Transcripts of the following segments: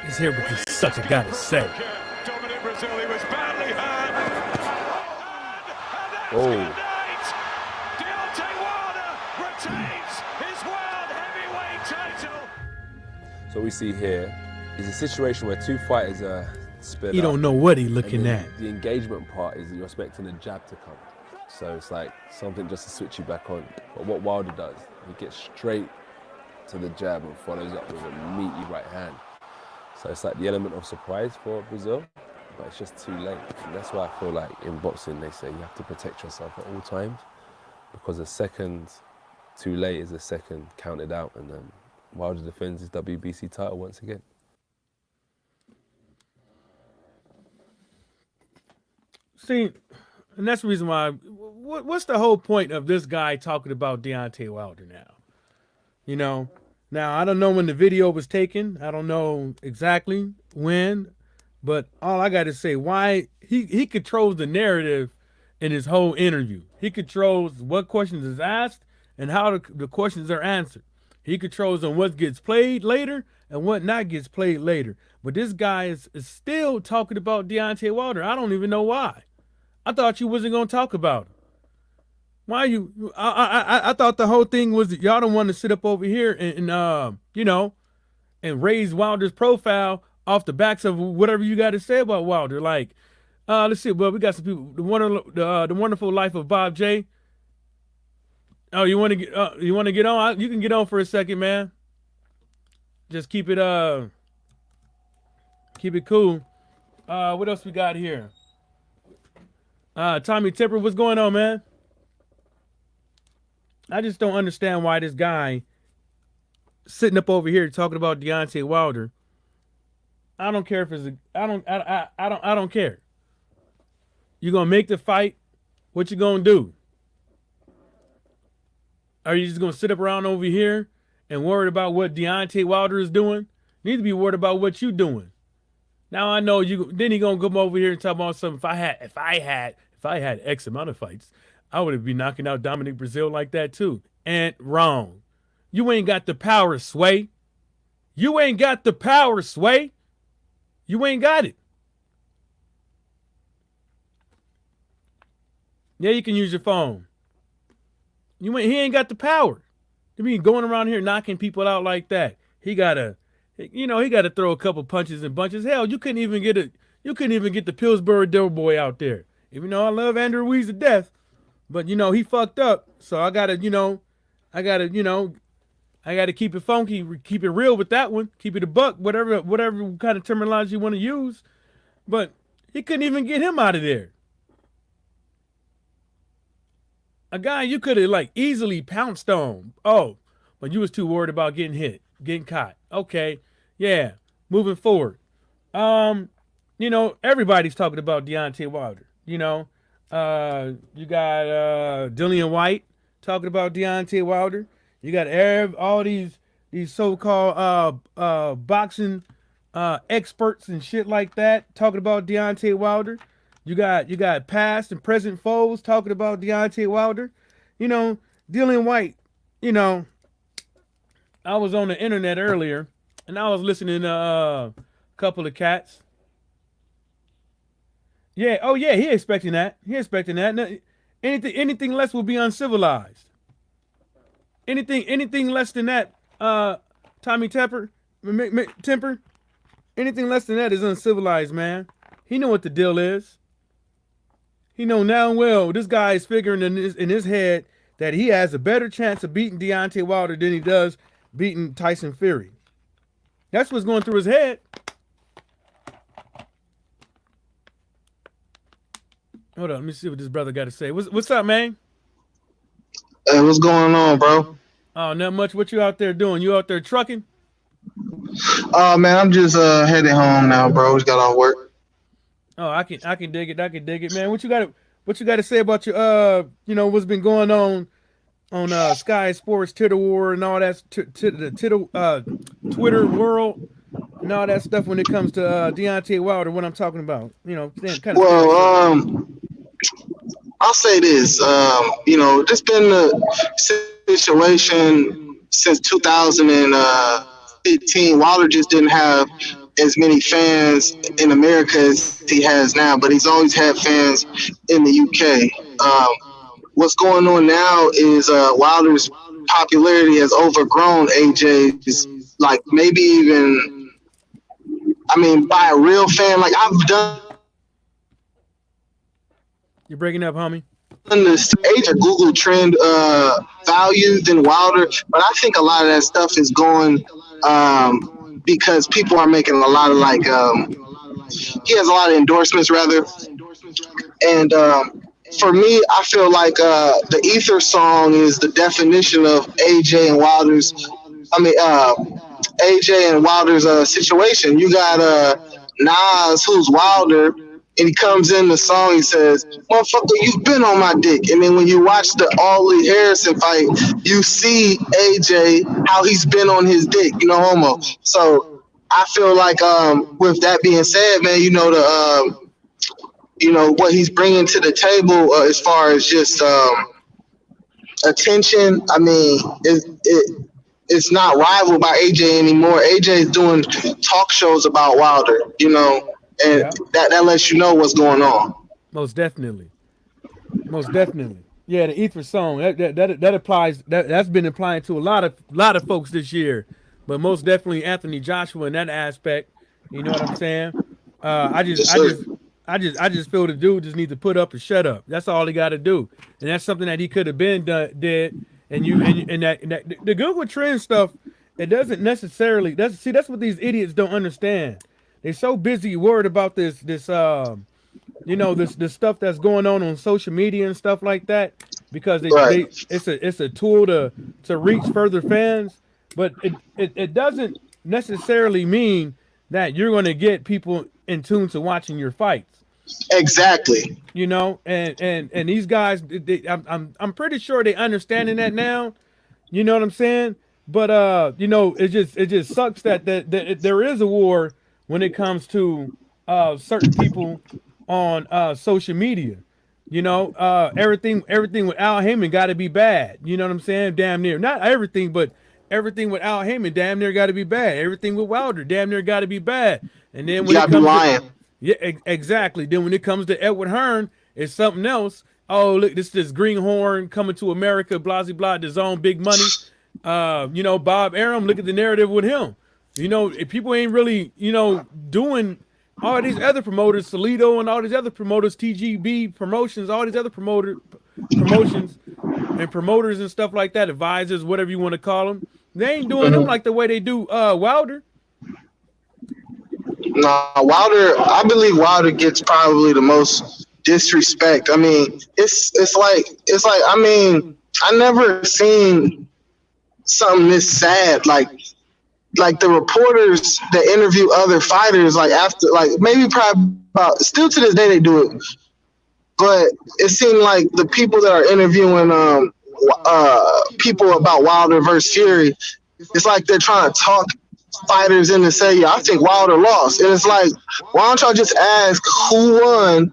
Let's hear what this sucker got to say. Dominic Brazil, he was badly hurt. Oh. Deontay Wilder retains his world heavyweight title. So we see here is a situation where two fighters are split He up. don't know what he looking at. The engagement part is you're expecting a jab to come. So it's like something just to switch you back on. But what Wilder does, he gets straight to the jab and follows up with a meaty right hand. So it's like the element of surprise for Brazil, but it's just too late. And that's why I feel like in boxing they say you have to protect yourself at all times, because a second too late is a second counted out, and then Wilder defends his WBC title once again. See, and that's the reason why. What's the whole point of this guy talking about Deontay Wilder now? You know, now I don't know when the video was taken. I don't know exactly when, but all I got to say, why he controls the narrative in his whole interview. He controls what questions is asked and how the questions are answered. He controls on what gets played later and what not gets played later. But this guy is still talking about Deontay Wilder. I don't even know why. I thought you wasn't gonna talk about him. Why you? I thought the whole thing was that y'all don't want to sit up over here and you know, and raise Wilder's profile off the backs of whatever you got to say about Wilder. Like, let's see. Well, we got some people. The Wonderful Life of Bob J. Oh, you want to get? You want to get on? You can get on for a second, man. Just keep it cool. What else we got here? Tommy Tipper, what's going on, man? I just don't understand why this guy sitting up over here talking about Deontay Wilder. I don't care if it's I don't care. You gonna make the fight? What you gonna do? Are you just gonna sit up around over here and worried about what Deontay Wilder is doing? You need to be worried about what you doing. Now I know you. Then he gonna come over here and talk about something. If I had X amount of fights, I would have been knocking out Dominic Brazil like that too. And wrong. You ain't got the power, Sway. You ain't got the power, Sway. You ain't got it. Yeah, you can use your phone. He ain't got the power to be going around here knocking people out like that. He gotta throw a couple punches and bunches. Hell, you couldn't even get the Pillsbury Doughboy out there. Even though I love Andrew Ruiz to death, but he fucked up. So I gotta keep it funky, keep it real with that one, keep it a buck, whatever kind of terminology you want to use. But he couldn't even get him out of there. A guy you could have like easily pounced on. Oh, but you was too worried about getting hit, getting caught. Okay, yeah, moving forward. Everybody's talking about Deontay Wilder. You got Dillian White talking about Deontay Wilder. You got all these so-called boxing experts and shit like that talking about Deontay Wilder. You got past and present foes talking about Deontay Wilder. Dillian White, I was on the internet earlier and I was listening to a couple of cats. Yeah, oh yeah, he expecting that. No, anything less will be uncivilized. Anything less than that, Tommy Temper, anything less than that is uncivilized, man. He know what the deal is. He know now and well this guy is figuring in his head that he has a better chance of beating Deontay Wilder than he does beating Tyson Fury. That's what's going through his head. Hold on, let me see what this brother got to say. What's up, man? Hey, what's going on, bro? Oh, not much. What you out there doing? You out there trucking? Oh man, I'm just heading home now, bro. Just got off work. Oh, I can dig it, man. What you got to say about your what's been going on Sky Sports, Twitter War, and all that Twitter world and all that stuff when it comes to Deontay Wilder? What I'm talking about, I'll say this. This been the situation since 2015. Wilder just didn't have as many fans in America as he has now, but he's always had fans in the UK. What's going on now is Wilder's popularity has overgrown AJ's, like maybe even, I mean, by a real fan. Like I've done You're breaking up, homie. this AJ Google trend value than Wilder, but I think a lot of that stuff is going because people are making a lot of he has a lot of endorsements rather, and for me, I feel like the Ether song is the definition of AJ and Wilder's. I mean, AJ and Wilder's situation. You got Nas, who's Wilder, and he comes in the song. He says, "Motherfucker, you've been on my dick." And then when you watch the Ollie Harrison fight, you see AJ how he's been on his dick. You know, homo. So I feel like with that being said, man, what he's bringing to the table as far as just attention. I mean, it's not rivaled by AJ anymore. AJ is doing talk shows about Wilder, and that lets you know what's going on. Most definitely. Yeah, the Ether song that applies. That's been applying to a lot of folks this year, but most definitely Anthony Joshua in that aspect. You know what I'm saying? I just feel the dude just needs to put up or shut up. That's all he got to do, and that's something that he could have been did. And that the Google Trend stuff, it doesn't necessarily. That's what these idiots don't understand. They're so busy worried about this stuff that's going on social media and stuff like that, because it's a tool to reach further fans, but it doesn't necessarily mean that you're going to get people in tune to watching your fights. Exactly. And these guys, I'm pretty sure they understanding that now. You know what I'm saying? But it just sucks that there is a war when it comes to certain people on social media. Everything with Al Heyman got to be bad. You know what I'm saying? Damn near. Not everything, but everything with Al Heyman damn near got to be bad. Everything with Wilder damn near got to be bad. And then when you gotta be lying. Yeah, exactly. Then when it comes to Edward Hearn, it's something else. Oh, look, this greenhorn coming to America, blah, blah, blah, his own big money. Bob Arum, look at the narrative with him. If people ain't really, doing all these other promoters, Salido and all these other promoters, TGB promotions, all these other promotions and promoters and stuff like that, advisors, whatever you want to call them. They ain't doing them like the way they do Wilder. No, Wilder. I believe Wilder gets probably the most disrespect. I mean, it's like. I mean, I never seen something this sad. Like the reporters that interview other fighters, like after, like maybe probably about, still to this day they do it, but it seemed like the people that are interviewing people about Wilder versus Fury, it's like they're trying to talk fighters in and say, yeah, I think Wilder lost. And it's like, why don't y'all just ask who won,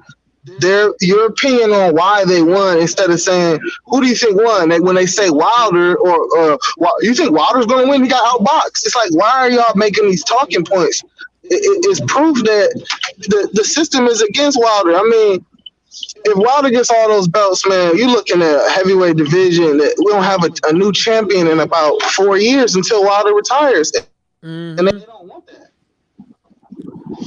your opinion on why they won, instead of saying, who do you think won? When they say Wilder, or you think Wilder's going to win, he got outboxed. It's like, why are y'all making these talking points? It's proof that the system is against Wilder. I mean, if Wilder gets all those belts, man, you're looking at a heavyweight division that we don't have a new champion in about 4 years until Wilder retires. Mm-hmm. And they don't want that.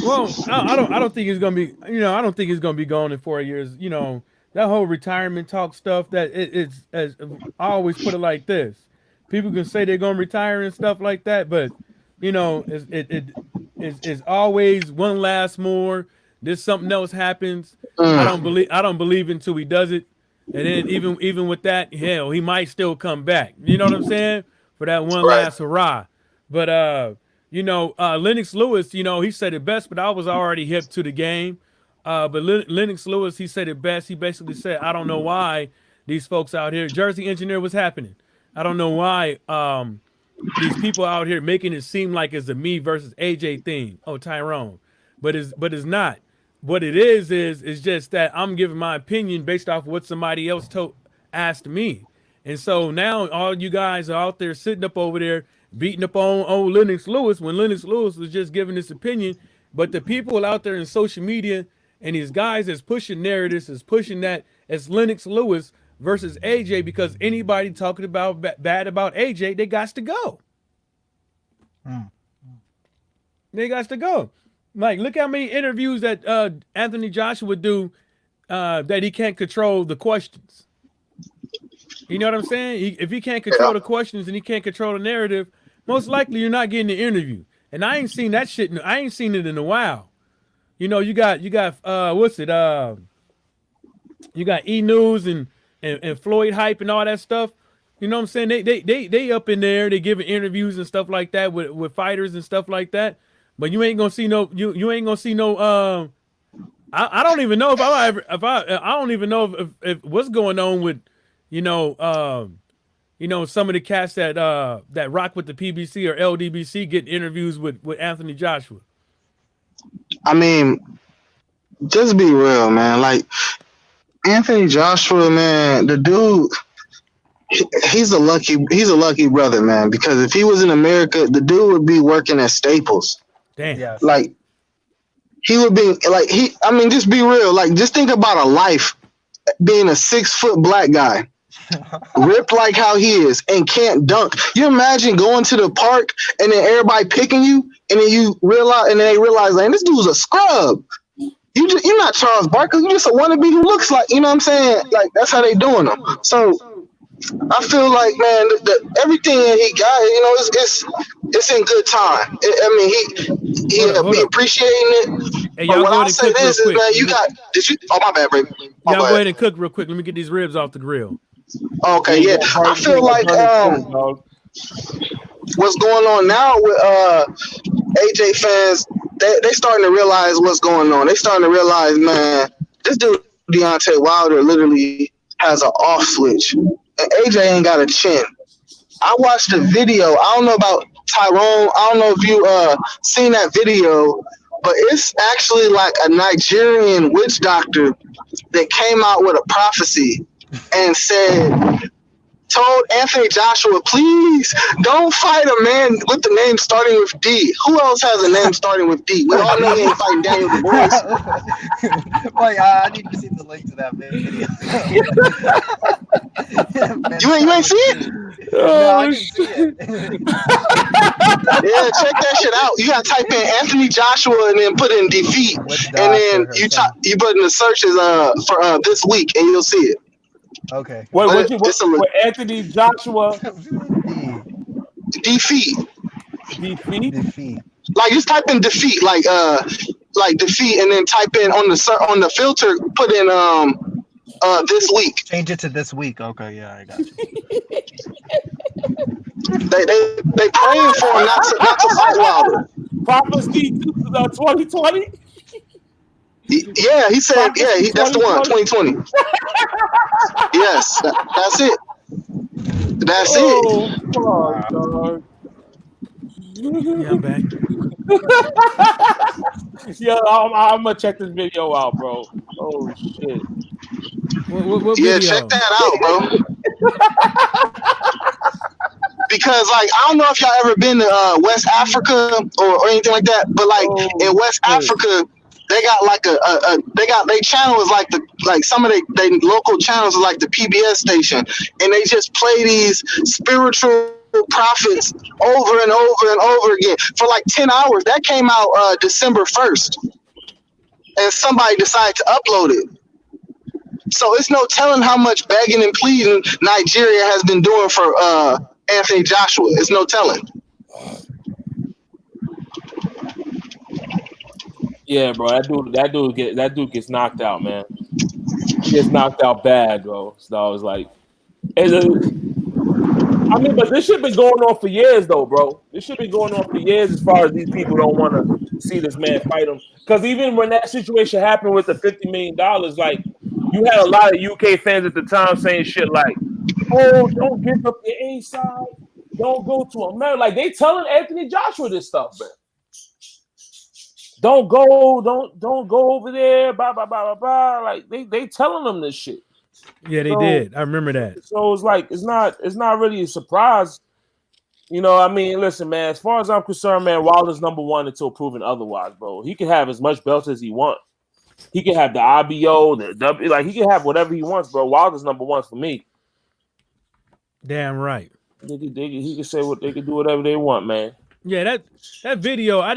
Well, I don't think he's gonna be. I don't think he's gonna be gone in 4 years. That whole retirement talk stuff. That it's as I always put it like this: people can say they're gonna retire and stuff like that, but it's always one last more. There's something else happens. I don't believe until he does it, and then even with that, hell, he might still come back. You know what I'm saying? For that one last hurrah. But Lennox Lewis, he said it best, but I was already hip to the game. But Lennox Lewis, he said it best. He basically said, I don't know why these folks out here, Jersey Engineer, what's happening? I don't know why these people out here making it seem like it's a me versus AJ thing. Oh, Tyrone. But it's not. What it is just that I'm giving my opinion based off of what somebody else asked me. And so now all you guys are out there sitting up over there beating up on Lennox Lewis when Lennox Lewis was just giving this opinion. But the people out there in social media and these guys that's pushing narratives is pushing that as Lennox Lewis versus AJ, because anybody talking about bad about AJ, they got to go. They got to go. Like, look how many interviews that Anthony Joshua would do that he can't control the questions. You know what I'm saying? If he can't control the questions and he can't control the narrative, most likely you're not getting the interview. And I ain't seen that shit. I ain't seen it in a while. You know, you got what's it? You got E News and Floyd Hype and all that stuff. You know what I'm saying? They up in there. They giving interviews and stuff like that with fighters and stuff like that. But you ain't gonna see no. You ain't gonna see no. I don't even know if I don't even know if what's going on with, some of the cats that rock with the PBC or LDBC getting interviews with Anthony Joshua. I mean, just be real, man. Like Anthony Joshua, man, the dude, he's a lucky brother, man. Because if he was in America, the dude would be working at Staples. Damn. Yes. Like he would be like just be real. Like just think about a life being a 6-foot black guy, ripped like how he is, and can't dunk. You imagine going to the park and then everybody picking you, and then they realize, like, this dude's a scrub. You're not Charles Barkley. You're just a wannabe who looks like, you know what I'm saying? Like that's how they doing them. So I feel like, man, everything that he got, it's in good time. He'll be appreciating it. Hey, but y'all what go I'll ahead and say cook real this is, quick. man, oh, my bad, baby. Y'all go ahead and cook real quick. Let me get these ribs off the grill. Okay, yeah. I feel like what's going on now with AJ fans, they starting to realize what's going on. They starting to realize, man, this dude Deontay Wilder literally has an off switch, and AJ ain't got a chin. I watched the video. I don't know about Tyrone. I don't know if you seen that video, but it's actually like a Nigerian witch doctor that came out with a prophecy and told Anthony Joshua, please don't fight a man with the name starting with D. Who else has a name starting with D? We all know he ain't fighting Daniel Du Bois. Like, I need to see the link to that video. You ain't see it? No, I didn't see it. Yeah, check that shit out. You gotta type in Anthony Joshua and then put in defeat, and then you put in the searches for this week, and you'll see it. Okay. What Anthony Joshua? Defeat. Defeat. Like just type in defeat, like defeat, and then type in on the filter, put in this week. Change it to this week. Okay, yeah, I got you. They praying for him not to fight Wilder. Prophecy 2020. Yeah, he said, that's the one, 2020. Yes, that's it. That's it. God. Yeah, I'm back. Yeah, I'm gonna check this video out, bro. Oh shit. What Yeah, video? check that out, bro. Because like I don't know if y'all ever been to West Africa or anything like that, but like in West Africa, they got like they channel is like some of they local channels is like the PBS station, and they just play these spiritual prophets over and over and over again for like 10 hours. That came out December 1st, and somebody decided to upload it. So it's no telling how much begging and pleading Nigeria has been doing for Anthony Joshua. It's no telling. Yeah, bro, that dude gets knocked out, man. He gets knocked out bad, bro. So I was like, but this shit been going on for years, though, bro. This shit been going on for years as far as these people don't want to see this man fight him. Because even when that situation happened with the $50 million, like, you had a lot of UK fans at the time saying shit like, oh, don't give up your A side. Don't go to America. Like, they telling Anthony Joshua this stuff, man. Don't go over there, blah, blah, blah, blah, blah. Like, they telling them this shit. Yeah, they So, did. I remember that. So it's like it's not really a surprise. You know, I mean, listen, man. As far as I'm concerned, man, Wilder's number one until proven otherwise, bro. He can have as much belts as he wants. He can have the IBO, the W, like he can have whatever he wants, bro. Wilder's number one for me. Damn right. He can say what they can do whatever they want, man. Yeah, that video, I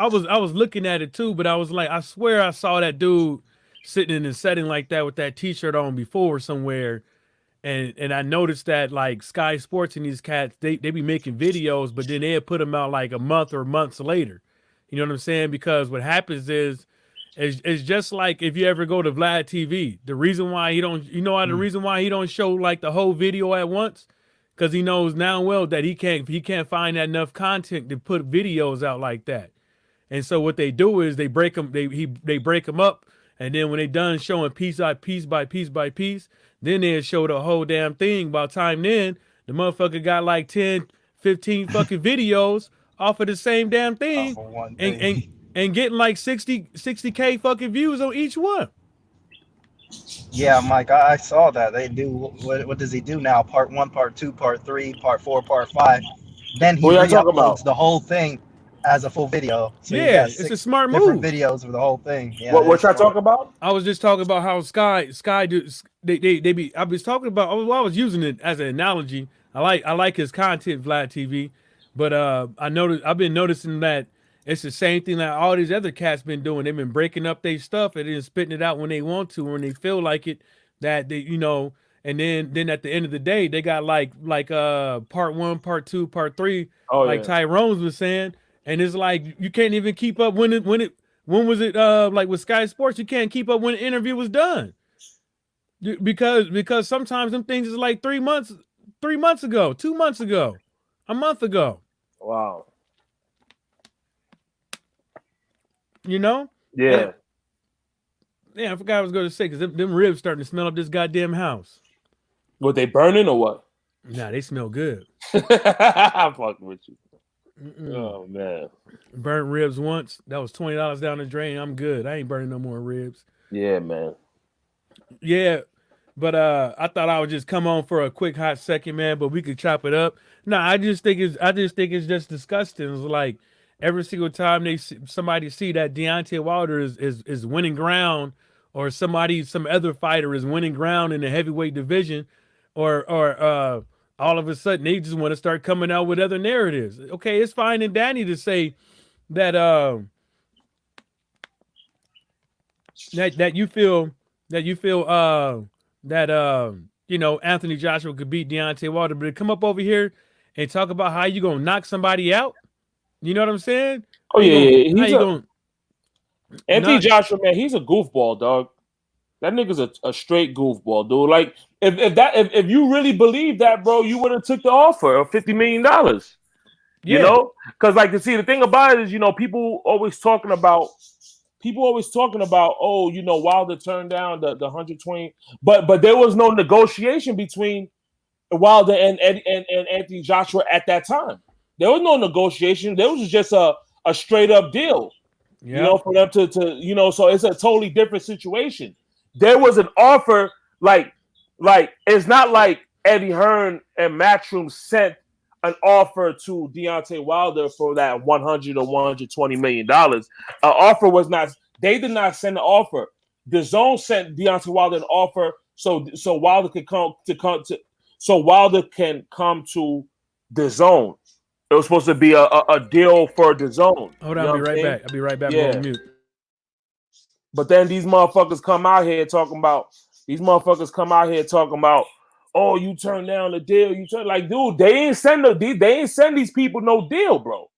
was looking at it too, but I was like, I swear I saw that dude sitting in a setting like that with that t-shirt on before somewhere. And I noticed that like Sky Sports and these cats, they be making videos, but then they'll put them out like a month or months later. You know what I'm saying? Because what happens is it's just like if you ever go to Vlad TV, the reason why he don't, the reason why he don't show like the whole video at once, because he knows now well that he can't find enough content to put videos out like that. And so what they do is they break them, they break them up, and then when they done showing piece by piece by piece by piece, then they'll show the whole damn thing. By the time then, the motherfucker got like 10, 15 fucking videos off of the same damn thing, Off of one and, thing. and getting like 60K fucking views on each one. Yeah, Mike, I saw that. They do. What does he do now? Part 1, part 2, part 3, part 4, part 5. Then he What y'all talking about? re-uploads the whole thing as a full video. So you Yeah, got it's a 6 smart different move. videos for the whole thing. Yeah, What it's y'all smart. talking about? I was just talking about how Sky do they be. I was talking about. I was using it as an analogy. I like his content, Vlad TV, but I've been noticing that it's the same thing that all these other cats been doing. They've been breaking up their stuff and then spitting it out when they want to, when they feel like it. That they and then at the end of the day, they got like part 1, part 2, part 3, Oh like yeah. Tyrone's was saying, and it's like you can't even keep up when was it like with Sky Sports, you can't keep up when the interview was done. Because sometimes them things is like 3 months ago, 2 months ago, a month ago. Wow. Yeah. Yeah, I forgot I was going to say, because them ribs starting to smell up this goddamn house. What, they burning or what? Nah, they smell good. I'm fucking with you. Oh man. Burnt ribs once. That was $20 down the drain. I'm good. I ain't burning no more ribs. Yeah, man. Yeah. But I thought I would just come on for a quick hot second, man, but we could chop it up. No, I just think it's just disgusting. It's like every single time somebody see that Deontay Wilder is winning ground, or some other fighter is winning ground in the heavyweight division, or all of a sudden they just want to start coming out with other narratives. Okay, it's fine and dandy to say that that you feel that Anthony Joshua could beat Deontay Wilder, but to come up over here and talk about how you gonna knock somebody out, you know what I'm saying? Oh yeah. Anthony Not- Joshua, man, he's a goofball, dog. That nigga's a straight goofball, dude. Like if you really believe that, bro, you would have took the offer of $50 million. You know, because like see, the thing about it is, people always talking about, oh, Wilder turned down the 120, but there was no negotiation between Wilder and Anthony Joshua at that time. There was no negotiation. There was just a straight up deal. For them to so it's a totally different situation. There was an offer, like it's not like Eddie Hearn and Matchroom sent an offer to Deontay Wilder for that $100 or $120 million. Offer was not. They did not send an offer. The Zone sent Deontay Wilder an offer so Wilder can come to the Zone. It was supposed to be a deal for the Zone. Hold on, I'll be right back. Yeah. On mute. But then these motherfuckers come out here talking about, oh, you turned down the deal. You turned dude, they ain't send these people no deal, bro.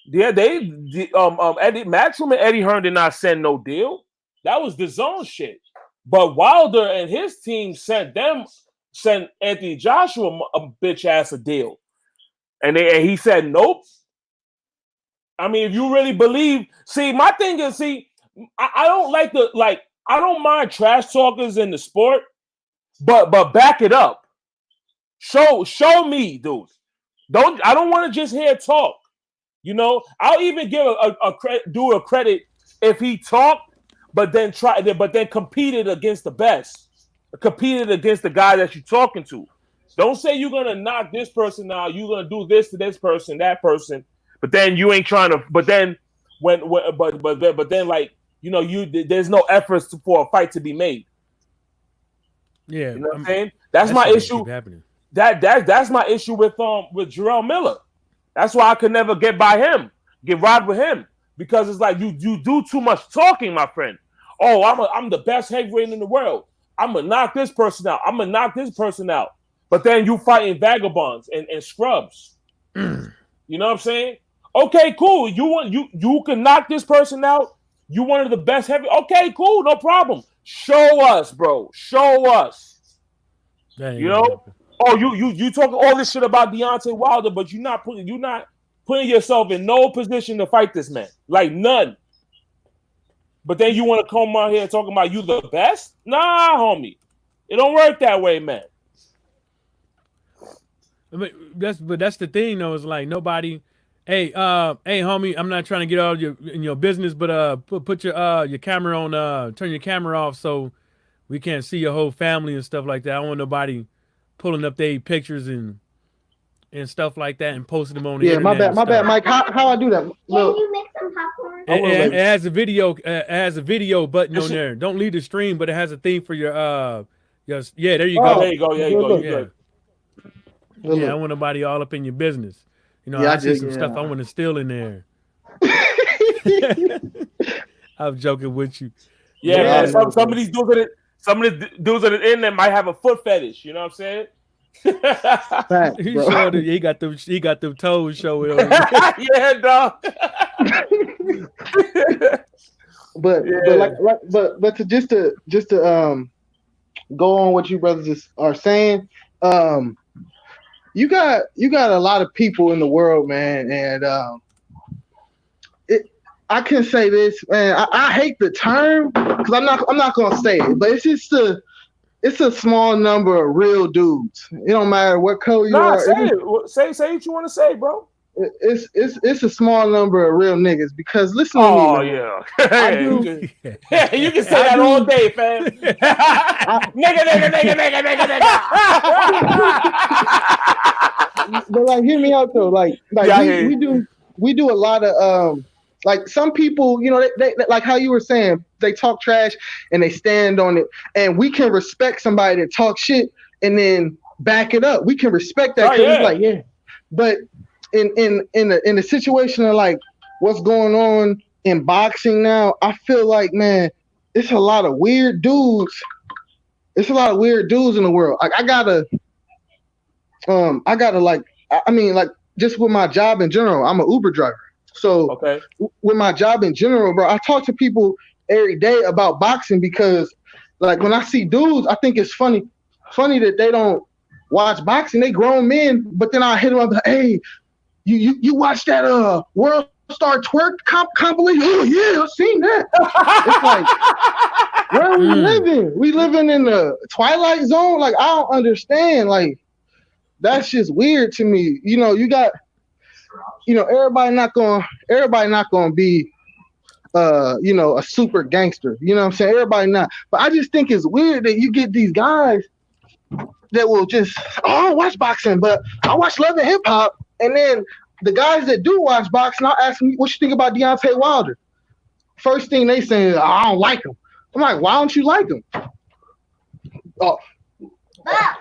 Yeah, Eddie Matchroom and Eddie Hearn did not send no deal. That was the Zone shit. But Wilder and his team sent Anthony Joshua a bitch ass a deal. And he said nope. I mean, if you really believe, my thing is, I don't I don't mind trash talkers in the sport, but back it up. Show me, dude. I don't want to just hear talk. I'll even give a credit if he talked, but then competed against the best, competed against the guy that you're talking to. Don't say you're gonna knock this person out. You're gonna do this to this person, that person, but then you ain't trying to. But then but then like there's no efforts for a fight to be made. Yeah, you know what I'm saying. That's my issue. That's my issue with Jarrell Miller. That's why I could never get ride with him, because it's like you do too much talking, my friend. Oh, I'm the best heavyweight in the world. I'm gonna knock this person out. I'm gonna knock this person out. But then you fighting vagabonds and scrubs. You know what I'm saying? Okay, cool. You can knock this person out. You one of the best heavy. Okay, cool, no problem. Show us, bro. Show us. You know? Oh, you talking all this shit about Deontay Wilder, but you're not putting yourself in no position to fight this man. Like none. But then you want to come out here talking about you the best? Nah, homie. It don't work that way, man. But that's the thing though, is like nobody. Hey, homie, I'm not trying to get all in your business, but put your camera on, turn your camera off so we can't see your whole family and stuff like that. I don't want nobody pulling up their pictures and stuff like that and posting them on the internet. My bad, Mike. How I do that? Can Look, you make some popcorn? It has a video. Has a video button on there. Don't leave the stream, but it has a thing for your yeah. There you go. There you go. Yeah, you go. Yeah. look. Yeah, I want nobody all up in your business. You know, Yeah, I see some stuff I want to steal in there. I'm joking with you. Yeah, Yeah. man. Some of these dudes that are in there might have a foot fetish. You know what I'm saying? Facts, He bro. showed it. He got them toes showing. Yeah, dog. But to just to go on what you brothers are saying, you got a lot of people in the world, man, and I can say this, man. I hate the term because I'm not gonna say it, but it's just it's a small number of real dudes. It don't matter what color you are. Say it. Say what you want to say, bro. It's a small number of real niggas because listen to me. Oh man. yeah. You can say that all day, fam. nigga. But like, hear me out though. Like we do a lot of like some people, you know, they like how you were saying, they talk trash and they stand on it, and we can respect somebody that talks shit and then back it up. We can respect that because it's like, yeah. But in the situation of like what's going on in boxing now, I feel like, man, it's a lot of weird dudes. It's a lot of weird dudes in the world. Like I gotta like, I mean, like just with my job in general, I'm an Uber driver. So with my job in general, bro, I talk to people every day about boxing because like when I see dudes, I think it's funny that they don't watch boxing. They grown men, but then I hit them up like, hey, you watch that World Star Twerk compilation? Oh yeah, I've seen that. It's like, where are we living? We living in the Twilight Zone? Like, I don't understand. Like, that's just weird to me. You know, you got, you know, everybody not gonna be you know, a super gangster. You know what I'm saying? Everybody not. But I just think it's weird that you get these guys that will just, I don't watch boxing, but I watch Love and Hip Hop. And then the guys that do watch boxing, I'll ask me, what you think about Deontay Wilder? First thing they say is, I don't like him. I'm like, why don't you like him? Oh, Bob,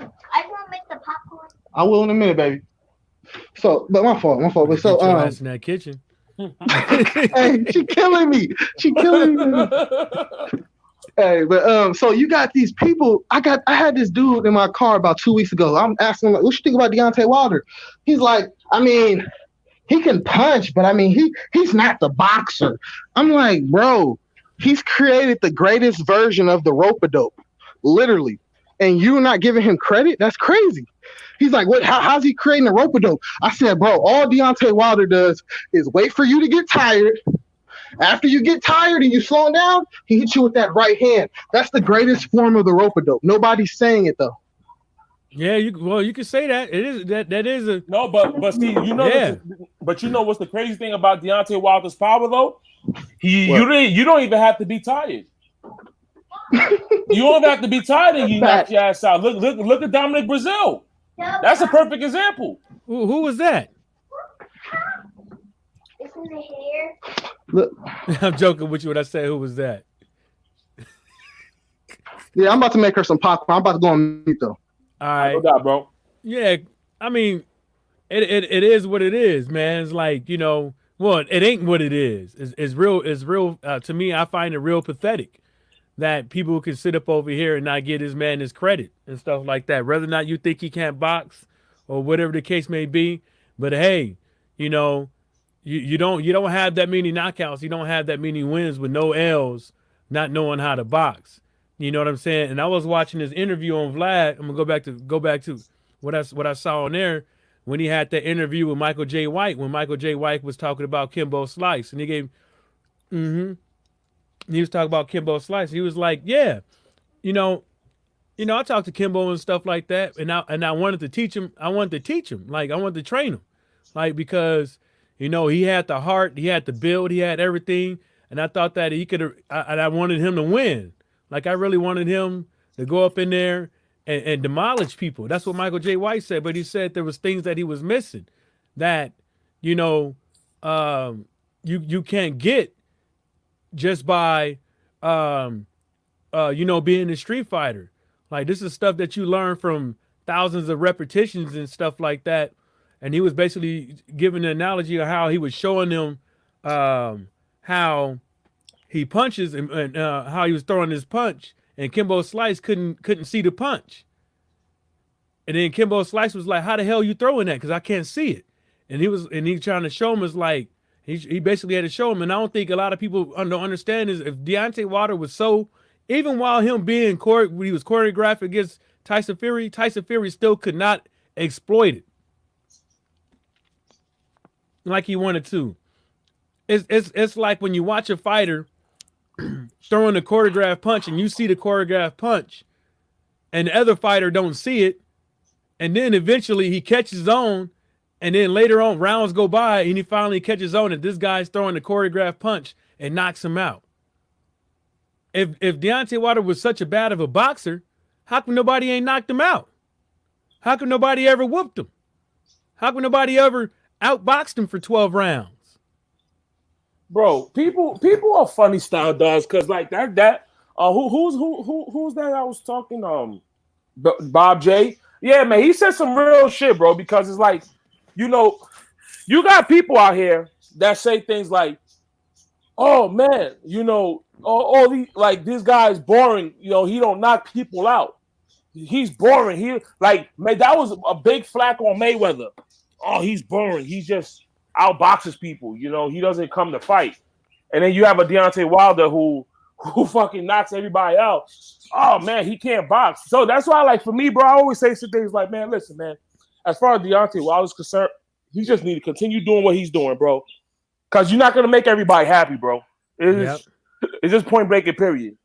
I want to make the popcorn. I will in a minute, baby. So, but my fault. But so, Get your ass in that kitchen. hey, she killing me. Hey, but so you got these people. I had this dude in my car about 2 weeks ago. I'm asking him, like, what you think about Deontay Wilder? He's like, I mean, he can punch, but I mean, he's not the boxer. I'm like, bro, he's created the greatest version of the rope-a-dope, literally. And you're not giving him credit? That's crazy. He's like, what? How's he creating a rope-a-dope? I said, bro, all Deontay Wilder does is wait for you to get tired. After you get tired and you slow down, he hits you with that right hand. That's the greatest form of the rope-a-dope. Nobody's saying it though. Yeah, you can say that. It is that is a no, but see, you know, but you know what's the crazy thing about Deontay Wilder's power though? You don't even have to be tired. You don't have to be tired and you knock your ass out. Look at Dominic Brazil. That's a perfect example. Who was that? This is a hair. Look, I'm joking with you when I say who was that. yeah, I'm about to make her some popcorn. I'm about to go on mute though. All right, No doubt, bro. yeah. I mean, it is what it is, man. It's like, you know, well, it ain't what it is. It's real. It's real. To me, I find it real pathetic that people can sit up over here and not give this man his credit and stuff like that. Whether or not you think he can't box or whatever the case may be, but hey, you know, you don't have that many knockouts. You don't have that many wins with no L's, not knowing how to box. You know what I'm saying? And I was watching this interview on Vlad. I'm gonna go back to what I saw on there when he had that interview with Michael J. White, when Michael J. White was talking about Kimbo Slice, and he gave, he was talking about Kimbo Slice. He was like, yeah, you know, I talked to Kimbo and stuff like that, and I wanted to teach him. Like I wanted to train him, like, because, you know, he had the heart, he had the build, he had everything, and I thought that he could. I wanted him to win. Like, I really wanted him to go up in there and demolish people. That's what Michael J. White said. But he said there was things that he was missing that, you know, you can't get just by, you know, being a street fighter. Like, this is stuff that you learn from thousands of repetitions and stuff like that. And he was basically giving an analogy of how he was showing them how he punches and how he was throwing his punch, and Kimbo Slice couldn't see the punch. And then Kimbo Slice was like, "How the hell you throwing that? Because I can't see it." And he trying to show him, is like, he basically had to show him. And I don't think a lot of people don't understand is if Deontay Wilder was so, even while him being when he was choreographed against Tyson Fury still could not exploit it like he wanted to. It's like when you watch a fighter throwing a choreographed punch and you see the choreographed punch and the other fighter don't see it, and then eventually he catches on, and then later on rounds go by and he finally catches on that this guy's throwing the choreographed punch and knocks him out. If Deontay Wilder was such a bad of a boxer, how come nobody ain't knocked him out? How come nobody ever whooped him? How come nobody ever outboxed him for 12 rounds? Bro, people are funny style dogs, because like that who's that I was talking Bob J. Yeah, man, he said some real shit, bro, because it's like, you know, you got people out here that say things like, "Oh man, you know, like this guy's boring, you know, he don't knock people out. He's boring. He like, man, that was a big flack on Mayweather. Oh, he's boring. He just outboxes people, you know, he doesn't come to fight." And then you have a Deontay Wilder who fucking knocks everybody out. Oh man, he can't box. So that's why, like, for me, bro, I always say some things like, man, listen, man, as far as Deontay Wilder's concerned, he just need to continue doing what he's doing, bro. Because you're not gonna make everybody happy, bro. It's just point blank and period.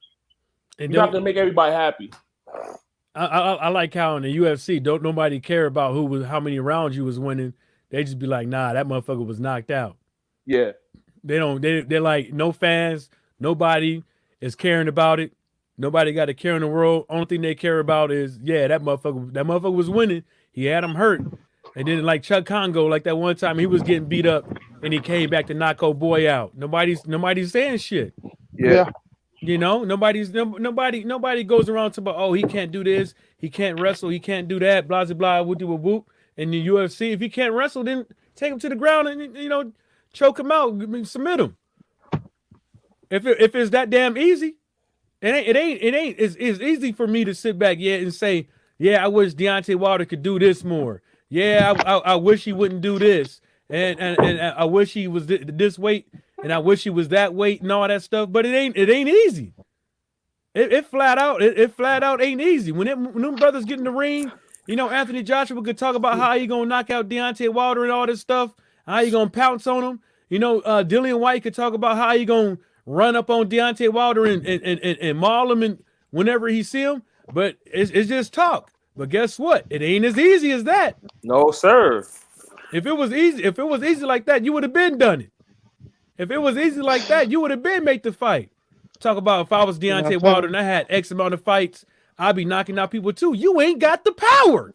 You're not gonna make everybody happy. I like how in the UFC don't nobody care about how many rounds you was winning. They just be like, nah, that motherfucker was knocked out. Yeah. They're like, no fans, nobody is caring about it. Nobody got a care in the world. Only thing they care about is, yeah, that motherfucker was winning. He had him hurt. And then like Chuck Congo, like that one time he was getting beat up and he came back to knock old boy out. Nobody's saying shit. Yeah. You know, nobody goes around to about, oh, he can't do this, he can't wrestle, he can't do that, blah blah blah, whoop whoop whoop. In the UFC, if he can't wrestle, then take him to the ground and, you know, choke him out, submit him. If it's that damn easy, it ain't. It's easy for me to sit back, and say, yeah, I wish Deontay Wilder could do this more. Yeah, I wish he wouldn't do this, and I wish he was this weight, and I wish he was that weight, and all that stuff. But it ain't easy. It flat out ain't easy. When them brothers get in the ring, you know, Anthony Joshua could talk about how he gonna knock out Deontay Wilder and all this stuff, how he gonna pounce on him. You know, Dillian White could talk about how he gonna run up on Deontay Wilder and maul him and whenever he see him. But it's just talk. But guess what? It ain't as easy as that. No, sir. If it was easy like that, you would have been done it. If it was easy like that, you would have been made the fight. Talk about if I was You know what Deontay I'm Wilder saying? and I had X amount of fights, I'd be knocking out people too. You ain't got the power.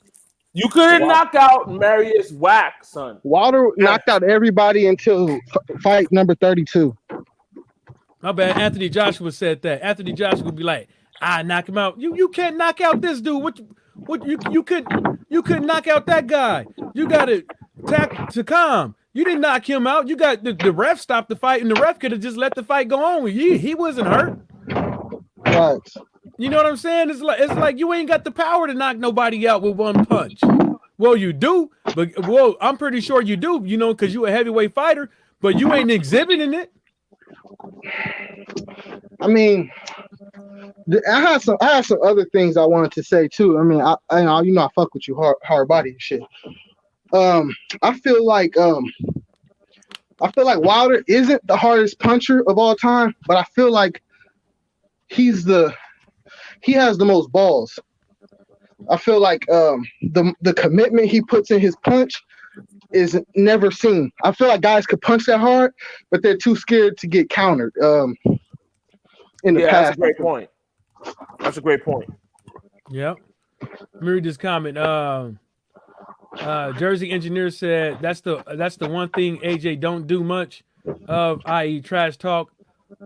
You couldn't knock out Marius Wack, son. Wilder knocked out everybody until fight number 32. My bad. Anthony Joshua said that. Anthony Joshua would be like, I knock him out. You can't knock out this dude. What you couldn't knock out that guy. You got to to calm. You didn't knock him out. You got the ref stopped the fight, and the ref could have just let the fight go on. He wasn't hurt. Right. You know what I'm saying? It's like you ain't got the power to knock nobody out with one punch. Well, you do, but I'm pretty sure you do. You know, because you a heavyweight fighter, but you ain't exhibiting it. I mean, I have some other things I wanted to say too. I mean, I fuck with you hard body and shit. I feel like Wilder isn't the hardest puncher of all time, but I feel like he has the most balls. I feel like the commitment he puts in his punch is never seen. I feel like guys could punch that hard, but they're too scared to get countered. In the past. That's a great point. That's a great point. Yep. Let me read this comment. Jersey Engineer said that's the one thing AJ don't do much of, i.e. trash talk.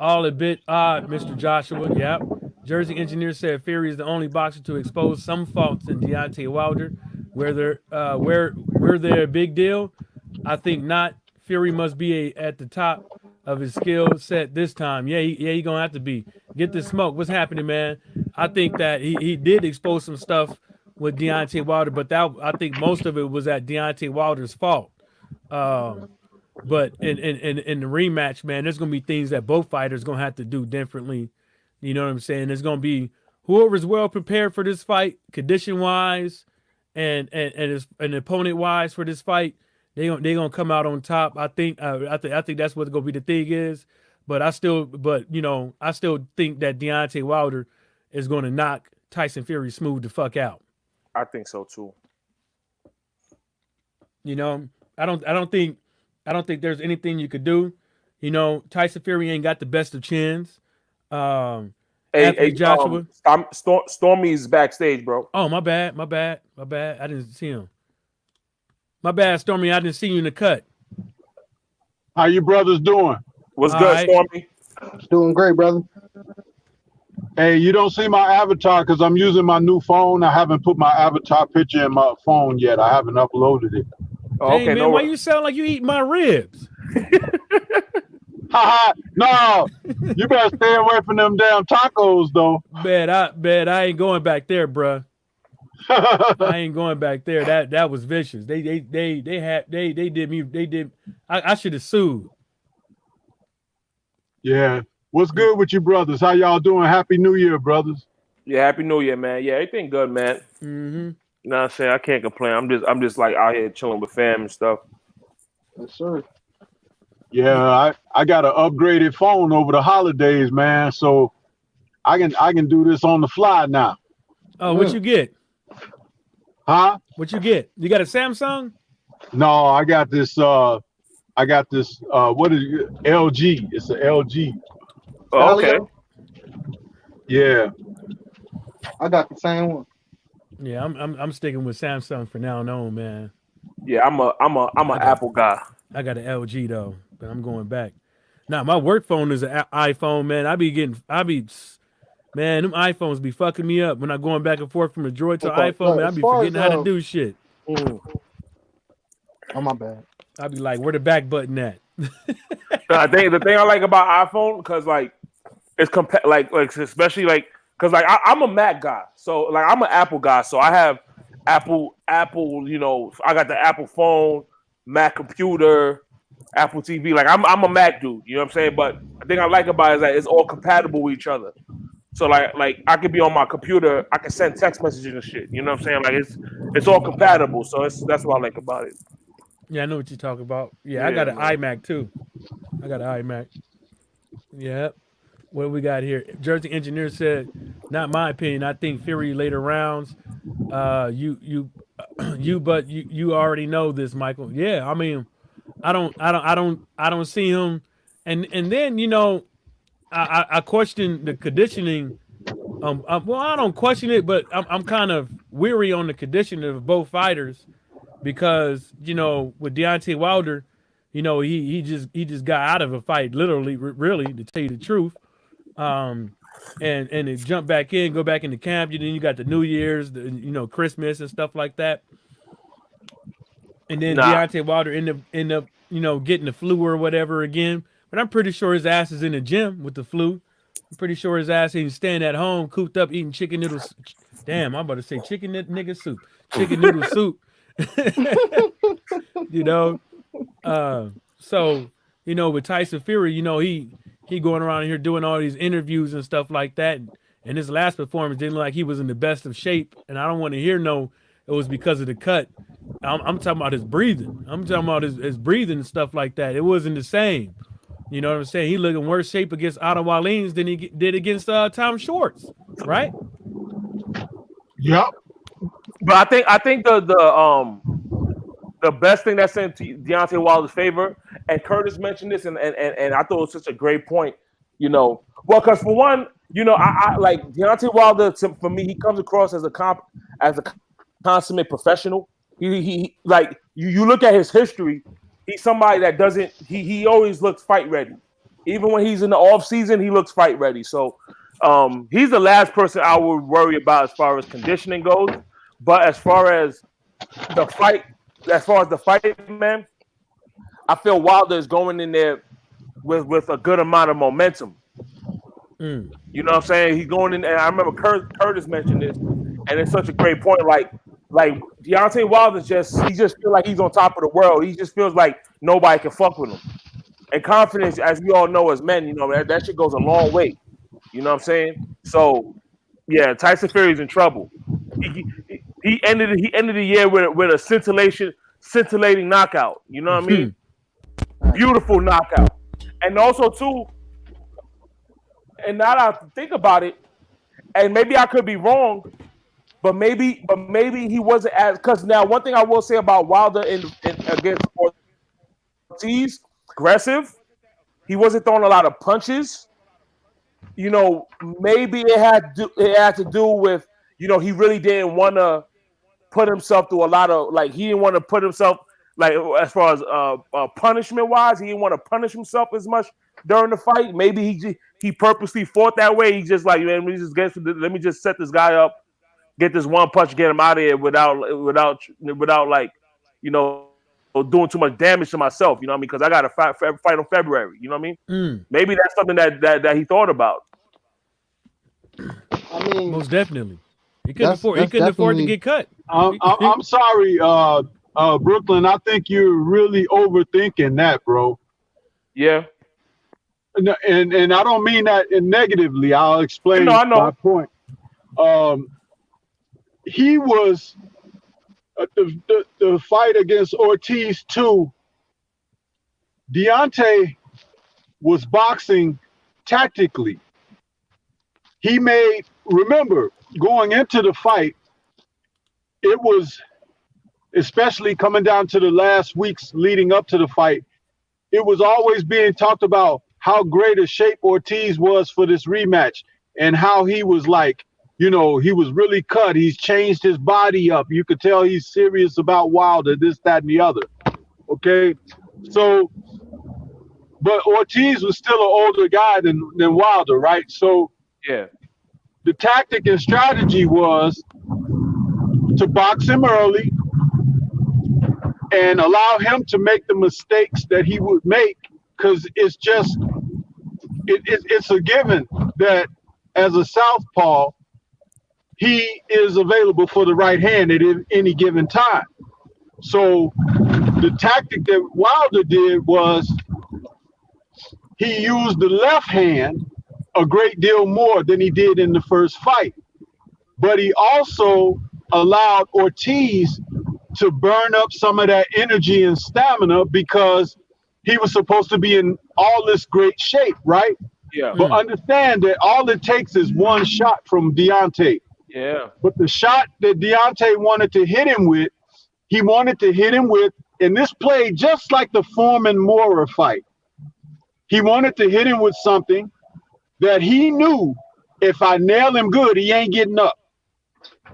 All a bit odd, Mr. Joshua. Yep. Jersey Engineer said Fury is the only boxer to expose some faults in Deontay Wilder. Where they're a big deal, I think not. Fury must be at the top of his skill set this time. Yeah, he gonna have to be. Get the smoke. What's happening, man? I think that he did expose some stuff with Deontay Wilder, but I think most of it was at Deontay Wilder's fault. But in the rematch, man, there's gonna be things that both fighters gonna have to do differently. You know what I'm saying? There's gonna be whoever's well prepared for this fight, condition wise, and opponent wise for this fight. They gonna come out on top. I think that's what gonna be the thing is. But I still think that Deontay Wilder is gonna knock Tyson Fury smooth the fuck out. I think so too. You know, I don't think there's anything you could do. You know, Tyson Fury ain't got the best of chins. Hey, Joshua. Stormy's backstage, bro. Oh, my bad. I didn't see him. My bad, Stormy. I didn't see you in the cut. How you brothers doing? What's good, right. Stormy? Doing great, brother. Hey, you don't see my avatar because I'm using my new phone. I haven't put my avatar picture in my phone yet. I haven't uploaded it. Oh, okay, man, why you sound like you eat my ribs? No, you better stay away from them damn tacos, though. I ain't going back there, bruh. I ain't going back there. That was vicious. They did me. I should have sued. Yeah. What's good with you brothers? How y'all doing? Happy New Year, brothers. Yeah, Happy New Year, man. Yeah, everything good, man. Mm-hmm. You know what I'm saying? I can't complain. I'm just like out here chilling with fam and stuff. Yes, sir. Yeah, I got an upgraded phone over the holidays, man. So I can do this on the fly now. Oh, what you get? Huh? What you get? You got a Samsung? No, I got this what is it? LG. It's an LG. Oh, okay. Yeah. I got the same one. Yeah, I'm sticking with Samsung for now on, man. Yeah, I'm a Apple guy. I got an LG though, but I'm going back. Now my work phone is an iPhone, man. Man, them iPhones be fucking me up when I'm going back and forth from a Droid to iPhone. Man, I be forgetting how to do shit. Oh, my bad. I be like, where the back button at? I think the thing I like about iPhone, because like it's like especially like because like I'm a Mac guy, so like I'm an Apple guy, so I have Apple. You know, I got the Apple phone, Mac computer, Apple TV. Like I'm a Mac dude. You know what I'm saying? But the thing I like about it is that it's all compatible with each other. So like I could be on my computer, I can send text messages and shit. You know what I'm saying? Like it's all compatible. So that's what I like about it. Yeah, I know what you're talking about. Yeah, I got an iMac too. I got an iMac. Yeah. What we got here? Jersey Engineer said, not my opinion. I think Fury later rounds. You already know this, Michael. Yeah, I mean, I don't see him And then I question the conditioning. Well, I don't question it, but I'm kind of weary on the conditioning of both fighters because with Deontay Wilder, he just got out of a fight, literally, really, to tell you the truth. And it jump back in, go back into camp. Then you got the New Year's, Christmas and stuff like that. And then Deontay Wilder end up getting the flu or whatever again. But I'm pretty sure his ass is in the gym with the flu. I'm pretty sure his ass ain't staying at home, cooped up, eating chicken noodles. Damn, I'm about to say chicken nigga soup, chicken noodle soup. So with Tyson Fury, he going around here doing all these interviews and stuff like that. And his last performance didn't look like he was in the best of shape. And I don't want to hear it was because of the cut. I'm talking about his breathing. I'm talking about his breathing and stuff like that. It wasn't the same. You know what I'm saying? He looked in worse shape against Otto Wallins than he did against Tom Schwartz, right? Yep. But I think the best thing that's in Deontay Wilder's favor, and Curtis mentioned this, and I thought it was such a great point. Well, because for one, I like Deontay Wilder. For me, he comes across as a consummate professional. He like you look at his history. He's somebody that doesn't. He always looks fight ready. Even when he's in the off season, he looks fight ready. So he's the last person I would worry about as far as conditioning goes. But as far as the fight, man, I feel Wilder is going in there with a good amount of momentum. You know what I'm saying? He's going in, and I remember Curtis mentioned this, and it's such a great point. Like Deontay Wilder just feels like he's on top of the world. He just feels like nobody can fuck with him. And confidence, as we all know as men, that shit goes a long way. You know what I'm saying? So yeah, Tyson Fury's in trouble. He ended the year with a scintillating knockout. You know what I mean? Beautiful knockout. And also too, and now that I think about it, and maybe I could be wrong, but maybe he wasn't as, because now one thing I will say about Wilder against Ortiz, aggressive. He wasn't throwing a lot of punches. Maybe it had to do with he really didn't want to put himself through a lot of, like, he didn't want to put himself, like, as far as punishment wise, he didn't want to punish himself as much during the fight. Maybe he purposely fought that way. He just like, man, let me just set this guy up, get this one punch, get him out of here without like, doing too much damage to myself. You know what I mean? Because I got a fight on February. You know what I mean? Maybe that's something that he thought about. I mean, most definitely. He couldn't afford to get cut. I'm sorry, Brooklyn. I think you're really overthinking that, bro. Yeah. And I don't mean that negatively. I'll explain my point. He was the fight against Ortiz too. Deontay was boxing tactically. Remember, going into the fight, it was, especially coming down to the last weeks leading up to the fight, it was always being talked about how great a shape Ortiz was for this rematch and how he was like, he was really cut. He's changed his body up. You could tell he's serious about Wilder, this, that, and the other. Okay? So, but Ortiz was still an older guy than Wilder, right? So, yeah, the tactic and strategy was to box him early and allow him to make the mistakes that he would make, because it's just, it's a given that as a southpaw, he is available for the right hand at any given time. So the tactic that Wilder did was he used the left hand a great deal more than he did in the first fight. But he also allowed Ortiz to burn up some of that energy and stamina because he was supposed to be in all this great shape, right? Yeah. But understand that all it takes is one shot from Deontay. Yeah. But the shot that Deontay wanted to hit him with, and this played just like the Foreman-Mora fight. He wanted to hit him with something that he knew if I nail him good, he ain't getting up.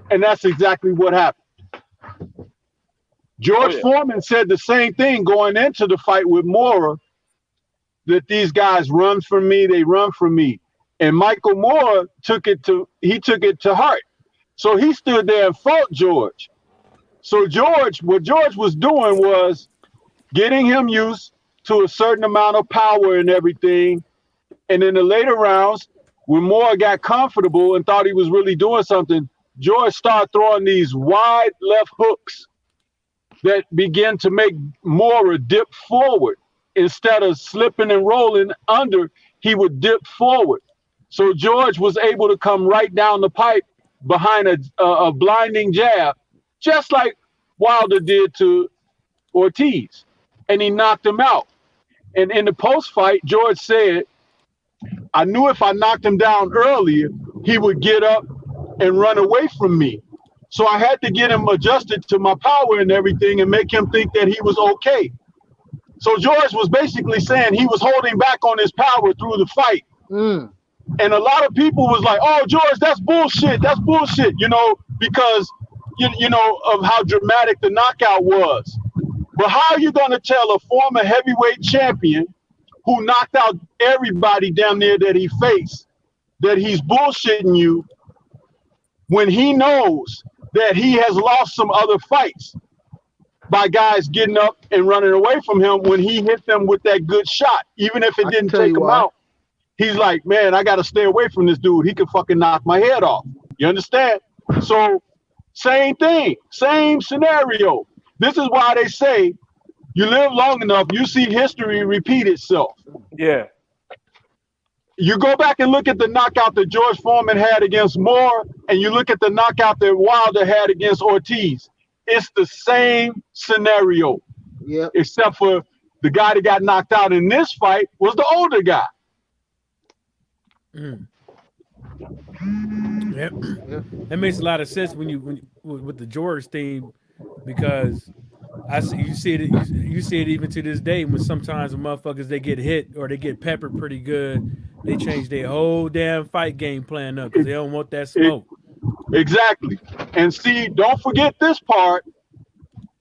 And that's exactly what happened. George Foreman said the same thing going into the fight with Moorer, that these guys run from me, they run from me. And Michael Moore took it to heart. So he stood there and fought George. So what George was doing was getting him used to a certain amount of power and everything. And in the later rounds, when Moore got comfortable and thought he was really doing something, George started throwing these wide left hooks that began to make Moore dip forward. Instead of slipping and rolling under, he would dip forward. So George was able to come right down the pipe behind a blinding jab, just like Wilder did to Ortiz, and he knocked him out. And in the post-fight, George said, I knew if I knocked him down earlier, he would get up and run away from me. So I had to get him adjusted to my power and everything and make him think that he was okay. So George was basically saying he was holding back on his power through the fight. And a lot of people was like, oh, George, that's bullshit. That's bullshit, because, of how dramatic the knockout was. But how are you going to tell a former heavyweight champion who knocked out everybody down there that he faced that he's bullshitting you when he knows that he has lost some other fights by guys getting up and running away from him when he hit them with that good shot, even if it didn't take him out? He's like, man, I got to stay away from this dude. He could fucking knock my head off. You understand? So same thing, same scenario. This is why they say you live long enough, you see history repeat itself. Yeah. You go back and look at the knockout that George Foreman had against Moore, and you look at the knockout that Wilder had against Ortiz. It's the same scenario. Yeah. Except for the guy that got knocked out in this fight was the older guy. Yep. That makes a lot of sense when with the George theme, because you see it even to this day when sometimes when motherfuckers they get hit or they get peppered pretty good, they change their whole damn fight game plan up because they don't want that smoke. Exactly. And see, don't forget this part.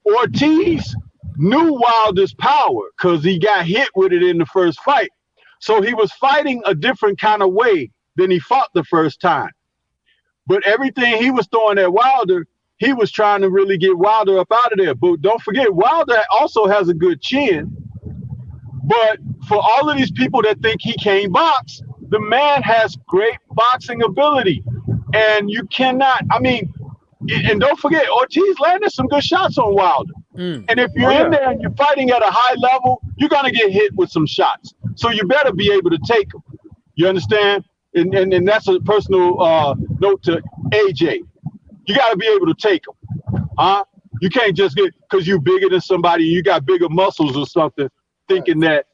Ortiz knew Wilder's power because he got hit with it in the first fight. So he was fighting a different kind of way than he fought the first time. But everything he was throwing at Wilder, he was trying to really get Wilder up out of there. But don't forget, Wilder also has a good chin. But for all of these people that think he can't box, the man has great boxing ability. And you cannot, and don't forget, Ortiz landed some good shots on Wilder. And if you're in there and you're fighting at a high level, you're going to get hit with some shots. So you better be able to take them. You understand? And that's a personal note to AJ. You got to be able to take them. You can't just get, because you're bigger than somebody, you got bigger muscles or something, thinking that,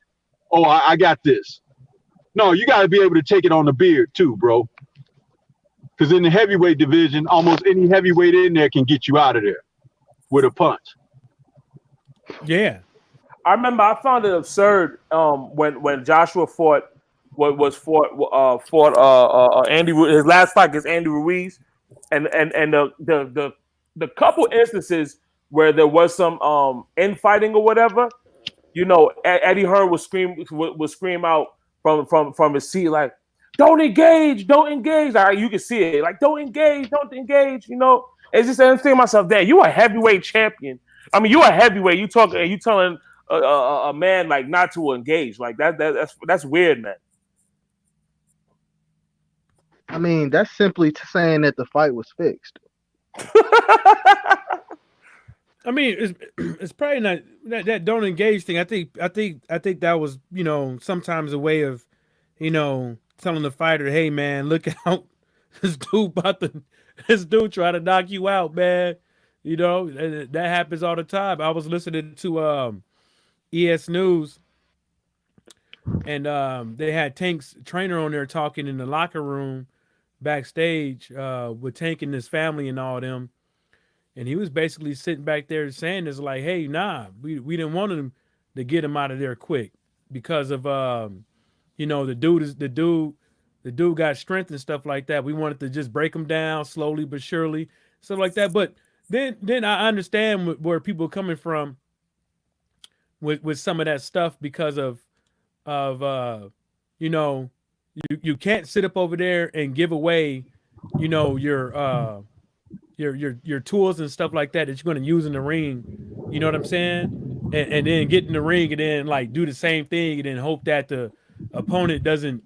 oh, I got this. No, you got to be able to take it on the beard too, bro. Because in the heavyweight division, almost any heavyweight in there can get you out of there with a punch. Yeah. I remember I found it absurd when Joshua fought Andy, his last fight against Andy Ruiz, and the couple instances where there was some infighting or whatever, Eddie Hearn would scream out from his seat like, don't engage. Like, you can see it, like, don't engage. It's just I'm thinking to myself, damn, you a heavyweight champion. You a heavyweight. You telling a man like not to engage, like that's weird, man. That's simply saying that the fight was fixed. It's probably not that don't engage thing. I think that was sometimes a way of telling the fighter, hey man, look out, this dude trying to knock you out, man. That happens all the time. I was listening to ES News, and they had Tank's trainer on there talking in the locker room backstage with Tank and his family and all them. And he was basically sitting back there saying this like, hey, nah, we didn't want him to get him out of there quick. because of the dude got strength and stuff like that. We wanted to just break him down slowly but surely, stuff like that. But then I understand where people are coming from with some of that stuff because of you know you can't sit up over there and give away your tools and stuff like that you're going to use in the ring. You know what I'm saying? And then get in the ring and then like do the same thing and then hope that the opponent doesn't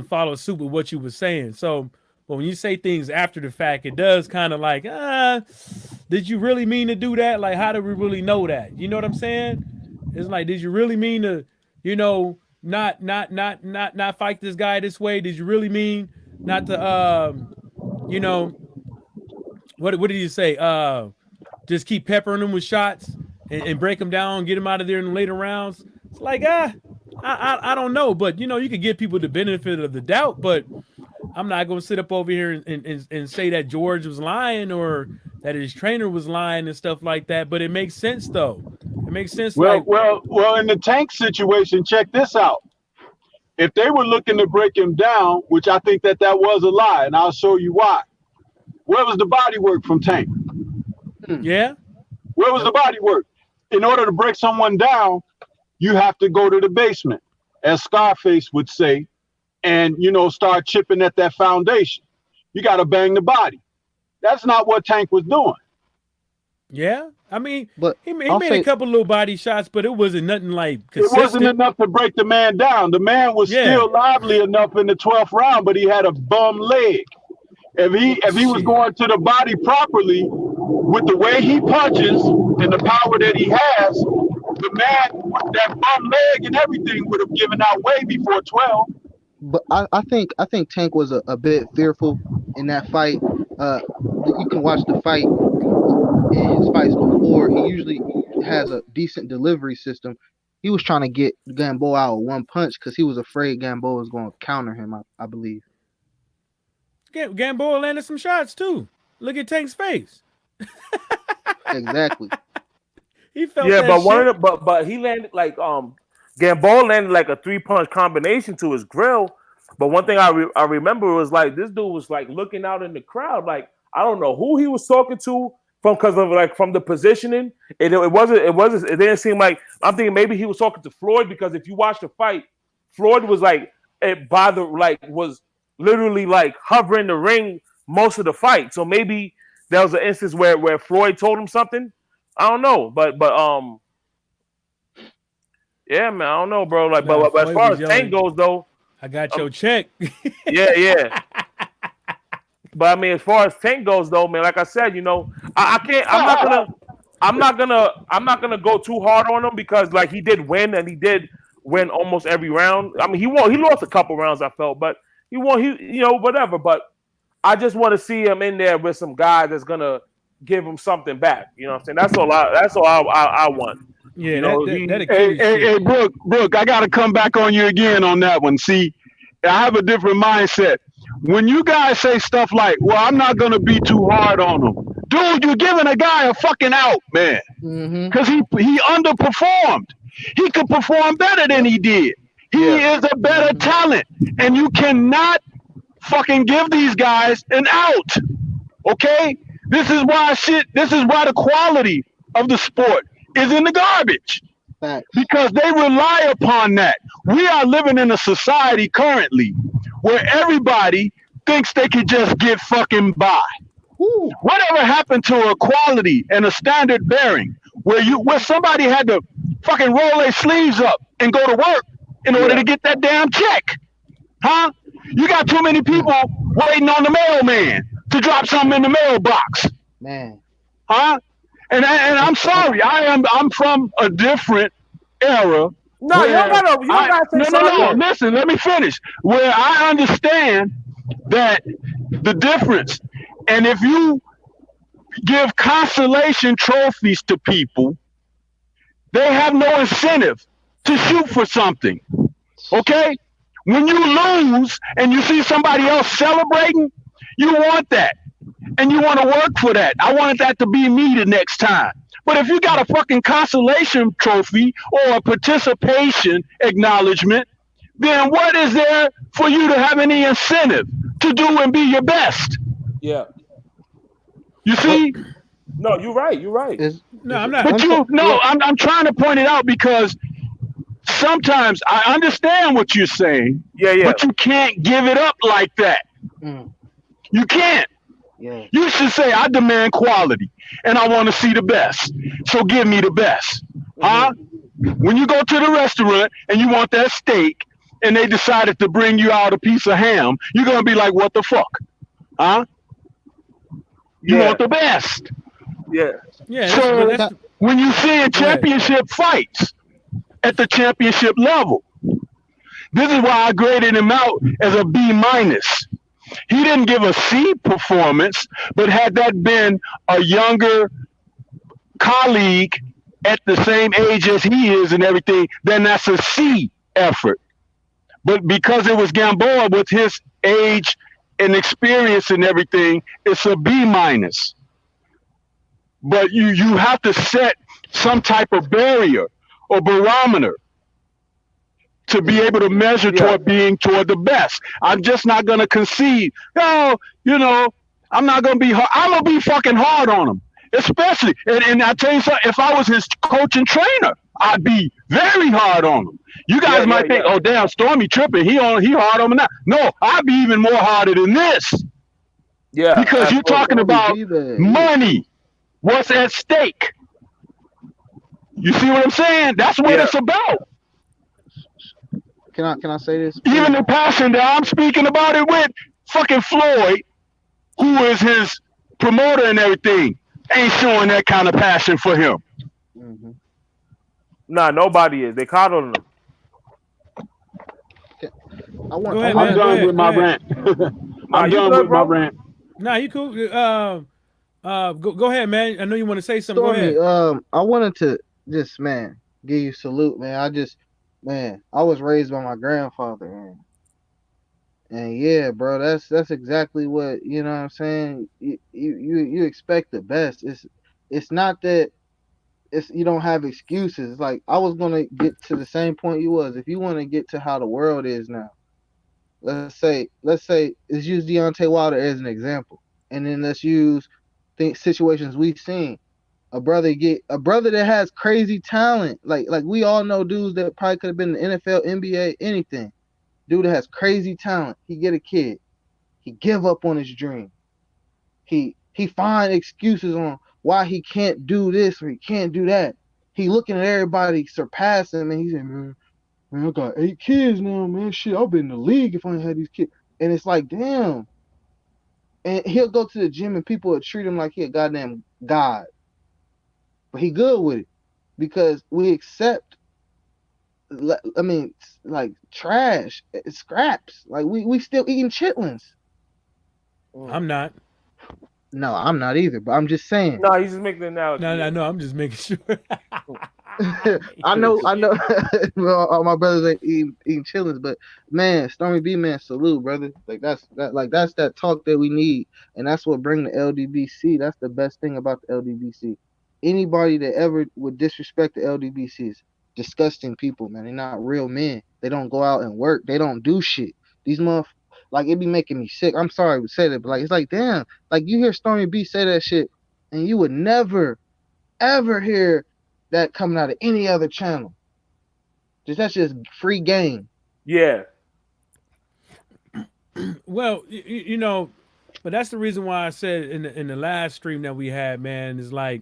follow suit with what you were saying. So, but when you say things after the fact, it does kind of like, did you really mean to do that? Like, how do we really know that? You know what I'm saying? It's like, did you really mean to, not fight this guy this way? Did you really mean not to, what did you say? Just keep peppering him with shots and break him down, get him out of there in the later rounds. It's like, I don't know, but you could give people the benefit of the doubt, but I'm not going to sit up over here and say that George was lying or that his trainer was lying and stuff like that. But it makes sense, though. It makes sense. Well, in the Tank situation, check this out. If they were looking to break him down, which I think that was a lie, and I'll show you why. Where was the body work from Tank? Yeah. Where was the body work? In order to break someone down, you have to go to the basement, as Scarface would say, and, start chipping at that foundation. You got to bang the body. That's not what Tank was doing. Yeah. I mean, but he made a couple little body shots, but it wasn't nothing like consistent. It wasn't enough to break the man down. The man was still lively enough in the 12th round, but he had a bum leg. If he was going to the body properly, with the way he punches and the power that he has, the man with that bum leg and everything would have given out way before 12. But I think Tank was a bit fearful in that fight. You can watch the fight in his fights before. He usually has a decent delivery system. He was trying to get Gamboa out with one punch because he was afraid Gamboa was going to counter him, I believe. Gamboa landed some shots too. Look at Tank's face. Exactly. He felt but he landed like Gamboa landed like a 3-punch combination to his grill. But one thing I remember was like this dude was like looking out in the crowd, like I don't know who he was talking to from the positioning. It didn't seem like, I'm thinking maybe he was talking to Floyd, because if you watch the fight, Floyd was like was literally like hovering the ring most of the fight. So maybe there was an instance where Floyd told him something. I don't know, but yeah, man, I don't know, bro. Like, but as far as Tank goes, though, I got your check. yeah. But I mean, as far as Tank goes, though, man, like I said, I can't. I'm not gonna go too hard on him, because like he did win, and he did win almost every round. I mean, he lost a couple rounds, I felt, but he won. Whatever. But I just want to see him in there with some guys that's gonna give him something back. You know what I'm saying? That's all I want. Yeah, hey, Brooke, I got to come back on you again on that one. See, I have a different mindset. When you guys say stuff like, well, I'm not going to be too hard on him. Dude, you're giving a guy a fucking out, man. Because he underperformed. He could perform better than he did. He is a better talent. And you cannot fucking give these guys an out. Okay? This is why the quality of the sport is in the garbage. Because they rely upon that. We are living in a society currently where everybody thinks they can just get fucking by. Ooh. Whatever happened to a quality and a standard bearing where somebody had to fucking roll their sleeves up and go to work in order to get that damn check? Huh? You got too many people waiting on the mailman to drop something in the mailbox. Man. Huh? And I'm sorry, I'm from a different era. No, you don't gotta say no. Listen, let me finish. Where I understand that the difference, and if you give consolation trophies to people, they have no incentive to shoot for something. Okay? When you lose and you see somebody else celebrating, you want that. And you want to work for that. I wanted that to be me the next time. But if you got a fucking consolation trophy or a participation acknowledgement, then what is there for you to have any incentive to do and be your best? Yeah. You see? No, you're right. You're right. No, I'm not. But I'm trying to point it out because sometimes I understand what you're saying, but you can't give it up like that. You can't. Yeah. You should say, I demand quality and I want to see the best. So give me the best. Huh? When you go to the restaurant and you want that steak and they decided to bring you out a piece of ham, you're going to be like, what the fuck? Huh? You want the best. Yeah. Yeah. So when you see championship fights at the championship level, this is why I graded him out as a B minus. He didn't give a C performance, but had that been a younger colleague at the same age as he is and everything, then that's a C effort. But because it was Gamboa with his age and experience and everything, it's a B minus. But you have to set some type of barrier or barometer to be able to measure toward being toward the best. I'm just not going to concede. No, I'm not going to be hard. I'm going to be fucking hard on him. Especially, and I tell you something, if I was his coach and trainer, I'd be very hard on him. You guys might think, oh, damn, Stormy tripping. He hard on him now. No, I'd be even more harder than this. Yeah. Because you're talking about money. What's at stake? You see what I'm saying? That's what it's about. Can I say this? Even the passion that I'm speaking about it with fucking Floyd, who is his promoter and everything, ain't showing that kind of passion for him. Mm-hmm. Nah, nobody is. They coddling him. I'm done with my rant. I'm done with my rant. Nah, you cool. Go ahead, man. I know you want to say something. Stormy, Go ahead. I wanted to just, give you a salute, man. I was raised by my grandfather, man. And yeah, bro, that's exactly what, you know what I'm saying? You expect the best. It's not that you don't have excuses. It's like I was gonna get to the same point you was. If you want to get to how the world is now, let's say let's use Deontay Wilder as an example. And then let's use situations we've seen. A brother that has crazy talent. Like we all know dudes that probably could have been in the NFL, NBA, anything. Dude that has crazy talent. He get a kid. He give up on his dream. He find excuses on why he can't do this or he can't do that. He looking at everybody surpassing him and he's saying, man, I got 8 kids now, man. Shit, I'll be in the league if I ain't had these kids. And it's like, damn. And he'll go to the gym and people will treat him like he a goddamn god. But he good with it because we accept, like trash, scraps. Like we still eating chitlins. I'm not. No, I'm not either. But I'm just saying. No, he's just making an analogy. No. I'm just making sure. I know. Well, all my brothers ain't eating chitlins, but man, Stormy B, man, salute, brother. Like that's that talk that we need, and that's what bring the LDBC. That's the best thing about the LDBC. Anybody that ever would disrespect the LDBC is disgusting people, man. They're not real men. They don't go out and work. They don't do shit. These like it be making me sick. I'm sorry to say that, but like it's like damn, like you hear Stormy B say that shit, and you would never, ever hear that coming out of any other channel. That's just free game. Yeah. Well, but that's the reason why I said in the last stream that we had, man, is like,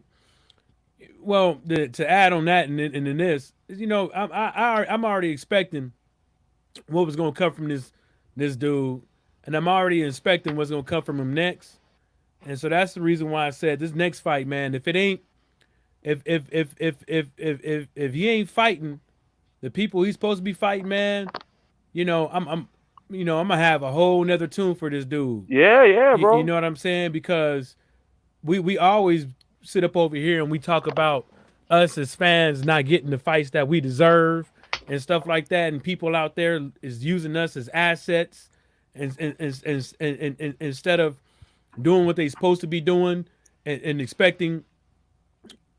well, to add on that and then this, I'm already expecting what was going to come from this dude, and I'm already expecting what's going to come from him next, and so that's the reason why I said this next fight, man. If it ain't, if he ain't fighting the people he's supposed to be fighting, man, I'm gonna have a whole nother tune for this dude. Yeah, bro. You know what I'm saying? Because we always sit up over here and we talk about us as fans not getting the fights that we deserve and stuff like that, and people out there is using us as assets and instead of doing what they're supposed to be doing and expecting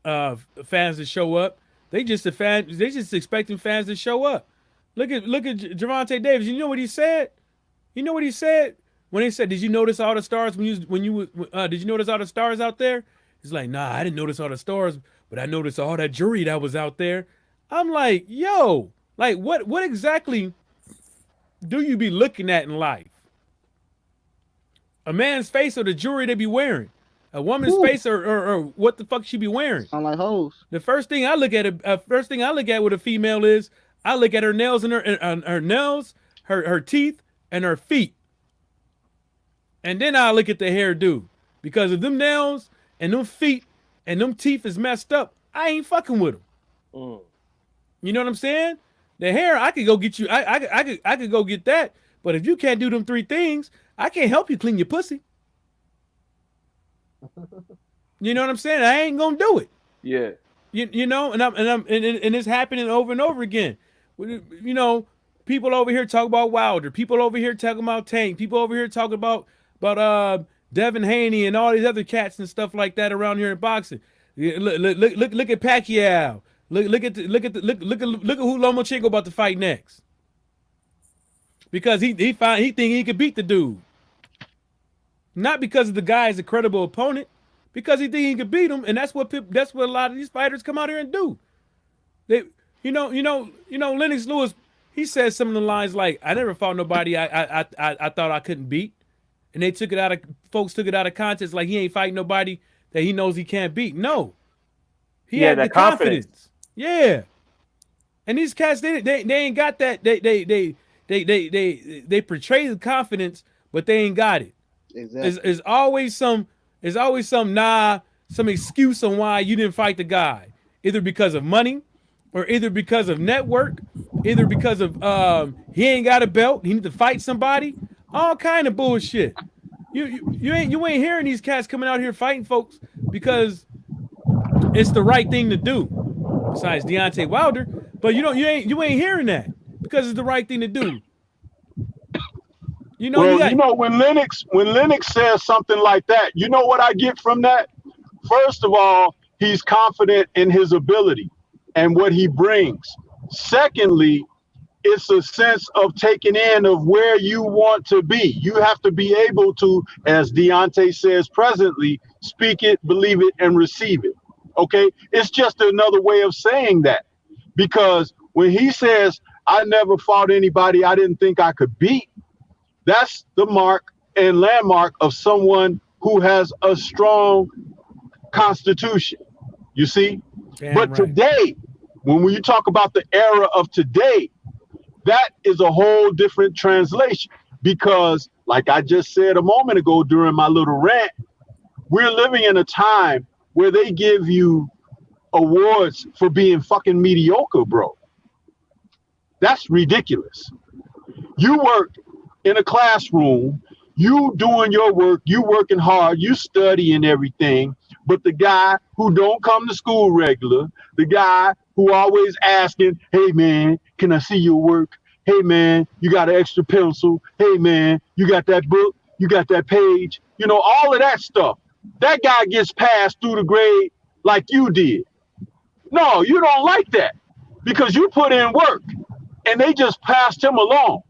fans to show up. They just expecting fans to show up. Look at Javante Davis. You know what he said? You know what he said when they said, "Did you notice all the stars did you notice all the stars out there?" He's like, "Nah, I didn't notice all the stars, but I noticed all that jury that was out there." I'm like, "Yo, like what exactly do you be looking at in life? A man's face or the jewelry they be wearing? A woman's face or what the fuck she be wearing?" Sound like hoes. The first thing I look at with a female is I look at her nails and her nails, her teeth, and her feet. And then I look at the hairdo. Because if them nails and them feet and them teeth is messed up, I ain't fucking with them. You know what I'm saying? The hair, I could go get you. I could go get that. But if you can't do them three things, I can't help you clean your pussy. You know what I'm saying? I ain't gonna do it. Yeah. You know, and it's happening over and over again. You know, people over here talk about Wilder. People over here talking about Tank. People over here talking about Devin Haney and all these other cats and stuff like that around here in boxing. Look at Pacquiao. Look at who Lomachenko about to fight next. Because he think he could beat the dude. Not because the guy is a credible opponent, because he think he could beat him, and that's what a lot of these fighters come out here and do. They, you know, Lennox Lewis, he says some of the lines like, "I never fought nobody I thought I couldn't beat," and folks took it out of context like he ain't fighting nobody that he knows he can't beat. No, he had the confidence. Yeah, and these cats they ain't got that. They portray the confidence, but they ain't got it. Exactly. There's always some excuse on why you didn't fight the guy, either because of money, or either because of network, either because of he ain't got a belt, he need to fight somebody, all kind of bullshit. You ain't hearing these cats coming out here fighting folks because it's the right thing to do. Besides Deontay Wilder, but you ain't hearing that because it's the right thing to do. You know, when Lennox says something like that, you know what I get from that? First of all, he's confident in his ability and what he brings. Secondly, it's a sense of taking in of where you want to be. You have to be able to, as Deontay says presently, speak it, believe it, and receive it. Okay? It's just another way of saying that. Because when he says, "I never fought anybody I didn't think I could beat," that's the mark and landmark of someone who has a strong constitution. You see? Damn but right. Today, when you talk about the era of today, that is a whole different translation. Because, like I just said a moment ago during my little rant, we're living in a time where they give you awards for being fucking mediocre, bro. That's ridiculous. You work in a classroom, you doing your work, you working hard, you studying everything, but the guy who don't come to school regular, the guy who always asking, "Hey man, can I see your work? Hey man, you got an extra pencil? Hey man, you got that book? You got that page?" You know, all of that stuff. That guy gets passed through the grade like you did. No, you don't like that because you put in work and they just passed him along.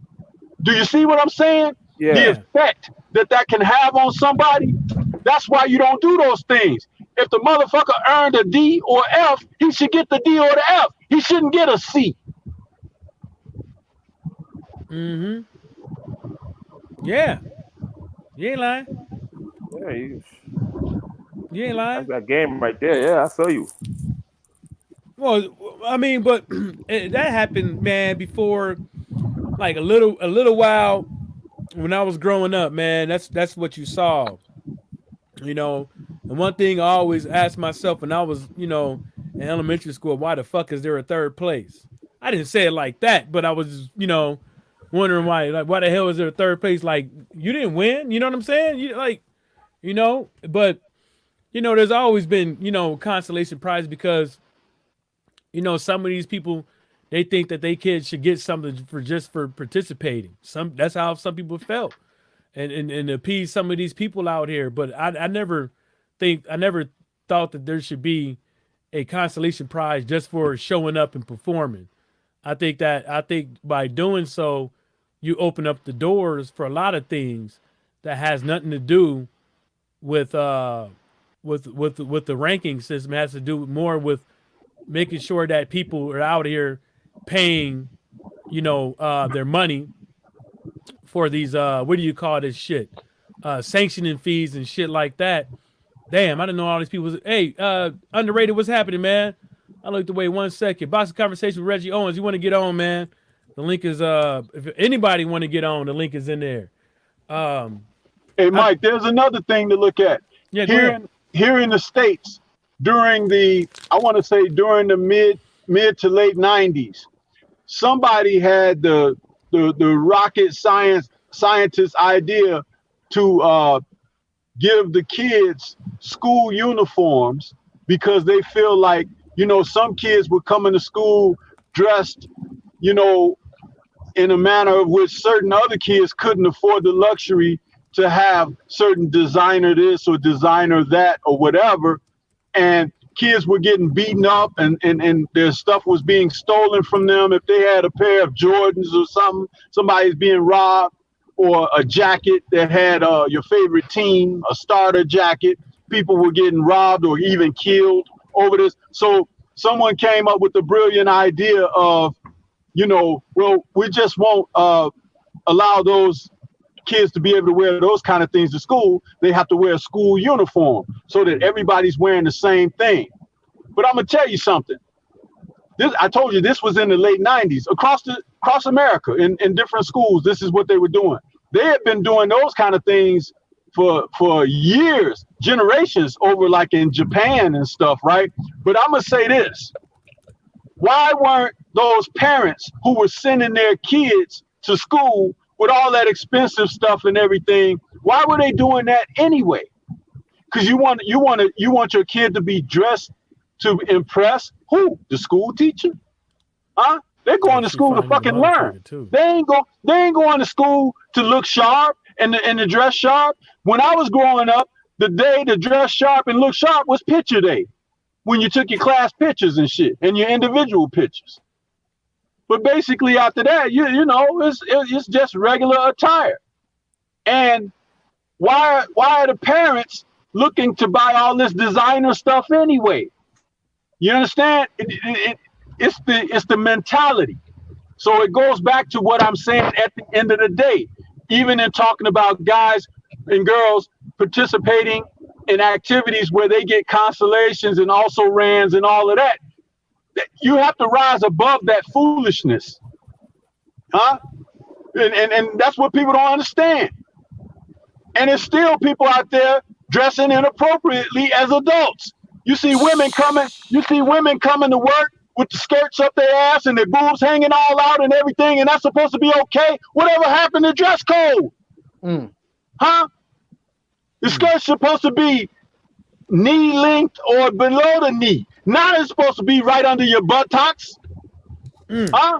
Do you see what I'm saying? Yeah. The effect that can have on somebody, that's why you don't do those things. If the motherfucker earned a D or F, he should get the D or the F. He shouldn't get a C. Mm-hmm. Yeah. You ain't lying. Yeah, You ain't lying. That's that game right there. Yeah, I feel you. Well, I mean, but that happened, man, before, like a little while when I was growing up, man. That's what you saw, you know. And one thing I always asked myself when I was, in elementary school, why the fuck is there a third place? I didn't say it like that, but I was, wondering why the hell is there a third place? Like, you didn't win, you know what I'm saying? But there's always been, consolation prize because, some of these people, they think that they kids should get something for participating. That's how some people felt, and appease some of these people out here. But I never thought that there should be a consolation prize just for showing up and performing. I think by doing so, you open up the doors for a lot of things that has nothing to do with the ranking system. It has to do more with making sure that people are out here paying, their money for these what do you call this shit? Sanctioning fees and shit like that. Damn, I didn't know all these people. Hey, underrated, what's happening, man? I looked away 1 second. Boxing conversation with Reggie Owens. You want to get on, man? The link is if anybody want to get on, the link is in there. Hey, Mike, there's another thing to look at. Yeah, here in the States, during the mid to late 90s, somebody had the rocket scientist idea to give the kids school uniforms because they feel like, some kids would come into school dressed, in a manner of which certain other kids couldn't afford the luxury to have certain designer this or designer that or whatever. And kids were getting beaten up and their stuff was being stolen from them. If they had a pair of Jordans or something, somebody's being robbed, or a jacket that had your favorite team, a starter jacket, people were getting robbed or even killed over this. So someone came up with the brilliant idea of, well, we just won't allow those kids to be able to wear those kind of things to school. They have to wear a school uniform so that everybody's wearing the same thing. But I'm gonna tell you something. I told you this was in the late 90s across America in different schools. This is what they were doing. They had been doing those kind of things for years, generations over, like in Japan and stuff, right? But I'm gonna say this: why weren't those parents who were sending their kids to school with all that expensive stuff and everything, why were they doing that anyway? Because you want your kid to be dressed to impress who? The school teacher? Huh? They're going to school to fucking learn. They ain't going to school to look sharp and to dress sharp. When I was growing up, the day to dress sharp and look sharp was picture day, when you took your class pictures and shit and your individual pictures. But basically after that, it's just regular attire. And why are the parents looking to buy all this designer stuff anyway? You understand? It's the mentality. So it goes back to what I'm saying at the end of the day. Even in talking about guys and girls participating in activities where they get consolations and also rans and all of that, you have to rise above that foolishness. Huh? And that's what people don't understand. And there's still people out there dressing inappropriately as adults. You see women coming to work with the skirts up their ass and their boobs hanging all out and everything, and that's supposed to be okay. Whatever happened to dress code? Huh? The skirt's supposed to be knee length or below the knee. Now it's supposed to be right under your buttocks. Huh?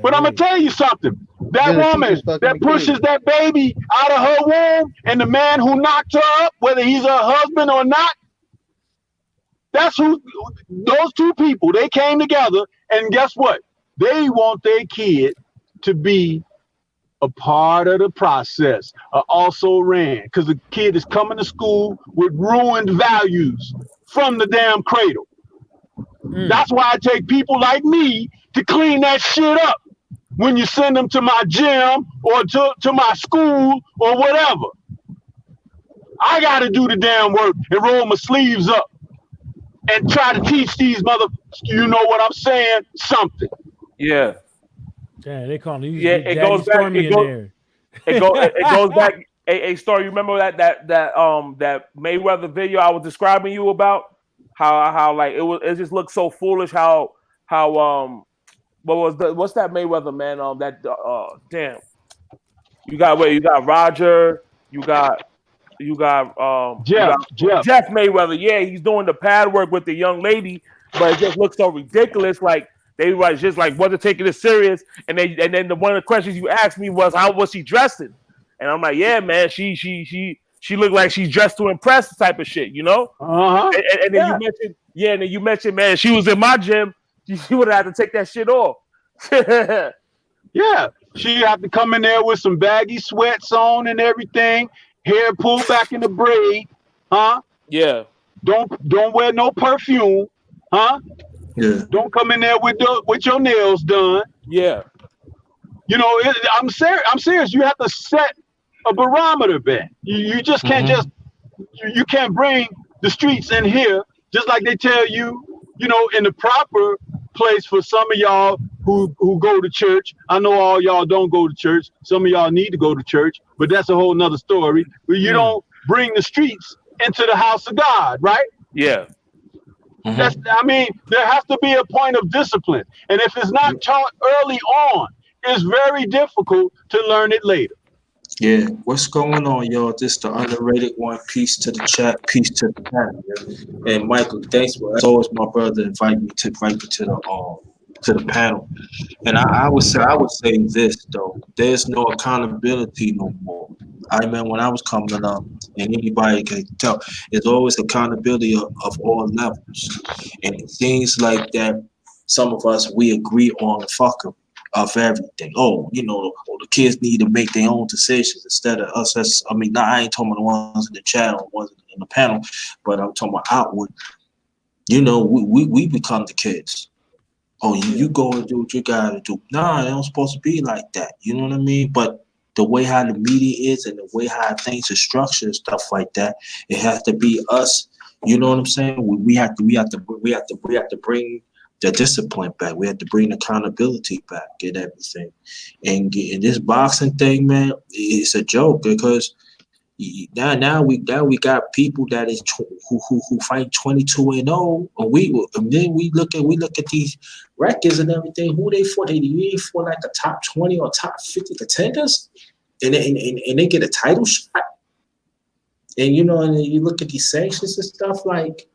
But I'm gonna tell you something. That woman that pushes that baby out of her womb and the man who knocked her up, whether he's her husband or not, that's who, those two people, they came together, and guess what? They want their kid to be a part of the process, also ran, because the kid is coming to school with ruined values from the damn cradle. That's why I take people like me to clean that shit up when you send them to my gym or to my school or whatever. I got to do the damn work and roll my sleeves up and try to teach these you know what I'm saying, something. Yeah. Yeah, they call him. Yeah, it goes back. It goes back. A story. You remember that Mayweather video I was describing you about? How like it just looked so foolish. How what's that Mayweather man? Damn. You got Roger. You got Jeff Mayweather. Yeah, he's doing the pad work with the young lady, but it just looks so ridiculous. Like they was just like wasn't taking it serious. And then one of the questions you asked me was, how was she dressing? And I'm like, yeah, man, she she looked like she's dressed to impress type of shit, you know? And then you mentioned, man, she was in my gym, she would have had to take that shit off. Yeah, she have to come in there with some baggy sweats on and everything, hair pulled back in the braid, huh? Yeah. Don't wear no perfume, huh? Yeah. Don't come in there with your nails done. Yeah. You know, I'm serious. You have to set a barometer, Ben. You just can't you can't bring the streets in here just like they tell you, you know, in the proper place for some of y'all who go to church. I know all y'all don't go to church. Some of y'all need to go to church, but that's a whole nother story. But you don't bring the streets into the house of God, right? Yeah. I mean, there has to be a point of discipline. And if it's not taught early on, it's very difficult to learn it later. Yeah, what's going on, y'all? This the underrated one. Peace to the chat, peace to the panel. And Michael, thanks for as always, my brother, invite me to the panel. And I would say this though: there's no accountability no more. I remember when I was coming up, and anybody can tell, there's always accountability of all levels, and things like that. Some of us we agree on the fucker of everything. Oh, you know, the kids need to make their own decisions instead of us. I ain't talking about the ones in the chat or the ones in the panel, but I'm talking about outward. You know, we become the kids. Oh, you go and do what you gotta do. Nah, it don't supposed to be like that. You know what I mean? But the way how the media is and the way how things are structured and stuff like that, it has to be us. You know what I'm saying? We have to bring the discipline back. We have to bring accountability back and everything. And this boxing thing, man, it's a joke because now we got people that is who fight 22-0, and then we look at these records and everything. Who they fought? They fought like the top 20 or top 50 contenders, and they get a title shot. And you know, and you look at these sanctions and stuff, like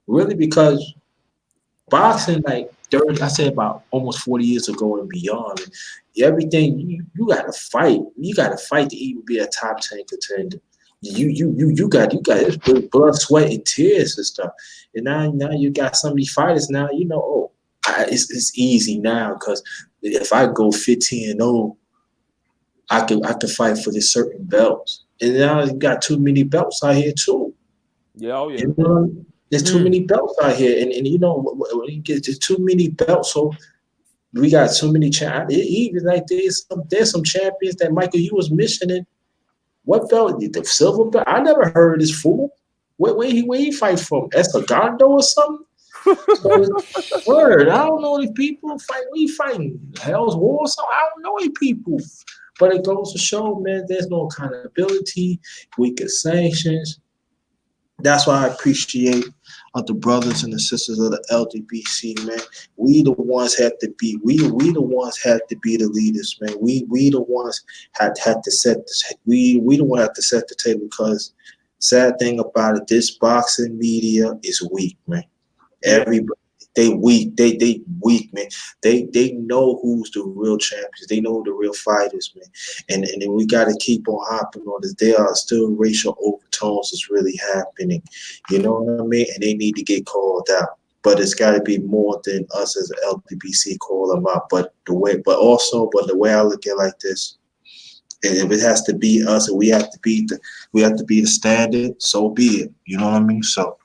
really, because boxing, like I said about almost 40 years ago and beyond, everything you gotta fight. You gotta fight to even be a top 10 contender. You got it's blood, sweat, and tears and stuff. And now you got some of these fighters now. You know, it's easy now because if I go 15-0, I could fight for this certain belts. And now you got too many belts out here too. Yeah, oh yeah. You know, there's too many belts out here, and you know when you get too many belts, so we got too many champions. Even like there's some champions that Michael you was mentioning. What belt? The silver belt? I never heard of this fool. Where he fight from? Escagando or something? Word. I don't know these people. We fighting Hell's War or something. I don't know these people. But it goes to show, man, there's no accountability. Weaker sanctions. That's why I appreciate the brothers and the sisters of the LDBC, man. We the ones have to be. We the ones have to be the leaders, man. We the ones had to set. We the one have to set the table because sad thing about it, this boxing media is weak, man. Everybody. They weak. They weak, man. They know who's the real champions. They know the real fighters, man. And then we got to keep on hopping on this. There are still racial overtones that's really happening. You know what I mean? And they need to get called out. But it's got to be more than us as LDBC call them out. But the way I look at it like this, and if it has to be us, and we have to be the standard, so be it. You know what I mean? So.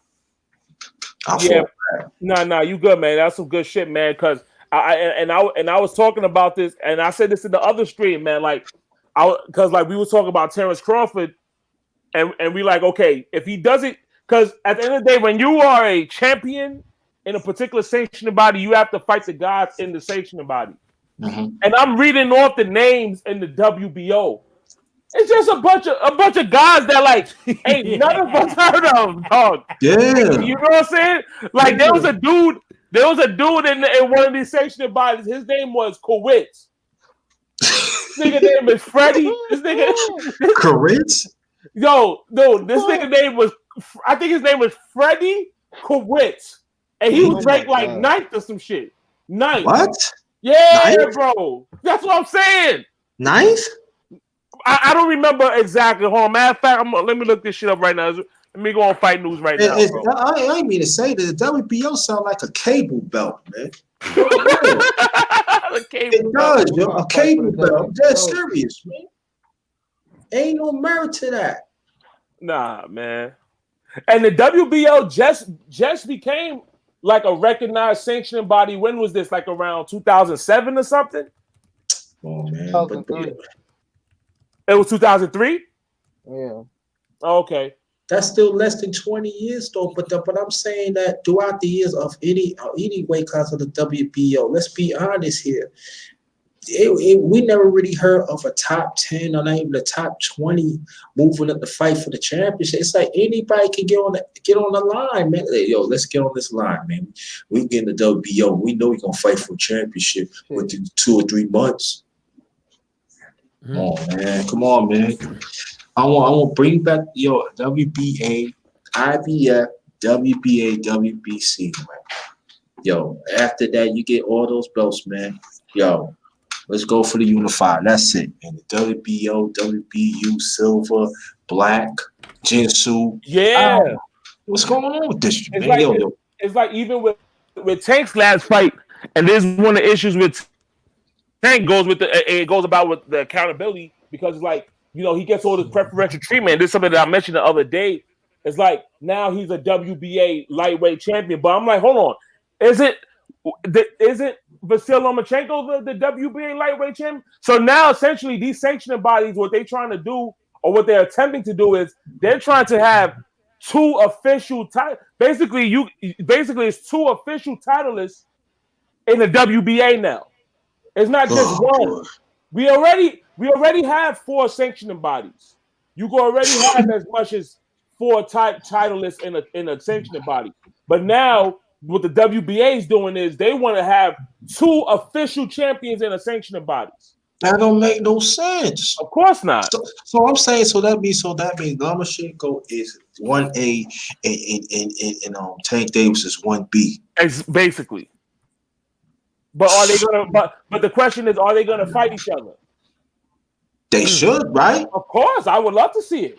No, you good, man. That's some good shit, man. Because I was talking about this, and I said this in the other stream, man. Like, because we were talking about Terrence Crawford, and we like, okay, if he doesn't, because at the end of the day, when you are a champion in a particular sanctioning body, you have to fight the guys in the sanctioning body. Mm-hmm. And I'm reading off the names in the WBO. It's just a bunch of guys that like ain't none of us heard of, dog. Yeah, you know what I'm saying? Like there was a dude in one of these sanctioning bodies. His name was Kowitz. This nigga name is Freddie. This nigga Kowitz. No, this nigga name was. I think his name was Freddie Kowitz, and he was ranked like 9th or some shit. 9th. What? Yeah, 9th? Bro. That's what I'm saying. 9th? I don't remember exactly. Hold on. Matter of fact, let me look this shit up right now. Let me go on Fight News right now, bro. I ain't mean to say that the WBO sound like a cable belt, man. It does, yo. A cable belt. That's serious, man. Ain't no merit to that. Nah, man. And the WBO just became like a recognized sanctioning body. When was this? Like around 2007 or something? Oh man, it was 2003. Yeah. Okay. That's still less than 20 years though. But I'm saying that throughout the years of any weight class of the WBO, let's be honest here. We never really heard of a top 10 or not even the top 20 moving up to fight for the championship. It's like anybody can get on the line, man. Hey, yo, let's get on this line, man. We get in the WBO. We know we're gonna fight for a championship within 2 or 3 months. Come on, man. Come on, man. I want to bring back your WBA, IBF, WBA, WBC, man. Yo, after that, you get all those belts, man. Yo. Let's go for the unified. That's it. And the WBO, WBU, silver, black, Jinsu. Yeah. What's going on with this? It's man? Like, it's like even with Tank's last fight, and this is one of the issues with Tank goes with it goes about with the accountability because it's like, you know, he gets all this preferential treatment. This is something that I mentioned the other day. It's like now he's a WBA lightweight champion, but I'm like, hold on, isn't Vasyl Lomachenko the WBA lightweight champion? So now essentially these sanctioning bodies, what they're trying to do or what they're attempting to do is they're trying to have two official titles. Basically, it's two official titleists in the WBA now. It's not just one. We already have 4 sanctioning bodies. You can already have as much as 4 titleists in a sanctioning body. But now what the WBA is doing is they want to have 2 official champions in a sanctioning bodies. That don't make no sense. Of course not. So I'm saying that means Lomachenko is 1A and Tank Davis is 1B. Basically. But are they gonna? But the question is, are they gonna fight each other? They should, right? Of course, I would love to see it.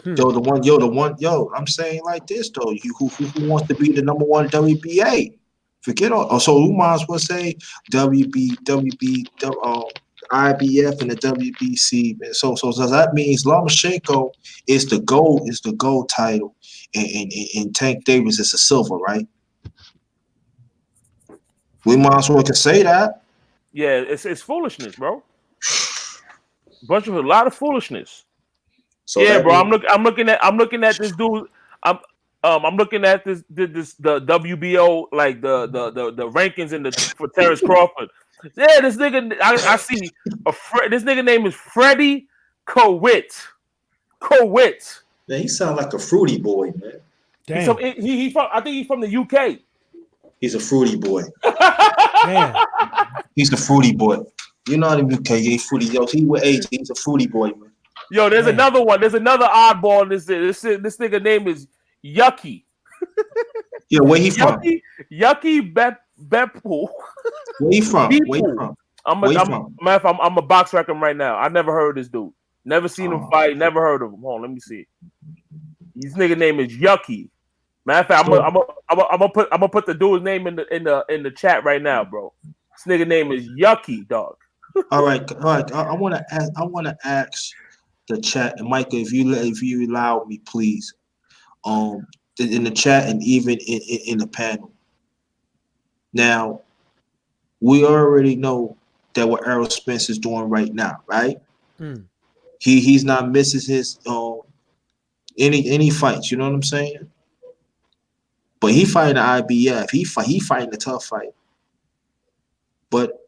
Yo, I'm saying like this though. Who wants to be the number 1 WBA? Forget all. So we might as well say IBF and the WBC. So does that mean Lomachenko is the gold title, and Tank Davis is a silver, right? We might as well can say that. Yeah, it's foolishness, bro. A lot of foolishness. So yeah, bro. I'm looking at this dude. I'm looking at the WBO like the rankings for Terrence Crawford. Yeah, this nigga I see this nigga name is Freddie Kowitz. Man, he sounds like a fruity boy, man. Damn. I think he's from the UK. He's a fruity boy. Damn. He's a fruity boy. You're not in the UK. He ain't fruity. Yo, he with age. He's a fruity boy, man. Yo, there's another one. There's another oddball in this. This nigga name is Yucky. Yeah, where he from? Yucky Beppu. Where he from? Where he from? I'm a box wreck him right now. I never heard of this dude. Never seen him fight. Never heard of him. Hold on, let me see. His nigga name is Yucky. Matter of fact, I'm gonna put the dude's name in the chat right now, bro. This nigga name is Yucky, dog. All right. I want to ask the chat, and Michael, if you allow me, please, in the chat and even in the panel. Now, we already know that what Errol Spence is doing right now, right? He's not missing his any fights. You know what I'm saying? But he fighting the IBF. He fighting a tough fight. But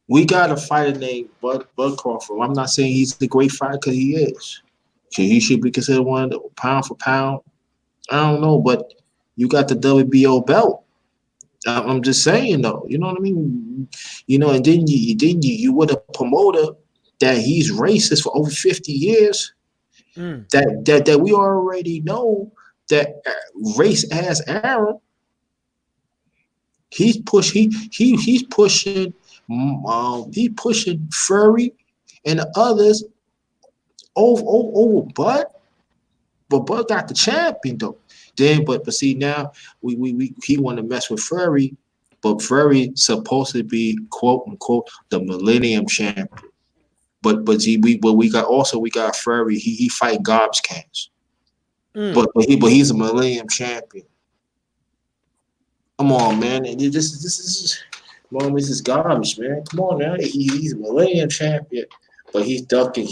we got a fighter named Bud Crawford. I'm not saying he's the great fighter because he is. He should be considered one of the pound for pound. I don't know, but you got the WBO belt. I'm just saying though. You know what I mean? You know, and then you with a promoter that he's racist for over 50 years. That we already know that race as Aaron. He's pushing Fury and the others over Bud. But Bud got the champion though. Then, but see now we he want to mess with Fury, but Fury supposed to be quote unquote the Millennium Champion. But we got Fury. He fight garbage cans. But he's a Millennium Champion. Come on, man. And this is garbage, man. Come on now. He's a Millennium Champion, but he's ducking.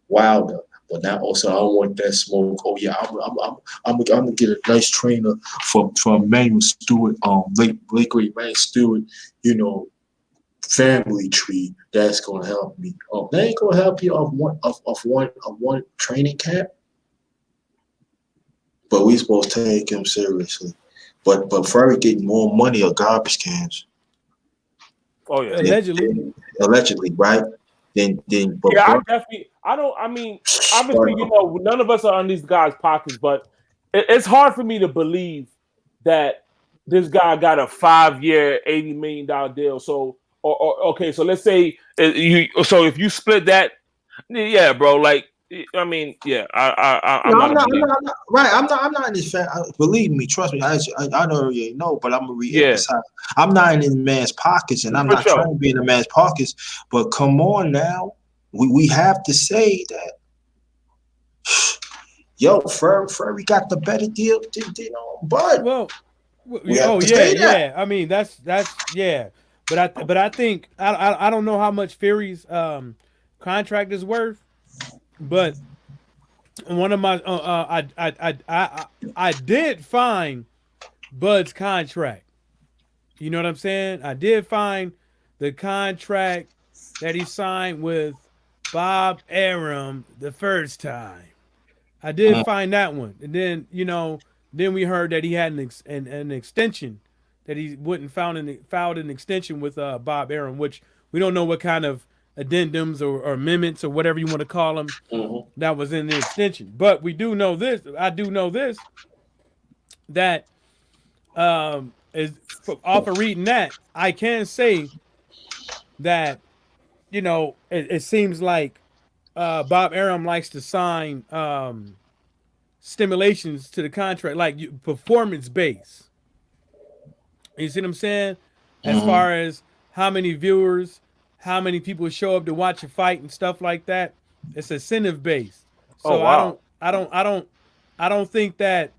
Wilder. But now also I don't want that smoke. Oh yeah, I'm gonna get a nice trainer from Manuel Stewart, late great Manuel Stewart, family tree that's gonna help me. Oh, they ain't gonna help you off one training camp. But we supposed to take him seriously. But Fury getting more money of garbage cans. Oh yeah, allegedly, right? Then obviously, none of us are on these guys' pockets, but it's hard for me to believe that this guy got a 5-year, $80 million deal. So, okay, so let's say if you split that, yeah, bro, like, I mean, yeah, I'm not in this fan. Believe me, trust me. I already know, but I'm gonna re-emphasize. Yeah. I'm not in the man's pockets, and I'm not trying to be in the man's pockets. But come on now, we have to say that. Yo, Fury got the better deal than Bud. Well, yeah. I mean, that's yeah. But I think I don't know how much Fury's contract is worth. But one of my I did find Bud's contract. You know what I'm saying? I did find the contract that he signed with Bob Arum the first time. I did find that one, and then then we heard that he had an extension, that he filed an extension with Bob Arum, which we don't know what kind of addendums or amendments or whatever you want to call them that was in the extension. But we do know this. I do know this, that is off of reading that, I can say that it seems like Bob Arum likes to sign stimulations to the contract, like performance based. You see what I'm saying? As far as how many viewers, how many people show up to watch a fight and stuff like that, it's incentive based. So I don't think that.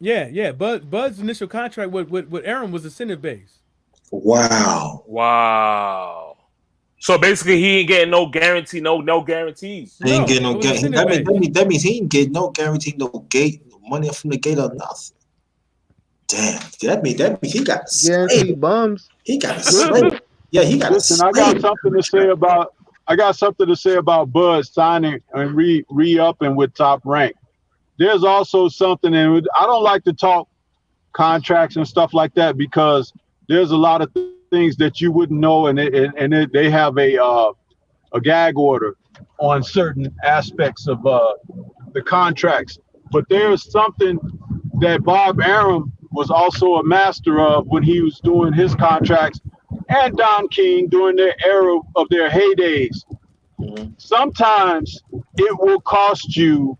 Yeah. Bud's initial contract with Arum was incentive based. Wow. So basically, he ain't getting no guarantee, no guarantees. He ain't getting no guarantee. That means he ain't getting no guarantee, no money from the gate or nothing. Damn, that means he got guaranteed bums. He got a slave. Yeah, he got. Listen, I got something to say about Bud signing and re-upping with Top Rank. There's also something, and I don't like to talk contracts and stuff like that because there's a lot of things that you wouldn't know, and they have a gag order on certain aspects of the contracts. But there's something that Bob Arum was also a master of when he was doing his contracts, and Don King during their era of their heydays. Sometimes it will cost you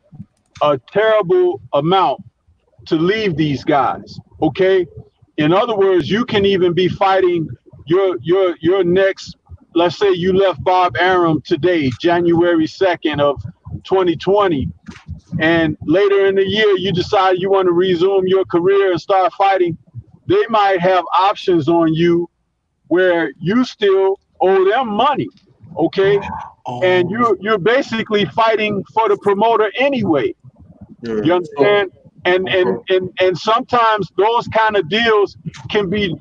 a terrible amount to leave these guys. Okay, in other words, you can even be fighting your next. Let's say you left Bob Arum today, January 2nd of 2020, and later in the year you decide you want to resume your career and start fighting. They might have options on you where you still owe them money, okay? And you're basically fighting for the promoter anyway. You understand? And sometimes those kind of deals can be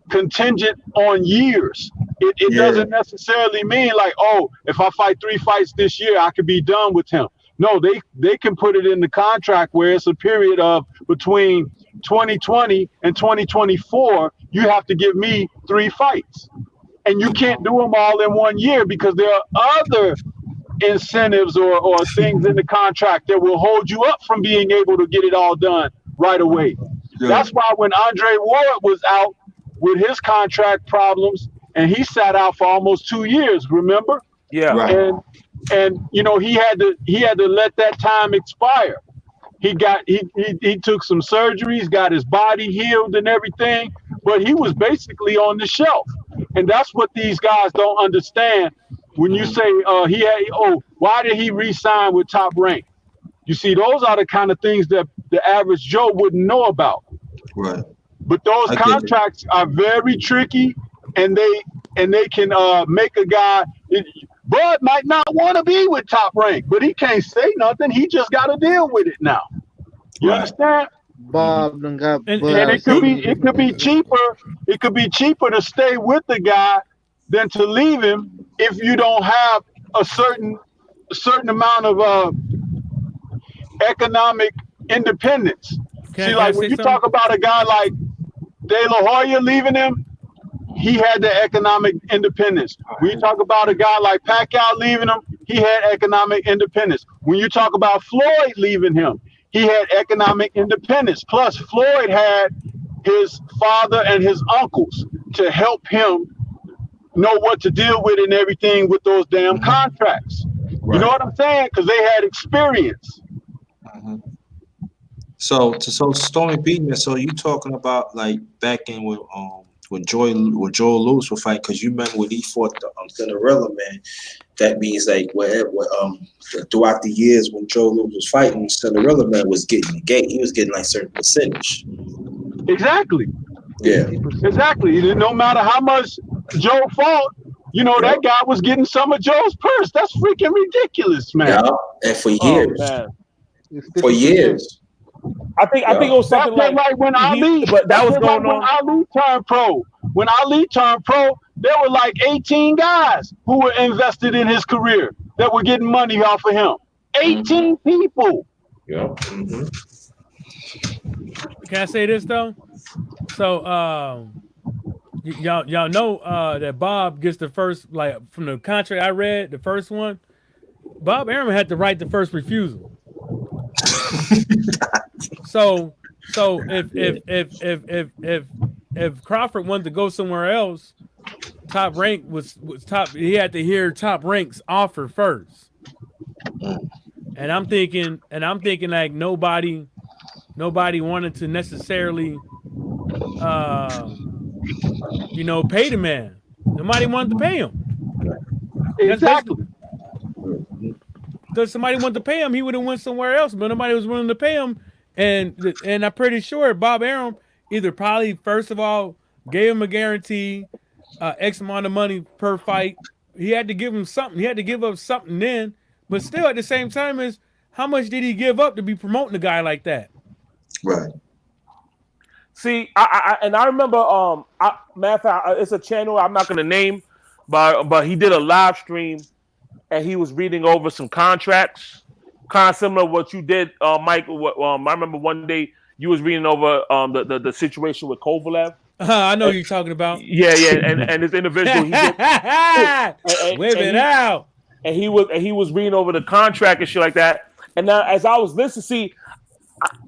contingent on years. It doesn't necessarily mean like, oh, if I fight 3 fights this year, I could be done with him. No, they can put it in the contract where it's a period of between 2020 and 2024, you have to give me 3 fights. And you can't do them all in 1 year because there are other incentives or things in the contract that will hold you up from being able to get it all done right away. Yeah. That's why when Andre Ward was out with his contract problems and he sat out for almost 2 years. Remember? Yeah. Right. And you know he had to let that time expire. He took some surgeries, got his body healed and everything, but he was basically on the shelf. And that's what these guys don't understand. When you say why did he re-sign with Top Rank? You see, those are the kind of things that the average Joe wouldn't know about. Right. But those contracts are very tricky, and they can make a guy. Bud might not want to be with Top Rank, but he can't say nothing. He just got to deal with it now. You understand? Bob done got And it could be cheaper. It could be cheaper to stay with the guy than to leave him if you don't have a certain amount of economic independence. See, like when you talk about a guy like De La Hoya leaving him, he had the economic independence. When you talk about a guy like Pacquiao leaving him, he had economic independence. When you talk about Floyd leaving him, he had economic independence. Plus, Floyd had his father and his uncles to help him know what to deal with and everything with those damn contracts. Right. You know what I'm saying? Because they had experience. So Stormy Beaton, so you talking about like back in when Joel Lewis was fighting, because you remember when he fought the Cinderella, man. That means like throughout the years when Joel Lewis was fighting, Cinderella man was getting the gate. He was getting like certain percentage. Exactly. Yeah. Exactly. No matter how much Joe fought, you know, that guy was getting some of Joe's purse. That's freaking ridiculous, man. Yeah. And for years. For years. I think it was something like when Ali, but that was going on. When Ali turned pro. When Ali turned pro, there were like 18 guys who were invested in his career that were getting money off of him. 18 people. Yeah. Can I say this though? So y'all know that Bob gets the first, like from the contract I read, the first one, Bob Arum had the right to first refusal. So if Crawford wanted to go somewhere else, Top Rank was top. He had to hear Top Rank's offer first. And I'm thinking like nobody wanted to necessarily, pay the man. Nobody wanted to pay him. Exactly. Because somebody wanted to pay him, he would have went somewhere else, but nobody was willing to pay him. And I'm pretty sure Bob Arum either probably first of all gave him a guarantee, X amount of money per fight. He had to give him something. He had to give up something then, but still at the same time is how much did he give up to be promoting a guy like that? Right. See, I remember matter of fact, it's a channel I'm not gonna name, but he did a live stream and he was reading over some contracts, kind of similar to what you did, Mike. I remember one day you was reading over the situation with Kovalev. I know who you're talking about. Yeah, and this individual he did whip it out. And he was reading over the contract and shit like that. And now as I was listening, see,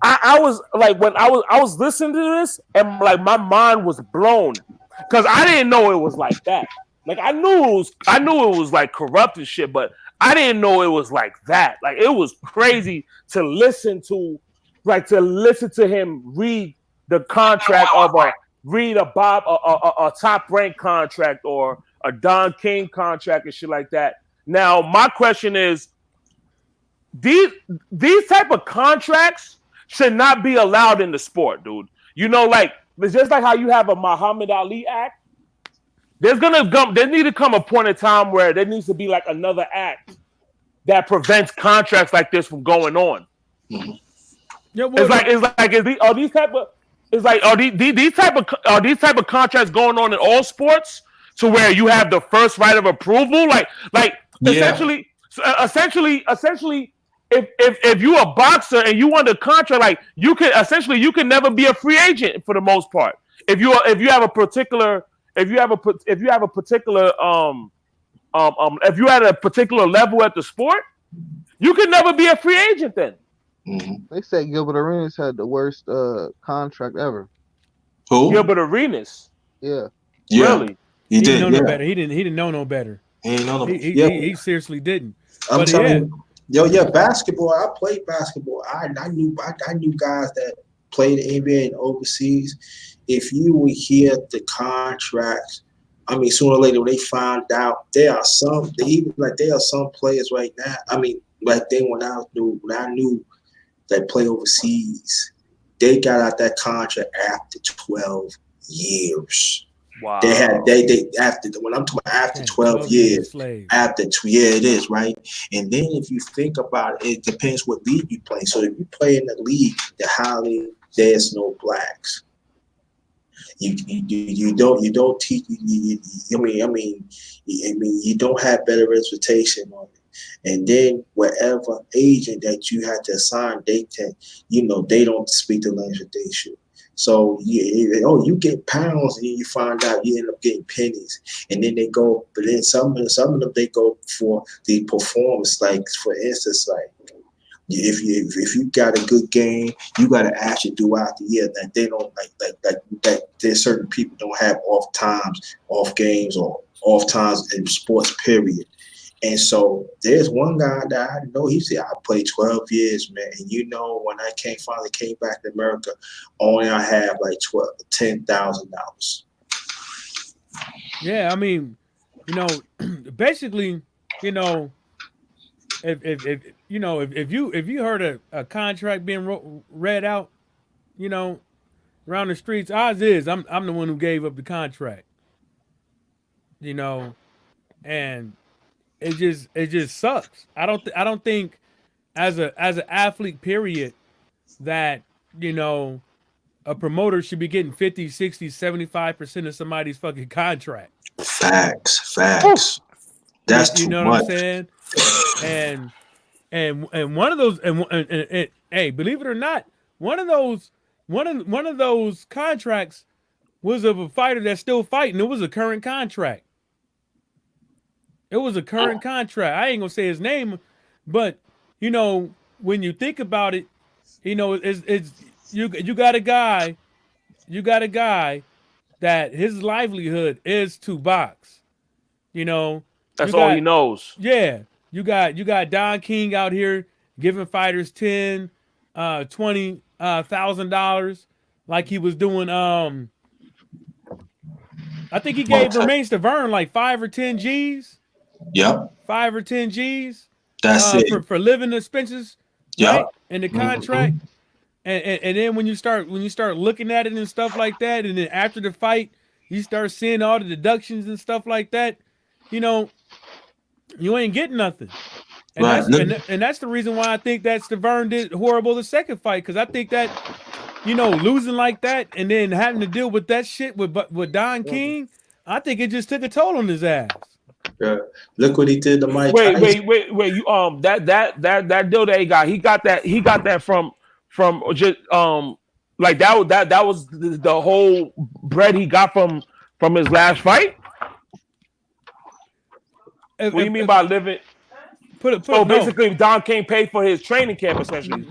I was like, when I was listening to this, and like my mind was blown because I didn't know it was like that. Like I knew it was like corrupt and shit, but I didn't know it was like that. Like it was crazy to listen to him read the contract of a Top Rank contract or a Don King contract and shit like that. Now my question is, these type of contracts should not be allowed in the sport, dude. You know, like it's just like how you have a Muhammad Ali Act. There need to come a point in time where there needs to be like another act that prevents contracts like this from going on. Mm-hmm. Yeah, well, are these type of contracts going on in all sports to where you have the first right of approval? Essentially, if you're a boxer and you want a contract, like you can never be a free agent for the most part. If you have a particular level at the sport, you can never be a free agent then. Mm-hmm. They said Gilbert Arenas had the worst contract ever. Who? Gilbert Arenas. Yeah. Yeah. Really? He didn't know no better. He didn't know no better. He didn't know no better. He seriously didn't. I'm telling you, basketball. I played basketball. I knew guys that played the NBA and overseas. If you would hear the contracts, I mean, sooner or later when they find out, there are some players right now. I mean, like then when I knew that play overseas, they got out that contract after 12 years. Wow. They after when I'm talking after 12 years, it is right. And then if you think about it, it depends what league you play. So if you play in the league that highly there's no blacks, you don't teach. I mean you don't have better representation on it. And then whatever agent that you had to assign, they don't speak the language that they should. So you get pounds, and then you find out you end up getting pennies, and then they go. But then some of them they go for the performance. Like for instance, like if you got a good game, you got to actually throughout the year that they don't that there's certain people don't have off times, off games, or off times in sports. Period. And so there's one guy that I know, he said, I played 12 years, man. And when I finally came back to America, only I have like $10,000. Yeah, I mean, basically, if you heard a contract being read out, around the streets, odds is I'm the one who gave up the contract. And it just sucks. I don't think as an athlete period that a promoter should be getting 50, 60, 75% of somebody's fucking contract. Facts. That's too much. What I'm saying? And one of those and hey, believe it or not, one of those contracts was of a fighter that's still fighting. It was a current contract. It was a current contract. I ain't gonna say his name, but when you think about it, it's you got a guy that his livelihood is to box. That's all he knows. Yeah. You got Don King out here giving fighters $10,000, $20,000 like he was doing. I think he gave Romain Stavern like 5 or 10 G's. Yep. 5 or 10 G's. That's it. For living expenses. Yep. Right? In the contract. And then when you start looking at it and stuff like that, and then after the fight, you start seeing all the deductions and stuff like that, you ain't getting nothing. And right. That's the reason why I think that Stavern did horrible the second fight, because I think that, losing like that and then having to deal with that shit with Don King, I think it just took a toll on his ass. Yeah. Look what he did to Mike. Wait. You that deal that he got that from just like that was the whole bread he got from his last fight. What do you mean by living? Basically, Don King paid for his training camp essentially.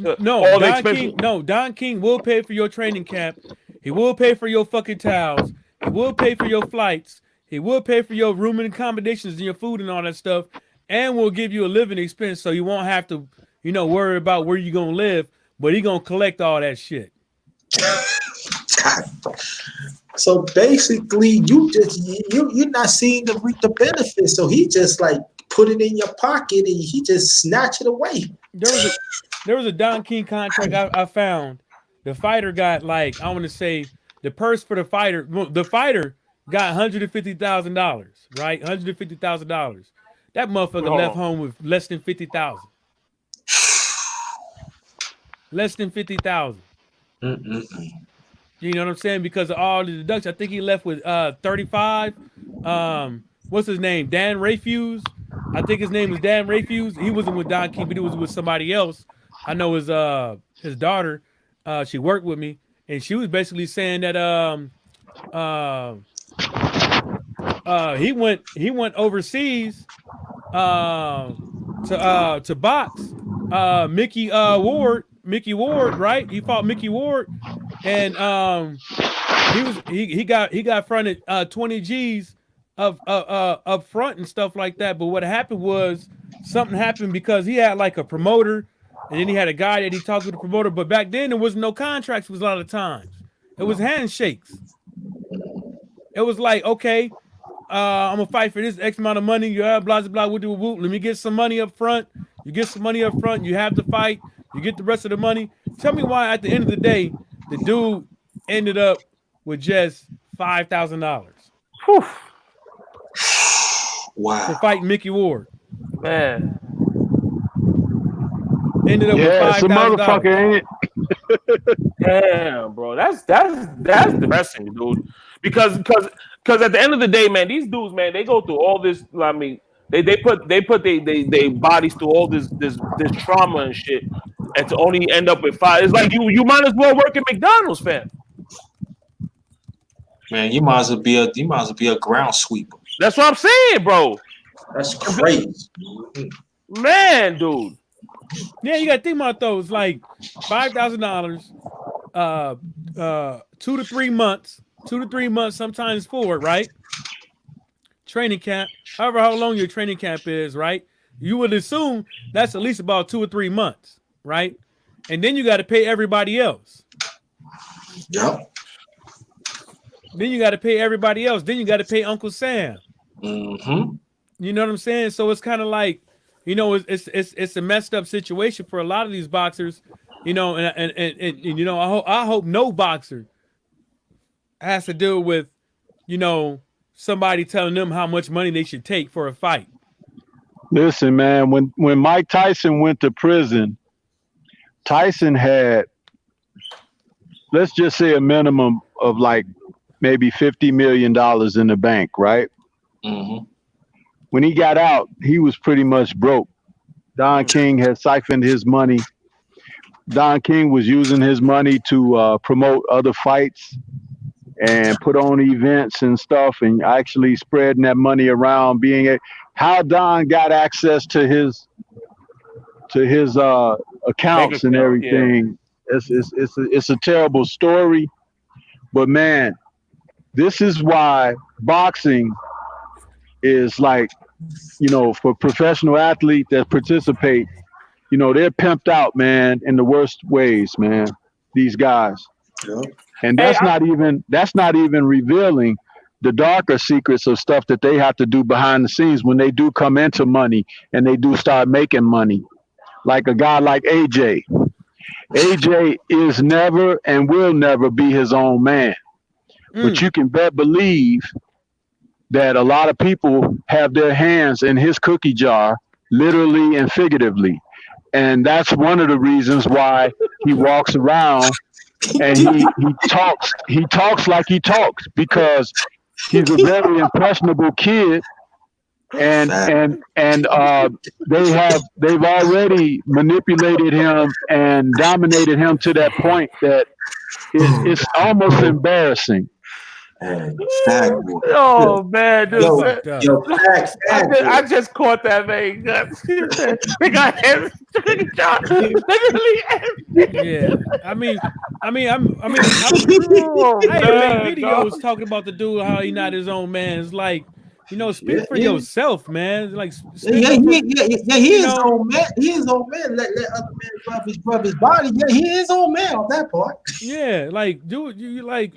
Don King will pay for your training camp. He will pay for your fucking towels. He will pay for your flights. He will pay for your room and accommodations and your food and all that stuff, and will give you a living expense so you won't have to, worry about where you're gonna live. But he gonna collect all that shit. So basically, you're not seeing the benefits. So he just like put it in your pocket and he just snatched it away. There was a Don King contract I found. The fighter got like, I want to say the purse for the fighter. The fighter got $150,000, right? $150,000. That motherfucker left home with less than $50,000. Less than $50,000. You know what I'm saying? Because of all the deductions, I think he left with 35. What's his name? Dan Rayfuse. I think his name was Dan Rayfuse. He wasn't with Don King, but he was with somebody else. I know his daughter. She worked with me, and she was basically saying that he went overseas to box Mickey Ward, right? He fought Mickey Ward, and he got fronted 20 G's up front and stuff like that. But what happened was something happened because he had like a promoter, and then he had a guy that he talked to the promoter. But back then there was no contracts. Was a lot of times it was handshakes. It was like, okay, I'm gonna fight for this X amount of money. You have blah blah blah. Let me get some money up front. You get some money up front. You have the fight. You get the rest of the money. Tell me why at the end of the day the dude ended up with just $5,000. Wow. For fighting Mickey Ward. Man. Ended up with $5,000. It's a motherfucker, ain't it? Damn, bro. That's depressing, dude. Because at the end of the day, man, these dudes, man, they go through all this. I mean, they put they bodies through all this trauma and shit, and to only end up with 5. It's like you might as well work at McDonald's, fam. Man, you might as well be a ground sweeper. That's what I'm saying, bro. That's crazy. Man, dude. Yeah, you gotta think about those. Like $5,000, 2 to 3 months, 2 to 3 months, sometimes 4, right? Training camp, however how long your training camp is, right? You would assume that's at least about 2 or 3 months, right? And then you got to pay everybody else. Yep. Then you got to pay everybody else. Then you got to pay Uncle Sam. Mm-hmm. You know what I'm saying? So it's kind of like, you know, it's a messed up situation for a lot of these boxers, you know, and you know, I hope no boxer has to deal with, you know, somebody telling them how much money they should take for a fight. Listen, man, when Mike Tyson went to prison, Tyson had, let's just say, a minimum of like maybe $50 million in the bank, right? Mm-hmm. When he got out, he was pretty much broke. Don King had siphoned his money. Don King was using his money to promote other fights and put on events and stuff, and actually spreading that money around. How Don got access to his accounts and everything. Yeah. It's a terrible story, but man, this is why boxing is like, you know, for professional athletes that participate, you know, they're pimped out, man, in the worst ways, man. These guys. Yeah. And that's not even revealing the darker secrets of stuff that they have to do behind the scenes when they do come into money and they do start making money. Like a guy like AJ. AJ is never and will never be his own man. But you can believe that a lot of people have their hands in his cookie jar, literally and figuratively. And that's one of the reasons why he walks around and he talks like he talks, because he's a very impressionable kid, and they've already manipulated him and dominated him to that point that it's almost embarrassing. Oh man, I just caught that man. They got him. Yeah, I mean, I made videos talking about the dude how he not his own man. It's like, you know, speak for yourself, man. Like, he is his own man. He is his own man. Let other men rub his body. Yeah, he is his own man on that part. Yeah, like, dude, you like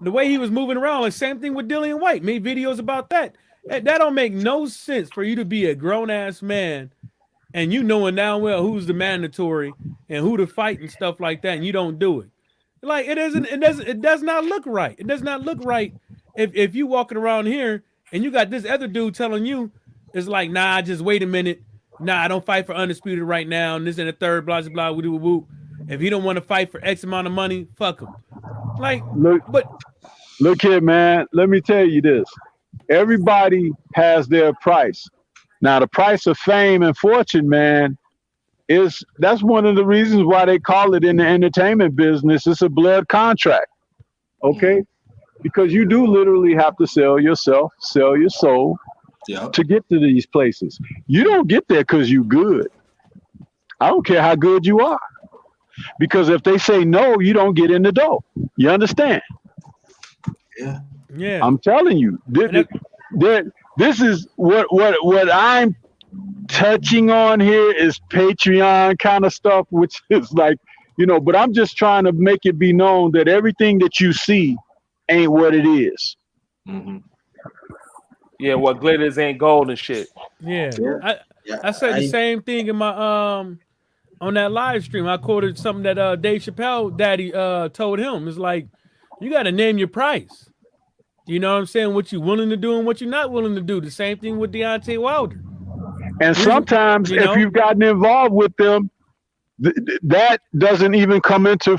the way he was moving around. Like, same thing with Dillian White. Made videos about that. That don't make no sense for you to be a grown ass man and you knowing now well who's the mandatory and who to fight and stuff like that, and you don't do it. Like, it does not look right. It does not look right if you walking around here and you got this other dude telling you, it's like, nah, just wait a minute. Nah, I don't fight for undisputed right now. And this and the third, blah, blah, blah, woo, woo. If he don't want to fight for X amount of money, fuck him. Like, look here, man. Let me tell you this. Everybody has their price. Now, the price of fame and fortune, man, that's one of the reasons why they call it in the entertainment business. It's a blood contract. Okay? Because you do literally have to sell yourself, sell your soul to get to these places. You don't get there because you're good. I don't care how good you are. Because if they say no, you don't get in the door. You understand? Yeah. Yeah. I'm telling you. this is what I'm touching on here is Patreon kind of stuff, which is like, but I'm just trying to make it be known that everything that you see ain't what it is. Mm-hmm. Yeah, what glitters ain't gold and shit. Yeah. I said the same thing in my on that live stream. I quoted something that Dave Chappelle daddy told him. It's like, you got to name your price. You know what I'm saying? What you willing to do and what you're not willing to do. The same thing with Deontay Wilder. And sometimes if you've gotten involved with them, that doesn't even come into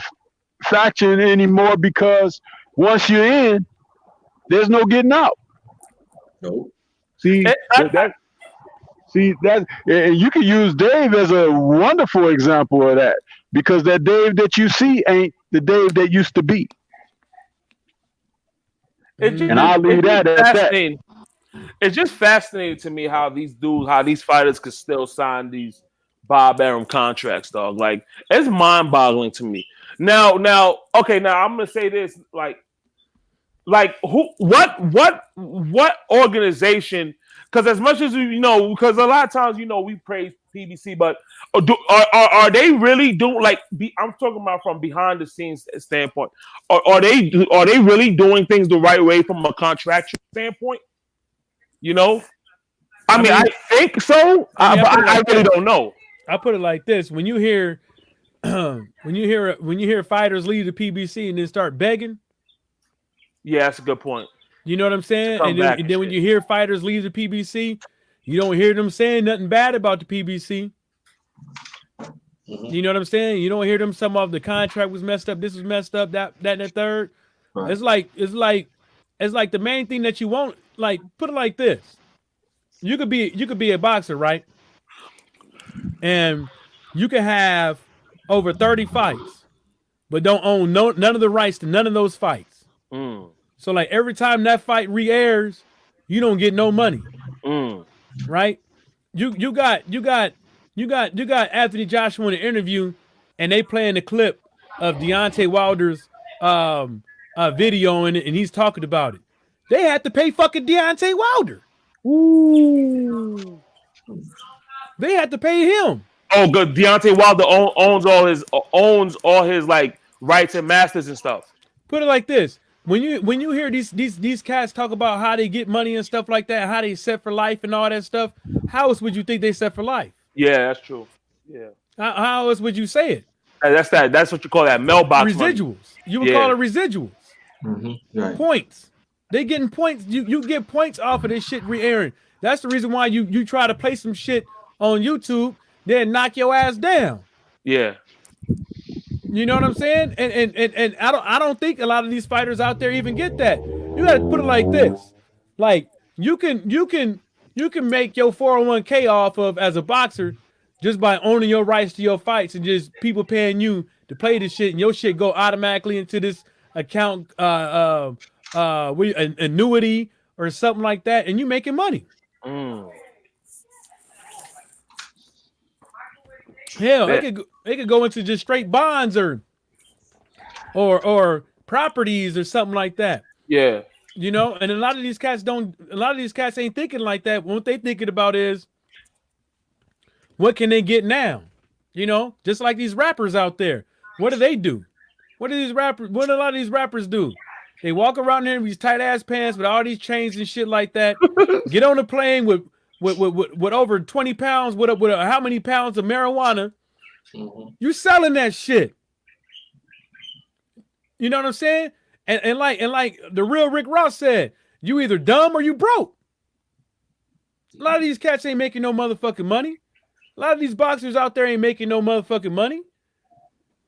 faction anymore, because once you're in, there's no getting out. Nope. See, you can use Dave as a wonderful example of that, because that Dave that you see ain't the Dave that used to be. And I'll leave that at that. It's just fascinating to me how these fighters could still sign these Bob Arum contracts, dog. Like, it's mind-boggling to me. Now, I'm gonna say this, like what organization? Because as much as because a lot of times we praise PBC, but are they really doing I'm talking about from behind the scenes standpoint? Are they really doing things the right way from a contractual standpoint? I mean, I think so, but I really don't know. I put it like this: when you hear fighters leave the PBC and then start begging. Yeah, that's a good point. You know what I'm saying? And then when you hear fighters leave the PBC, you don't hear them saying nothing bad about the PBC. Mm-hmm. You know what I'm saying? You don't hear them some of the contract was messed up, this was messed up, that and the third. Right. It's like the main thing that you want. Like, put it like this: you could be a boxer, right? And you can have over 30 fights, but don't own none of the rights to none of those fights. Mm. So like every time that fight re-airs, you don't get no money. Mm. Right? You got Anthony Joshua in an interview, and they playing the clip of Deontay Wilder's video and he's talking about it. They had to pay fucking Deontay Wilder. Ooh. They had to pay him. Oh, good. Deontay Wilder owns all his like rights and masters and stuff. Put it like this: when you hear these cats talk about how they get money and stuff like that, how they set for life and all that stuff, how else would you think they set for life? Yeah, that's true. Yeah. How else would you say it? That's what you call that mailbox residuals. Money. You would call it residuals. Mm-hmm. Right. Points. They getting points. You get points off of this shit re-airing. That's the reason why you try to play some shit on YouTube, then knock your ass down. Yeah. You know what I'm saying? And I don't think a lot of these fighters out there even get that. You got to put it like this: like you can make your 401k off of as a boxer just by owning your rights to your fights and just people paying you to play this shit, and your shit go automatically into this account, annuity or something like that, and you making money. Mm. Hell, it could go into just straight bonds or properties or something like that. Yeah. You know, and a lot of these cats ain't thinking like that. What they thinking about is what can they get now? You know, just like these rappers out there. What do? What do a lot of these rappers do? They walk around there in these tight ass pants with all these chains and shit like that. Get on a plane with over 20 pounds, with how many pounds of marijuana? Mm-hmm. You selling that shit. You know what I'm saying? And like the real Rick Ross said, you either dumb or you broke. A lot of these cats ain't making no motherfucking money. A lot of these boxers out there ain't making no motherfucking money.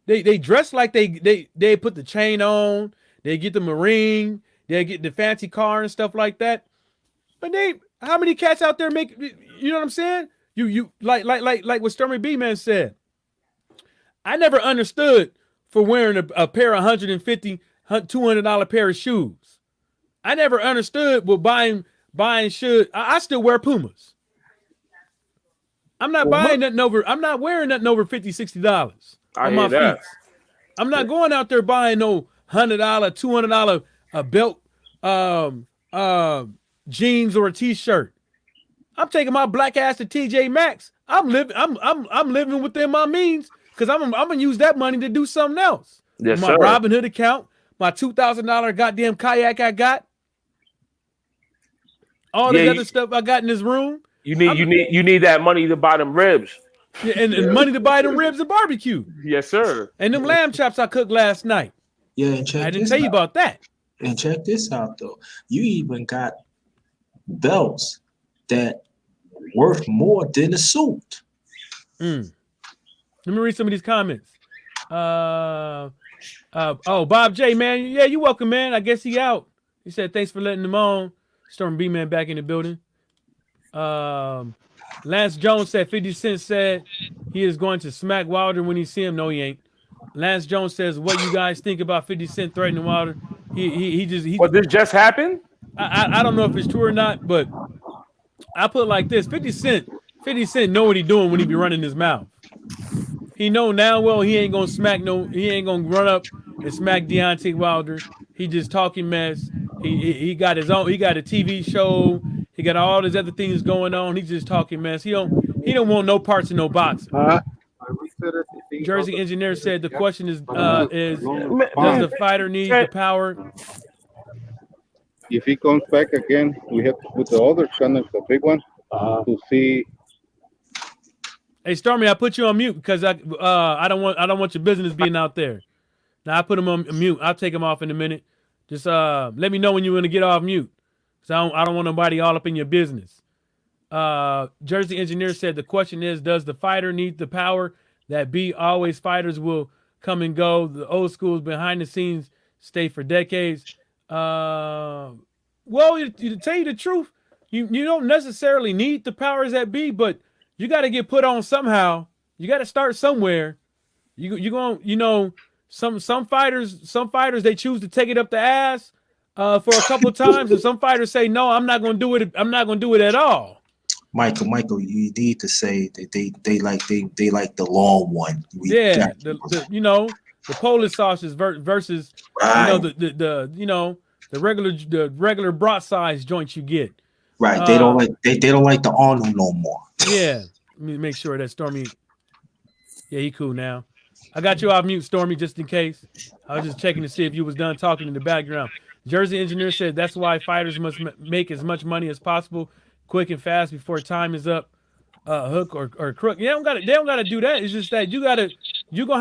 They dress like they put the chain on, they get the Marine, they get the fancy car and stuff like that. But how many cats out there make, you know what I'm saying? You like what Stormy B Man said. I never understood for wearing a pair of $150, $200 pair of shoes. I never understood what buying shoes. I still wear Pumas. I'm not buying nothing over. I'm not wearing nothing over $50, $60 on my feet. I'm not going out there buying no $100, $200 belt, jeans or a t-shirt. I'm taking my black ass to TJ Maxx. I'm living within my means because I'm gonna use that money to do something else. Yes, my sir. Robinhood account, my $2,000 goddamn kayak I got, all this other stuff I got in this room. You need that money to buy them ribs. Yeah, and money to buy them ribs and barbecue. Yes, sir. And them lamb chops I cooked last night. Yeah, and check I didn't tell you about that. And check this out though. You even got belts that worth more than a suit. Let me read some of these comments. Bob J, man. Yeah, you welcome, man. I guess he out. He said, thanks for letting him on. Storm B, man, back in the building. Lance Jones said 50 Cent said he is going to smack Wilder when he see him. No, he ain't. Lance Jones says, what you guys think about 50 Cent threatening Wilder? What, this just happened? I don't know if it's true or not, but I put it like this. 50 Cent know what he doing when he be running his mouth. He know now well he ain't gonna run up and smack Deontay Wilder. He just talking mess. He got a TV show. He got all these other things going on. He's just talking mess. He don't want no parts of no boxing. Jersey Engineer said the question is does the fighter need the power? If he comes back again, we have to put the other channel, the big one, to see. Hey Stormy, I put you on mute because I don't want your business being out there. Now I put him on mute. I'll take him off in a minute. Just let me know when you want to get off mute. So I don't want nobody all up in your business. Jersey Engineer said the question is, does the fighter need the power that be always fighters will come and go? The old schools behind the scenes stay for decades. Well, to tell you the truth, you don't necessarily need the powers that be, but you got to get put on somehow. You got to start somewhere. Some fighters they choose to take it up the ass for a couple times, and some fighters say no, I'm not going to do it. I'm not going to do it at all. Michael, you need to say that they like the long one. The Polish sausage versus right. the regular brat size joints you get. Right. They don't like the Arnold no more. Yeah. Let me make sure that Stormy. Yeah, he cool now. I got you off mute, Stormy, just in case. I was just checking to see if you was done talking in the background. Jersey Engineer said that's why fighters must make as much money as possible, quick and fast before time is up. Hook or crook. They don't gotta do that. It's just that you're gonna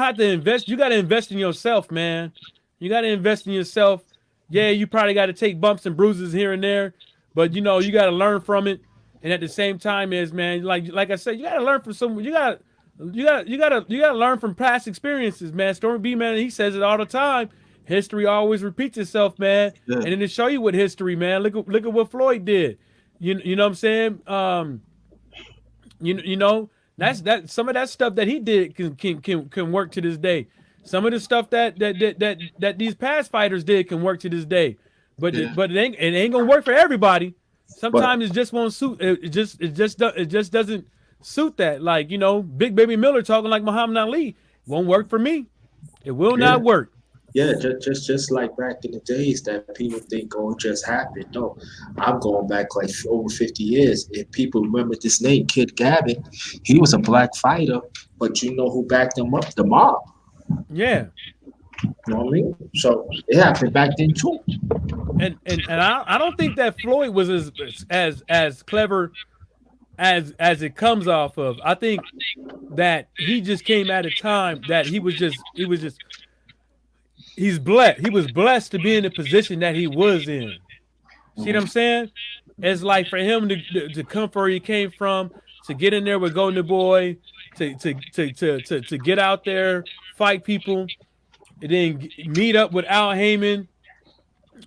have to invest. You gotta invest in yourself, man. You gotta invest in yourself. Yeah, you probably gotta take bumps and bruises here and there, but you gotta learn from it. And at the same time, man, like I said, you gotta learn from someone. You gotta learn from past experiences, man. Stormy B, man, he says it all the time. History always repeats itself, man. Yeah. And then to show you what history, man. Look at what Floyd did. You know what I'm saying? That's some of that stuff that he did can work to this day. Some of the stuff that these past fighters did can work to this day. But it ain't gonna work for everybody. Sometimes it just won't suit. It just doesn't suit that. Like Big Baby Miller talking like Muhammad Ali won't work for me. It will not work. Yeah, just like back in the days that people think, oh, it just happened. No, I'm going back like over 50 years. If people remember this name, Kid Gavin, he was a black fighter, but you know who backed him up? The mob. Yeah. You know what I mean? So it happened back then too. And I don't think that Floyd was as clever as it comes off of. I think that he just came at a time that he was blessed to be in the position that he was in. See what I'm saying? It's like for him to come from where he came from, to get in there with Golden Boy, to get out there, fight people, and then meet up with Al Heyman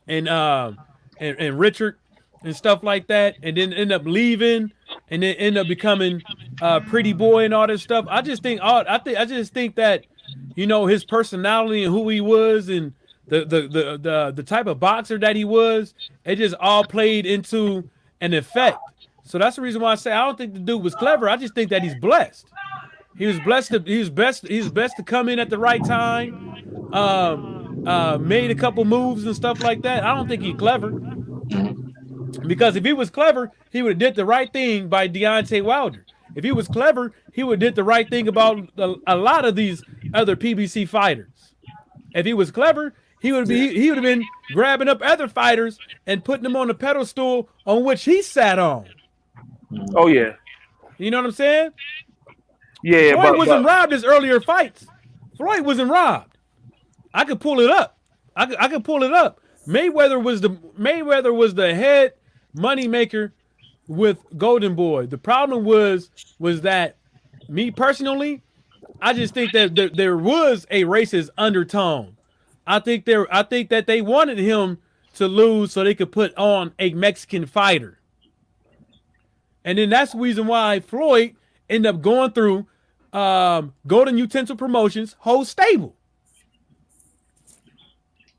and Richard and stuff like that, and then end up leaving, and then end up becoming Pretty Boy and all this stuff. I just think that his personality and who he was and the type of boxer that he was, it just all played into an effect. So that's the reason why I say I don't think the dude was clever. I just think that he's blessed. He was blessed to come in at the right time. Made a couple moves and stuff like that. I don't think he's clever. Because if he was clever, he would have did the right thing by Deontay Wilder. If he was clever, he would have did the right thing about a lot of these other PBC fighters. If he was clever, he would have been grabbing up other fighters and putting them on the pedestal on which he sat on. Oh yeah. You know what I'm saying? Yeah, Floyd wasn't robbed his earlier fights. Floyd wasn't robbed. I could pull it up. I could pull it up. Mayweather was the head moneymaker with Golden Boy. The problem was that me personally, I just think that there was a racist undertone. I think that they wanted him to lose so they could put on a Mexican fighter. And then that's the reason why Floyd ended up going through Golden Utensil Promotions' whole stable.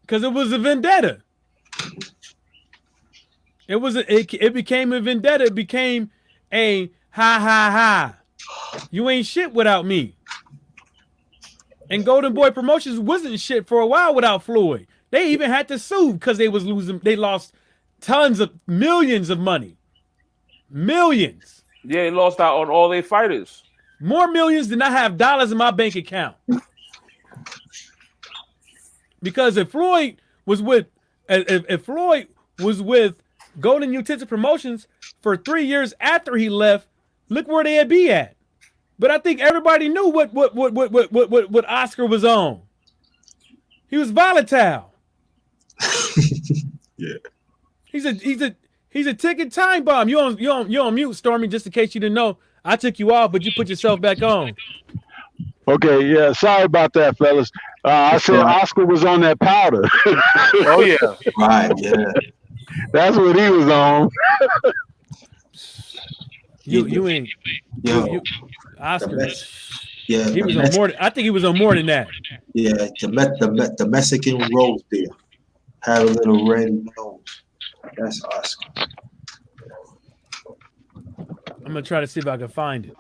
Because it was a vendetta. It became a vendetta. It became a ha. You ain't shit without me. And Golden Boy Promotions wasn't shit for a while without Floyd. They even had to sue because they was losing. They lost millions of money. Millions. Yeah, they lost out on all their fighters. More millions than I have dollars in my bank account. Because if Floyd was with Golden Utensil Promotions for 3 years after he left, look where they'd be at. But I think everybody knew what Oscar was on. He was volatile. Yeah. He's a ticking time bomb. You on mute, Stormy, just in case you didn't know. I took you off, but you put yourself back on. Okay, yeah. Sorry about that, fellas. I said Oscar was on that powder. Oh yeah. Right, yeah. That's what he was on. You ain't. Yo, Oscar. yeah, He was on more. I think he was on more than that. Yeah, the Mexican rose there had a little red nose. That's Oscar. I'm gonna try to see if I can find it.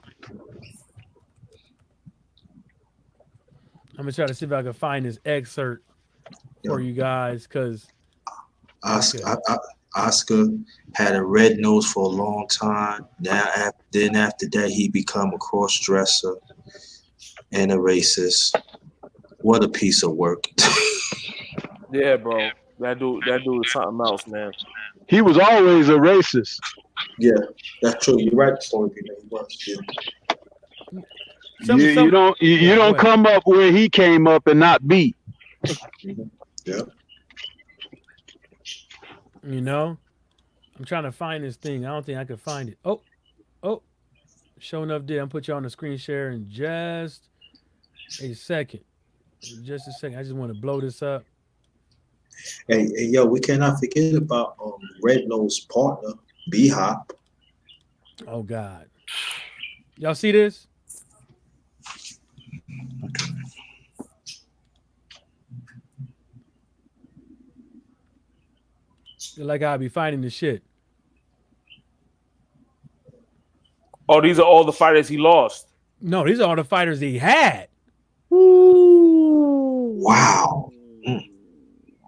I'm gonna try to see if I can find this excerpt for you guys, because Oscar had a red nose for a long time. Then after that, he become a cross-dresser and a racist. What a piece of work. Yeah, bro. That dude is something else, man. He was always a racist. Yeah, that's true. You're right, Stormy. He was. Yeah. You don't come up where he came up and not beat. Yeah. You know, I'm trying to find this thing. I don't think I can find it. Oh, sure enough, did. I'm put you on the screen share in just a second. Just a second. I just want to blow this up. Hey, yo, we cannot forget about Red Nose partner, B-Hop. Oh God, y'all see this? Feel like I'll be finding the shit. Oh, these are all the fighters he lost. No, these are all the fighters he had. Ooh. Wow.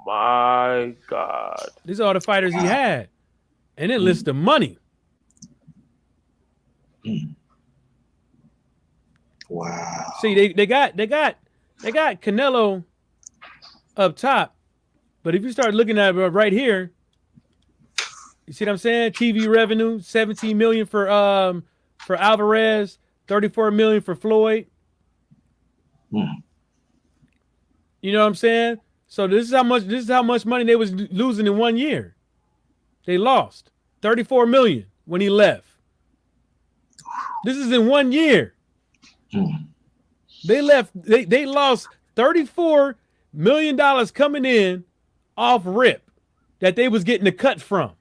My God. These are all the fighters he had. And then list the money. Wow. See, they got Canelo up top. But if you start looking at it right here, you see what I'm saying? TV revenue, 17 million for Alvarez, 34 million for Floyd. You know what I'm saying? So this is how much money they was losing in 1 year. They lost 34 million when he left. This is in 1 year. They lost $34 million coming in off rip that they was getting the cut from.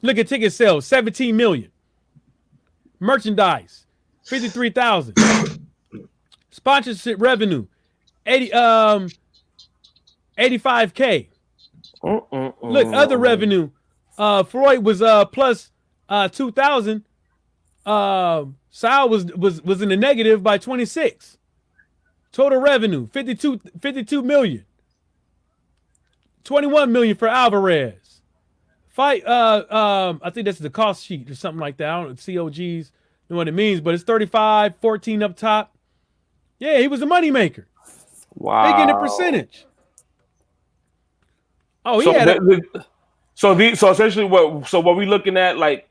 Look at ticket sales, 17 million. Merchandise, 53,000. Sponsorship revenue, 85K. Look, other revenue. Floyd was plus 2,000. Sal was in the negative by 26. Total revenue, 52 million. 21 million for Alvarez. Fight. I think that's the cost sheet or something like that. I don't know. COGs know what it means, but it's 35, 14 up top. Yeah, he was a moneymaker. Wow. They getting a percentage. Oh, so yeah. So essentially, what we looking at, like,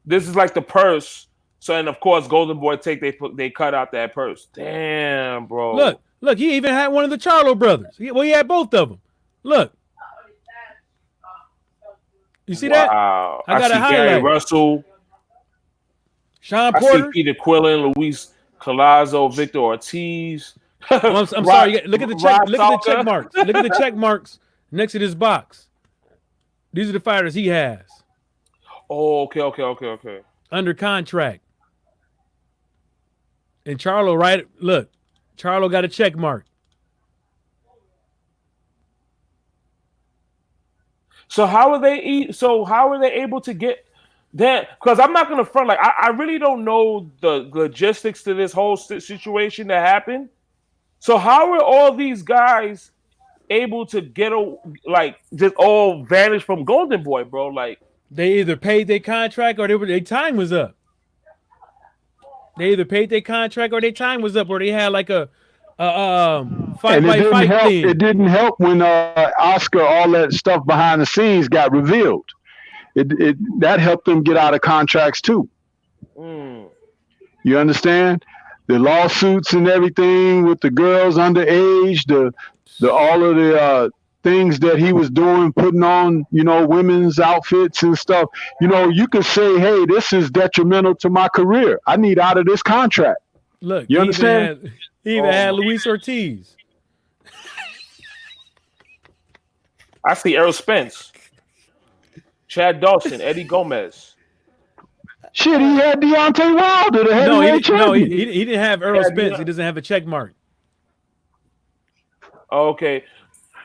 this is like the purse. So, and of course, Golden Boy they cut out that purse. Damn, bro. Look, he even had one of the Charlo brothers. He had both of them. Look. You see that? Wow. I got see a highlight. Gary Russell. Sean Porter. I see Peter Quillen, Luis Collazo, Victor Ortiz. I'm sorry. Look at the check. Look at the check marks. Look at the check marks next to this box. These are the fighters he has. Oh, okay. Under contract. And Charlo, right? Look, Charlo got a check mark. So how are they able to get that? Because I'm not gonna front, like, I really don't know the logistics to this whole situation that happened. So how are all these guys able to get just all vanish from Golden Boy, bro? Like, they either paid their contract or their time was up. They either paid their contract or their time was up, or they had like a fight thing. It didn't help when Oscar, all that stuff behind the scenes got revealed. That helped them get out of contracts too. You understand? The lawsuits and everything with the girls underage, the all of the things that he was doing, putting on, women's outfits and stuff. You could say, hey, this is detrimental to my career. I need out of this contract. Look, you understand? He even had Luis Ortiz. I see Errol Spence, Chad Dawson, Eddie Gomez. Shit, he had Deontay Wilder, the heavyweight champion. He didn't have Errol Spence. He doesn't have a check mark. Okay.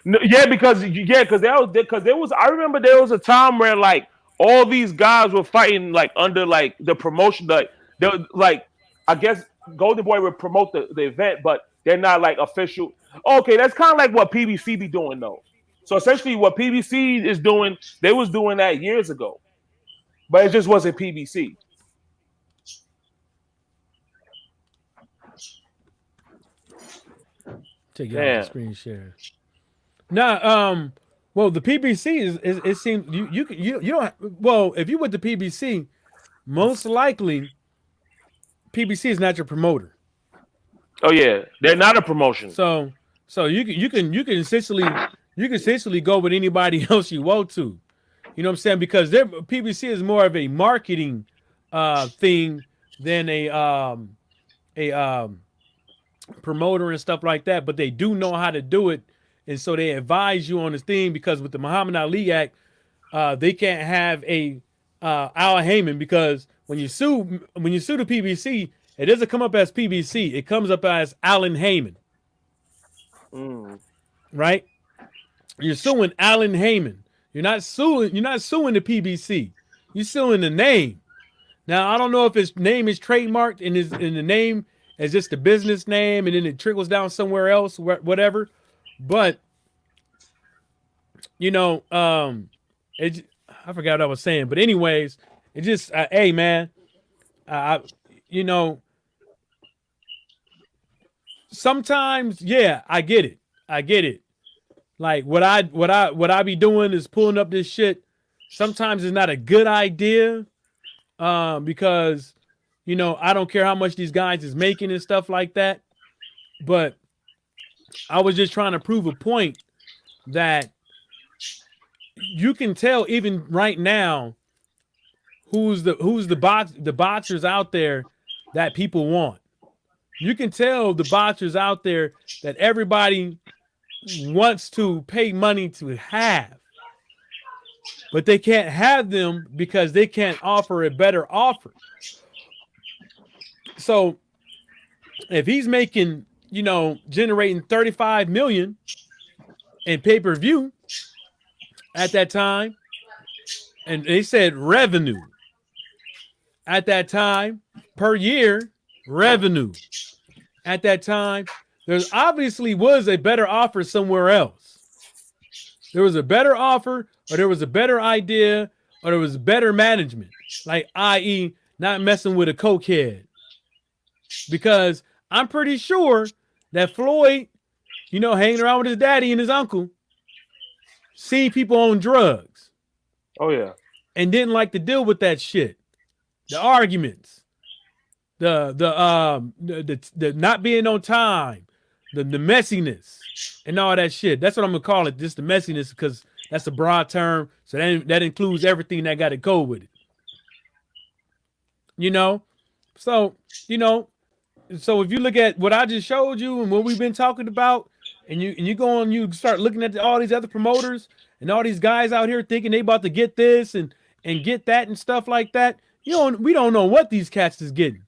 No, because there was. I remember there was a time where like all these guys were fighting like under like the promotion. Like I guess Golden Boy would promote the event, but they're not like official. Okay, that's kind of like what PBC be doing though. So essentially, what PBC is doing, they was doing that years ago, but it just wasn't PBC. Take you out the screen share. Now, well, the PBC is it seems you don't. Well, if you went to PBC, most likely PBC is not your promoter. Oh yeah, they're not a promotion. So you can essentially go with anybody else you want to. You know what I'm saying? Because their PBC is more of a marketing thing than a promoter and stuff like that. But they do know how to do it, and so they advise you on this thing, because with the Muhammad Ali Act, they can't have a Al Heyman, because when you sue the PBC, it doesn't come up as PBC. It comes up as Alan Heyman. Right? You're suing Alan Heyman. You're not suing the PBC. You're suing the name. Now, I don't know if his name is trademarked and the name is just the business name, and then it trickles down somewhere else, whatever. But I forgot what I was saying. But anyways, it just hey man, sometimes, yeah, I get it. Like what I be doing is pulling up this shit. Sometimes it's not a good idea, because I don't care how much these guys is making and stuff like that. But I was just trying to prove a point that you can tell even right now who's the boxers out there that people want. You can tell the boxers out there that everybody wants to pay money to have, but they can't have them because they can't offer a better offer. So if he's making, generating 35 million in pay-per-view at that time, and they said revenue at that time per year, revenue at that time, there's obviously was a better offer somewhere else. There was a better offer, or there was a better idea, or there was better management, like i.e. not messing with a cokehead. Because I'm pretty sure that Floyd, hanging around with his daddy and his uncle, seen people on drugs. Oh yeah. And didn't like to deal with that shit. The arguments, the not being on time, the messiness, and all that shit. That's what I'm gonna call it. Just the messiness, because that's a broad term. So that includes everything that got to go with it. So so if you look at what I just showed you and what we've been talking about, and you go on, you start looking at all these other promoters and all these guys out here thinking they about to get this and get that and stuff like that. We don't know what these cats is getting,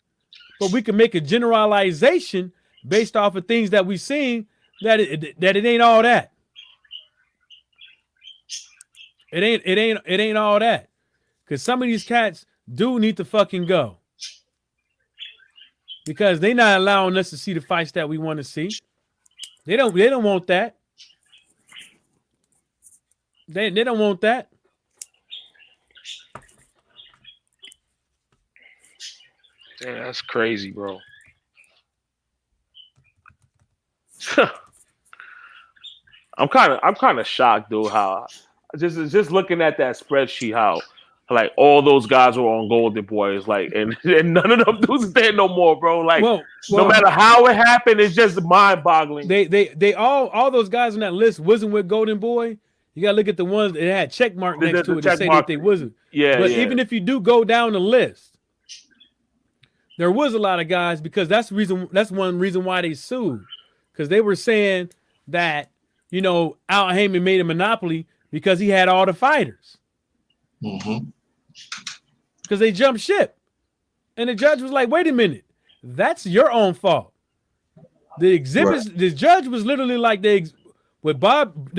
but we can make a generalization based off of things that we've seen that it ain't all that. It ain't all that, because some of these cats do need to fucking go, because they not allowing us to see the fights that we want to see. They don't want that. They don't want that. Yeah, that's crazy, bro. I'm kind of shocked, dude. How just looking at that spreadsheet, how like all those guys were on Golden Boys, like, and none of them dudes there no more, bro. Like, no matter how it happened, it's just mind-boggling. They all those guys on that list wasn't with Golden Boy. You gotta look at the ones that had check mark next to it to say that they wasn't. Yeah, but even if you do go down the list, there was a lot of guys, because that's one reason why they sued, because they were saying that Al Heyman made a monopoly because he had all the fighters. Mm-hmm. Because they jumped ship, and the judge was like, "Wait a minute, that's your own fault." The exhibits, right. The judge was literally like the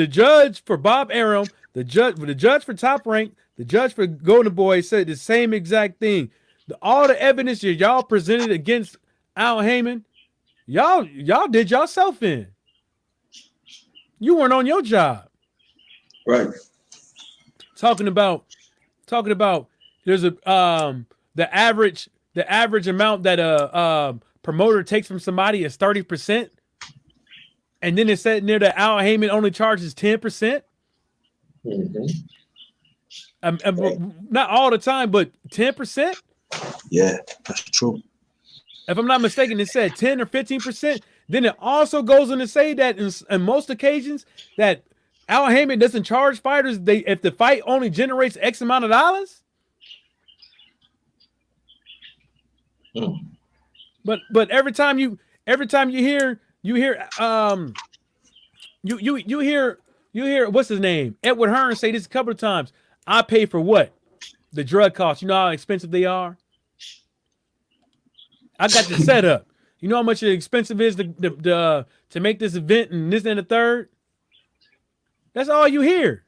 judge for Bob Arum, the judge for Top Rank, the judge for Golden Boy said the same exact thing. All the evidence that y'all presented against Al Heyman, y'all did yourself in. You weren't on your job. Right. Talking about there's the average amount that a promoter takes from somebody is 30%. And then it said near that Al Heyman only charges 10%. Mm-hmm. Not all the time, but 10%. Yeah, that's true. If I'm not mistaken, it said 10 or 15%. Then it also goes on to say that in most occasions that Al Heyman doesn't charge fighters if the fight only generates X amount of dollars. Mm. But every time you hear what's his name? Edward Hearn say this a couple of times. I pay for what? The drug costs. You know how expensive they are? I got the setup. You know how much expensive it is to make this event and this and the third? That's all you hear.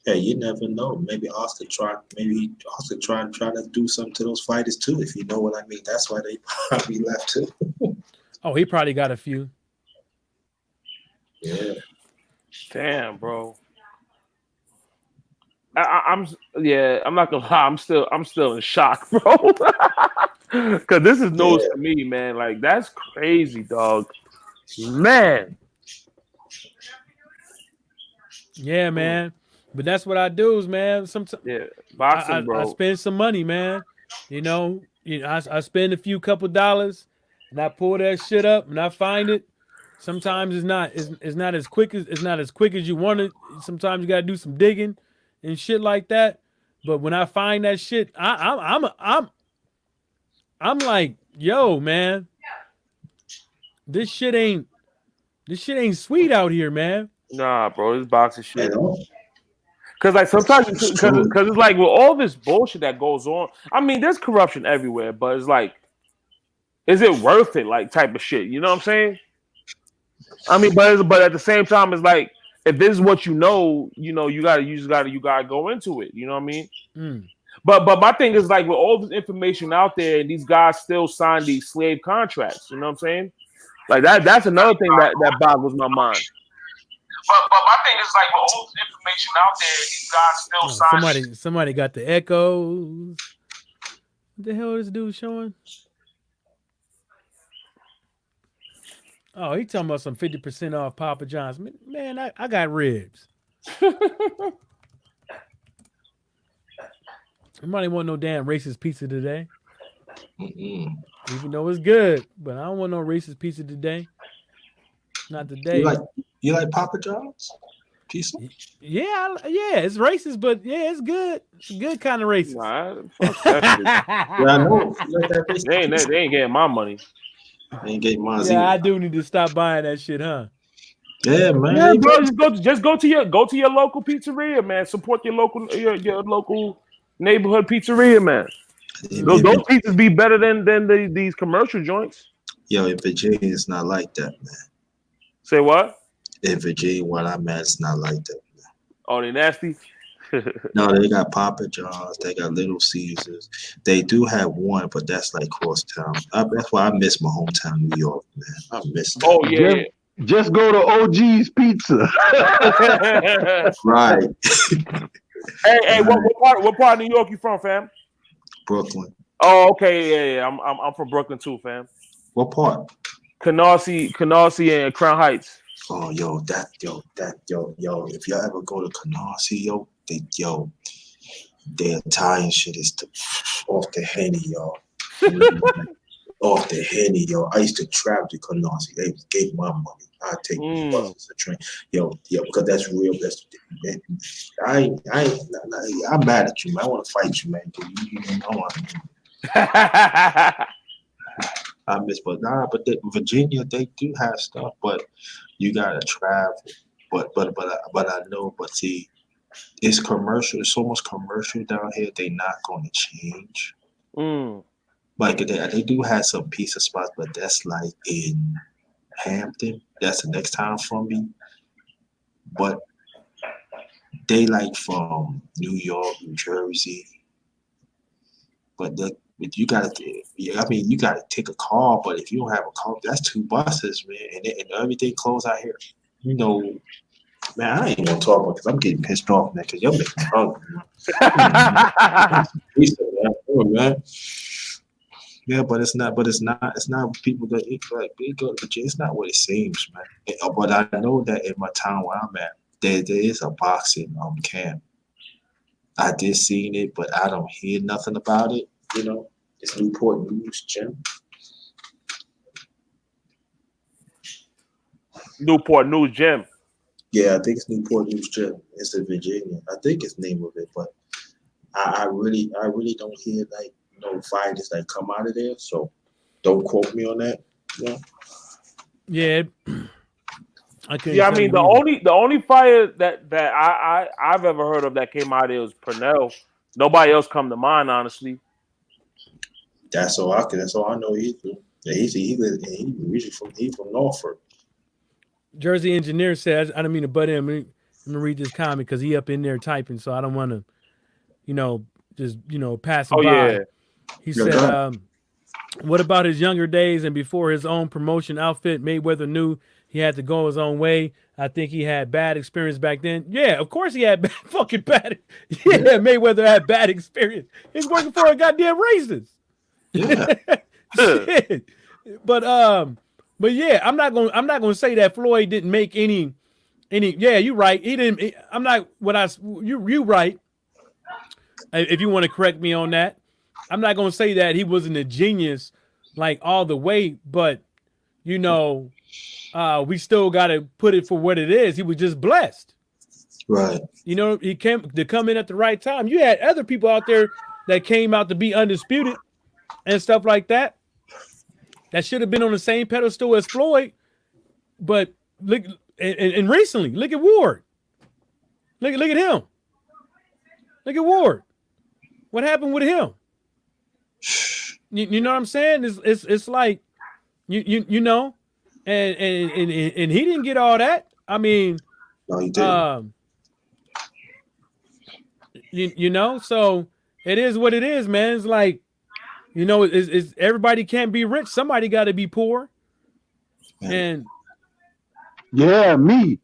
Hey, you never know. Maybe Oscar try and try to do something to those fighters too, if you know what I mean. That's why they probably left too. Oh, he probably got a few. Yeah. Damn, bro. I'm not gonna lie. I'm still in shock, bro. Because this is news to me, man. Like, that's crazy, dog. Man. Yeah, man. But that's what I do, man. Sometimes, boxing, bro. I spend some money, man. I spend a few couple dollars, and I pull that shit up, and I find it. Sometimes it's not as quick as you want it. Sometimes you gotta do some digging and shit like that. But when I find that shit, I'm like, yo, man, this shit ain't sweet out here, man. Nah, bro, this boxing shit. Because like sometimes, because it's like with all this bullshit that goes on. I mean, there's corruption everywhere, but it's like, is it worth it? Like, type of shit. You know what I'm saying? I mean, but at the same time, it's like, if this is what you gotta go into it. You know what I mean? Mm. But my thing is, like, with all this information out there, and these guys still sign these slave contracts. You know what I'm saying? Like that's another thing that boggles my mind. But my thing is like, with all the information out there, these guys still sign. Somebody got the echoes. What the hell is this dude showing? Oh, he talking about some 50% off Papa John's. Man, I got ribs. Somebody want no damn racist pizza today. Even though it's good, but I don't want no racist pizza today. Not today. You like Papa John's pizza? Yeah, it's racist, but yeah, it's good. It's a good kind of racist. Nah, fuck that shit. Yeah, I know. You like that pizza? They ain't getting my money. They ain't getting mine. Yeah, I do need to stop buying that shit, huh? Yeah, man. Yeah, bro, just go to your local pizzeria, man. Support your local neighborhood pizzeria, man. Those pizzas be better than these commercial joints. Yo, in Virginia, it's not like that, man. Say what? In Virginia, where I'm at, it's not like that, man. Oh, they nasty? No, they got Papa John's. They got Little Caesars. They do have one, but that's like cross town. That's why I miss my hometown, New York, man. I miss that. Oh, yeah. Just go to OG's Pizza. Right. Hey, what part of New York you from, fam? Brooklyn. Oh, okay, yeah. I'm from Brooklyn too, fam. What part? Canarsie and Crown Heights. Oh, yo. If y'all ever go to Canarsie, the Italian shit is off the henny, yo. Off the henny, yo. I used to travel to Canarsie. They gave my money. I take buses, a train, because that's real. I'm mad at you, man. I want to fight you, man. I miss, but Virginia, they do have stuff, but you gotta travel. But I know, but see, it's commercial. It's almost commercial down here. They're not going to change. Like they do have some pizza spots, but that's like in Hampton. That's the next town from me. But they like from New York, New Jersey. But you gotta take a car. But if you don't have a car, that's 2 buses, man, and everything closed out here. You know, man, I ain't gonna talk about because I'm getting pissed off, man. Because you're making me hungry, man. Yeah, but it's not people that eat like big go to Virginia. It's not what it seems, man. But I know that in my town where I'm at, there is a boxing camp. I did seen it, but I don't hear nothing about it. You know, it's Newport News Gym. Newport News Gym. Yeah, I think it's Newport News Gym. It's in Virginia. I think it's the name of it, but I really don't hear like no fighters that come out of there. So don't quote me on that. Yeah. I mean the only fighter that I've ever heard of that came out of there was Purnell. Nobody else come to mind, honestly. That's all I know. He's from Norfolk. Jersey Engineer says, I don't mean to butt in. Let me read this comment because he up in there typing, so I don't want to, just pass him by. Yeah. He said, what about his younger days and before his own promotion outfit? Mayweather knew he had to go his own way. I think he had bad experience back then. Yeah, of course he had bad. Yeah, Mayweather had bad experience. He's working for a goddamn racist. Yeah. Shit. But yeah, I'm not gonna say that Floyd didn't make any. Yeah, you're right. He didn't. You right. If you want to correct me on that, I'm not gonna say that he wasn't a genius like all the way, but we still got to put it for what it is. He was just blessed. Right. He came to come in at the right time. You had other people out there that came out to be undisputed and stuff like that. That should have been on the same pedestal as Floyd. But look, and recently, look at Ward. Look at him. Look at Ward. What happened with him? You know what I'm saying? It's like you know. And he didn't get all that. I mean, no, he didn't. So it is what it is, man. It's like, it's everybody can't be rich. Somebody got to be poor. And yeah, me.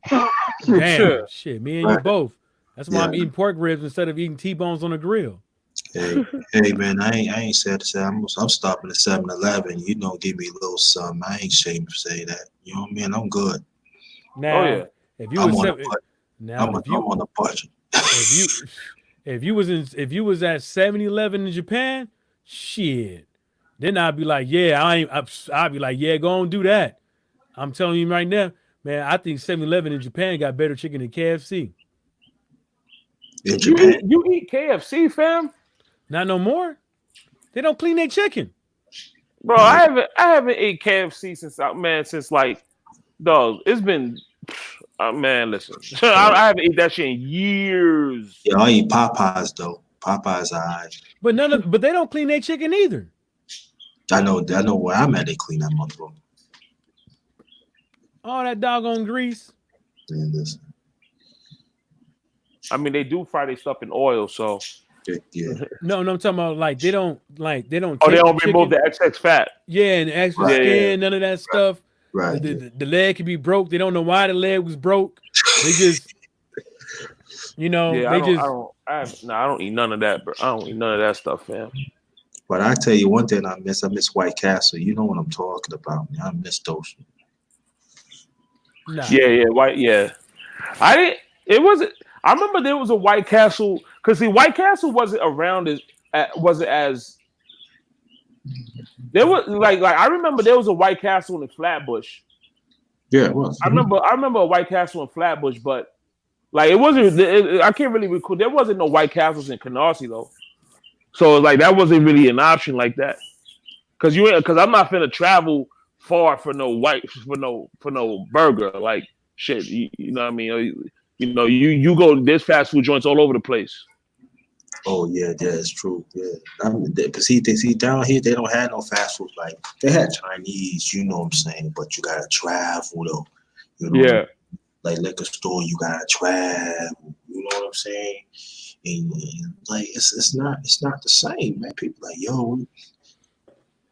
Damn, shit, me and you Right. both. That's why I'm Yeah. eating pork ribs instead of eating T-bones on the grill. Hey, man, I ain't sad to say I'm stopping at 7-Eleven. You know, give me a little something. I ain't ashamed to say that. You know what I mean? I'm good. Now, Oh yeah. if you I'm was on a seven, budget. now I'm on a budget. if you if you was at 7-Eleven in Japan, shit, then I'd be like, yeah, I'd be like, yeah, go on do that. I'm telling you right now, man, I think 7-Eleven in Japan got better chicken than KFC. In You Japan, eat KFC, fam? Not no more. They don't clean their chicken. Bro, I haven't ate KFC since like dog. It's been man. Listen, I haven't eaten that shit in years. yeah, I eat Popeyes though. Popeyes, But they don't clean their chicken either. I know where I'm at. They clean that motherfucker. All that doggone grease. Man, listen. I mean, they do fry their stuff in oil, so Yeah. No, I'm talking about like they don't. Oh, they take don't the remove chicken. the XX fat. Yeah, and the extra Right. skin, none of that stuff. Right. The leg can be broke. They don't know why the leg was broke. They just, Yeah, they I don't eat none of that, bro. I don't eat none of that stuff, fam. But I tell you one thing I miss White Castle. You know what I'm talking about, man. I miss those. Nah. Yeah, white. Yeah, I didn't. It wasn't. I remember there was a White Castle because the White Castle wasn't around as there was like I remember there was a White Castle in Flatbush. Yeah, it was. I remember a White Castle in Flatbush, but like it wasn't. I can't really recall. There wasn't no White Castles in Canarsie though, so like that wasn't really an option like that. Because I'm not finna travel far for no burger. Like shit, you know what I mean? You go. There's fast food joints all over the place. Oh yeah, it's true. Yeah, because see down here they don't have no fast food. Like they had Chinese, you know what I'm saying, but you gotta travel though. You know, Yeah. like liquor store, you gotta travel. You know what I'm saying? And like it's not the same, man. People like yo.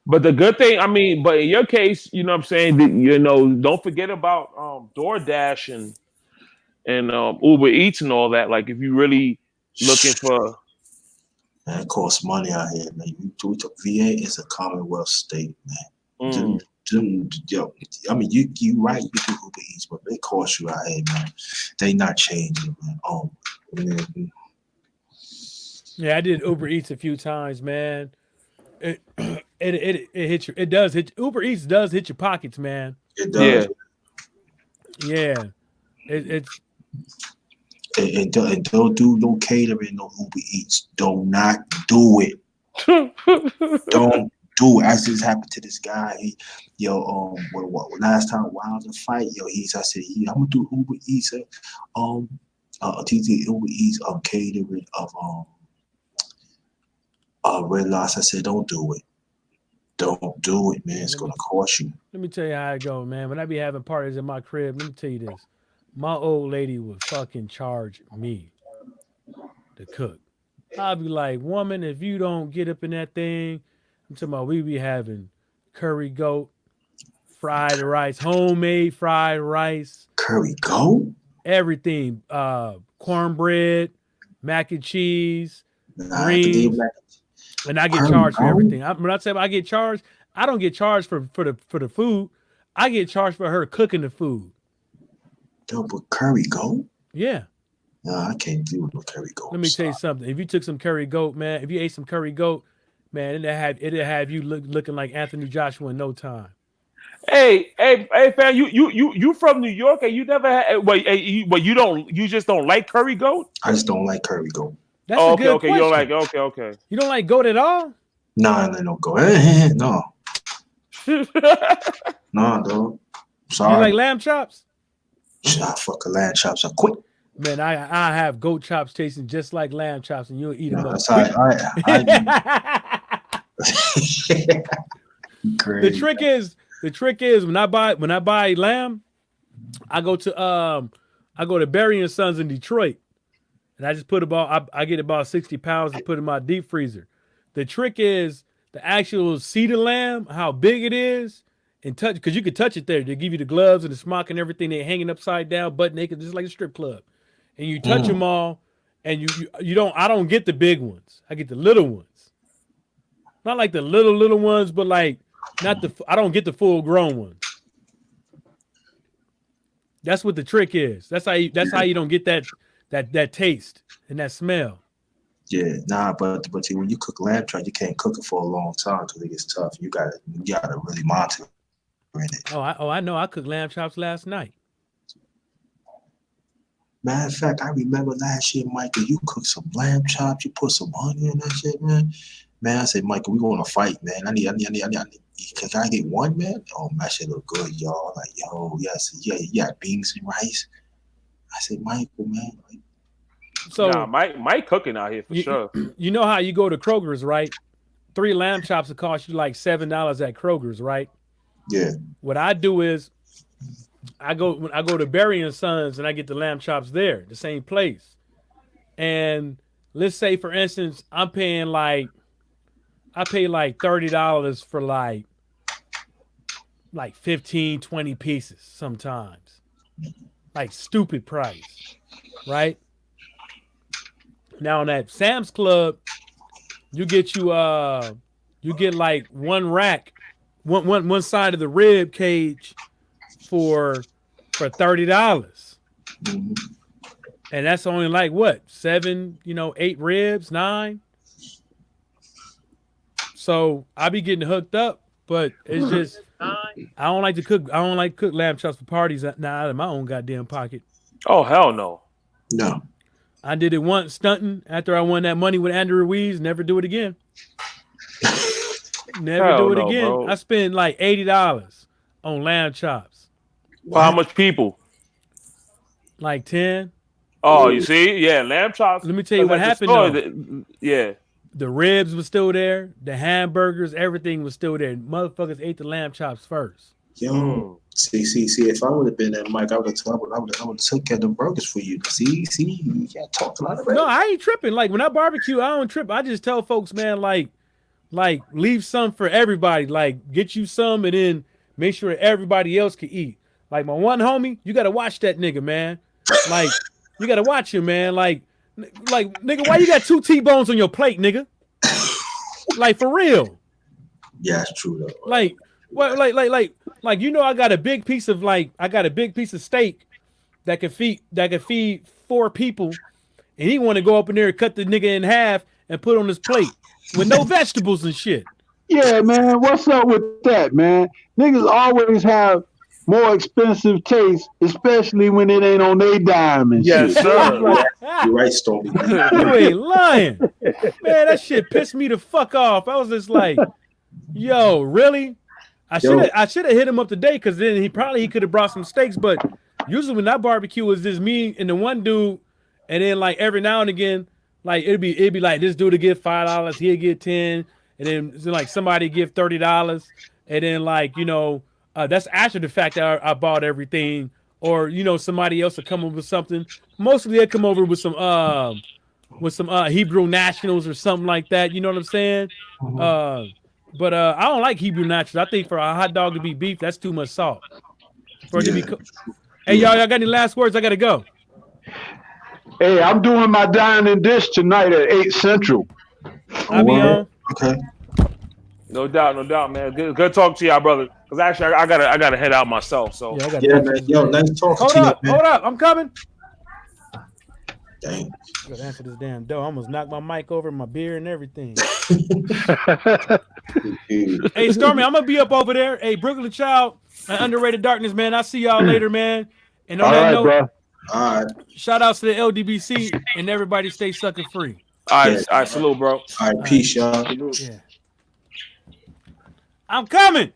But the good thing, I mean, but in your case, you know what I'm saying, don't forget about DoorDash and Uber Eats and all that. Like if you really looking for, Man, it costs money out here, man. VA is a Commonwealth state, man. Yo, I mean, you right, you do Uber Eats, but they cost you out here, man. They not changing, man. Oh, man. Yeah, I did Uber Eats a few times, man. It hits you. It does hit. Uber Eats does hit your pockets, man. It does. Yeah. It's. And don't do no catering, no Uber Eats. Do not do it. Don't do it. As this happened to this guy. Last time Wilder fight, I said, I'm gonna do Uber Eats. Uber Eats catering of Red Loss. I said, don't do it. Don't do it, man. It's gonna cost you. Let me tell you how it go, man. When I be having parties in my crib, let me tell you this. My old lady would fucking charge me to cook. I'll be like, woman, if you don't get up in that thing, I'm talking about we be having curry goat, fried rice, homemade fried rice. Curry goat? Everything. Cornbread, mac and cheese, greens. And I get charged for everything. When I say I get charged, I don't get charged for the food. I get charged for her cooking the food. Double curry goat? Yeah. No, I can't do no curry goat. Let me tell you something. If you took some curry goat, man, if you ate some curry goat, man, it'll have you looking like Anthony Joshua in no time. Hey, fam, you from New York and you never had you just don't like curry goat? I just don't like curry goat. That's a good okay. question. You don't like okay. You don't like goat at all? Nah, they don't go. No. Nah, dog. Sorry. You like lamb chops? I fuck a lamb chops. I quit. Man, I have goat chops tasting just like lamb chops, and you'll eat them. The trick is when I buy lamb, I go to Berry and Sons in Detroit, and I just I get about 60 pounds to put in my deep freezer. The trick is the actual seed of lamb, how big it is, and touch, because you could touch it there. They give you the gloves and the smock and everything. They're hanging upside down, butt naked, just like a strip club. And you touch them all, and you don't. I don't get the big ones. I get the little ones. Not like the little ones, but like not the. I don't get the full grown ones. That's what the trick is. That's how you don't get that taste and that smell. Yeah, nah, but when you cook lamb chop, you can't cook it for a long time because it gets tough. You gotta really monitor it. I know. I cooked lamb chops last night. Matter of fact, I remember last year, Michael, you cooked some lamb chops. You put some honey in that shit, man. Man, I said, Michael, we going to fight, man. I need. Can I get one, man? Oh, that shit look good, y'all. Like, yo, yes, yeah, you got beans and rice. I said, Michael, man. So Mike cooking out here for sure. You know how you go to Kroger's, right? 3 lamb chops will cost you like $7 at Kroger's, right? Yeah. What I do is I go to Berry and Sons and I get the lamb chops there, the same place. And let's say, for instance, I pay like $30 for like 15, 20 pieces sometimes. Like stupid price, right? Now on that Sam's Club, you get like one rack, one side of the rib cage for $30. Mm-hmm. And that's only like what, 7, 8 ribs, 9. So I be getting hooked up, but it's just I don't like to cook. I don't like to cook lamb chops for parties out of my own goddamn pocket. Oh hell no. No. I did it once stunting after I won that money with Andrew Ruiz. Never do it again. Never do it again. Bro. I spent like $80 on lamb chops. For how much people? Like 10. Oh, you see? Yeah, lamb chops. Let me tell you what happened. Yeah. The ribs were still there. The hamburgers, everything was still there. Motherfuckers ate the lamb chops first. Yo, see. If I would have been there, Mike, I would have took care of the burgers for you. See, you can't talk a lot of No, I ain't tripping. Like when I barbecue, I don't trip. I just tell folks, man, like leave some for everybody. Like get you some, and then make sure everybody else can eat. Like my one homie, you gotta watch that nigga, man. Like you gotta watch him, man. Like nigga, why you got 2 T-bones on your plate, nigga? Like for real. Yeah, it's true though. Like what? Like I got a big piece of steak that could feed 4 people, and he want to go up in there and cut the nigga in half and put on his plate with no vegetables and shit. Yeah, man. What's up with that, man? Niggas always have more expensive taste, especially when it ain't on their dime and shit. Yes, sir. You're right, Stormy. You ain't lying. Man, that shit pissed me the fuck off. I was just like, yo, really? I should have hit him up today, because then he could have brought some steaks, but usually when I barbecue is just me and the one dude, and then like every now and again, like it'd be like this dude to give $5, he'll get 10, and then like somebody give $30, and then like that's after the fact that I bought everything, or somebody else will come over with something. Mostly they come over with some Hebrew nationals or something like that. You know what I'm saying? Mm-hmm. But I don't like Hebrew nationals. I think for a hot dog to be beef, that's too much salt. For it to be Hey, y'all got any last words? I gotta go. Hey, I'm doing my dining dish tonight at 8 Central. I'll be on. Okay. No doubt, man. Good talk to y'all, brother. Because actually, I gotta head out myself. So yeah, man. Yo, nice talking to you, man. Hold up, I'm coming. Dang. I gotta answer this damn door. I almost knocked my mic over, my beer, and everything. Hey, Stormy, I'm gonna be up over there. Hey, Brooklyn Child, Underrated Darkness, man. I'll see y'all later, man. And on that note, bro. All right. Shout outs to the LDBC and everybody stay sucker free. All right, salute, bro. All right, peace, y'all. Yeah. I'm coming.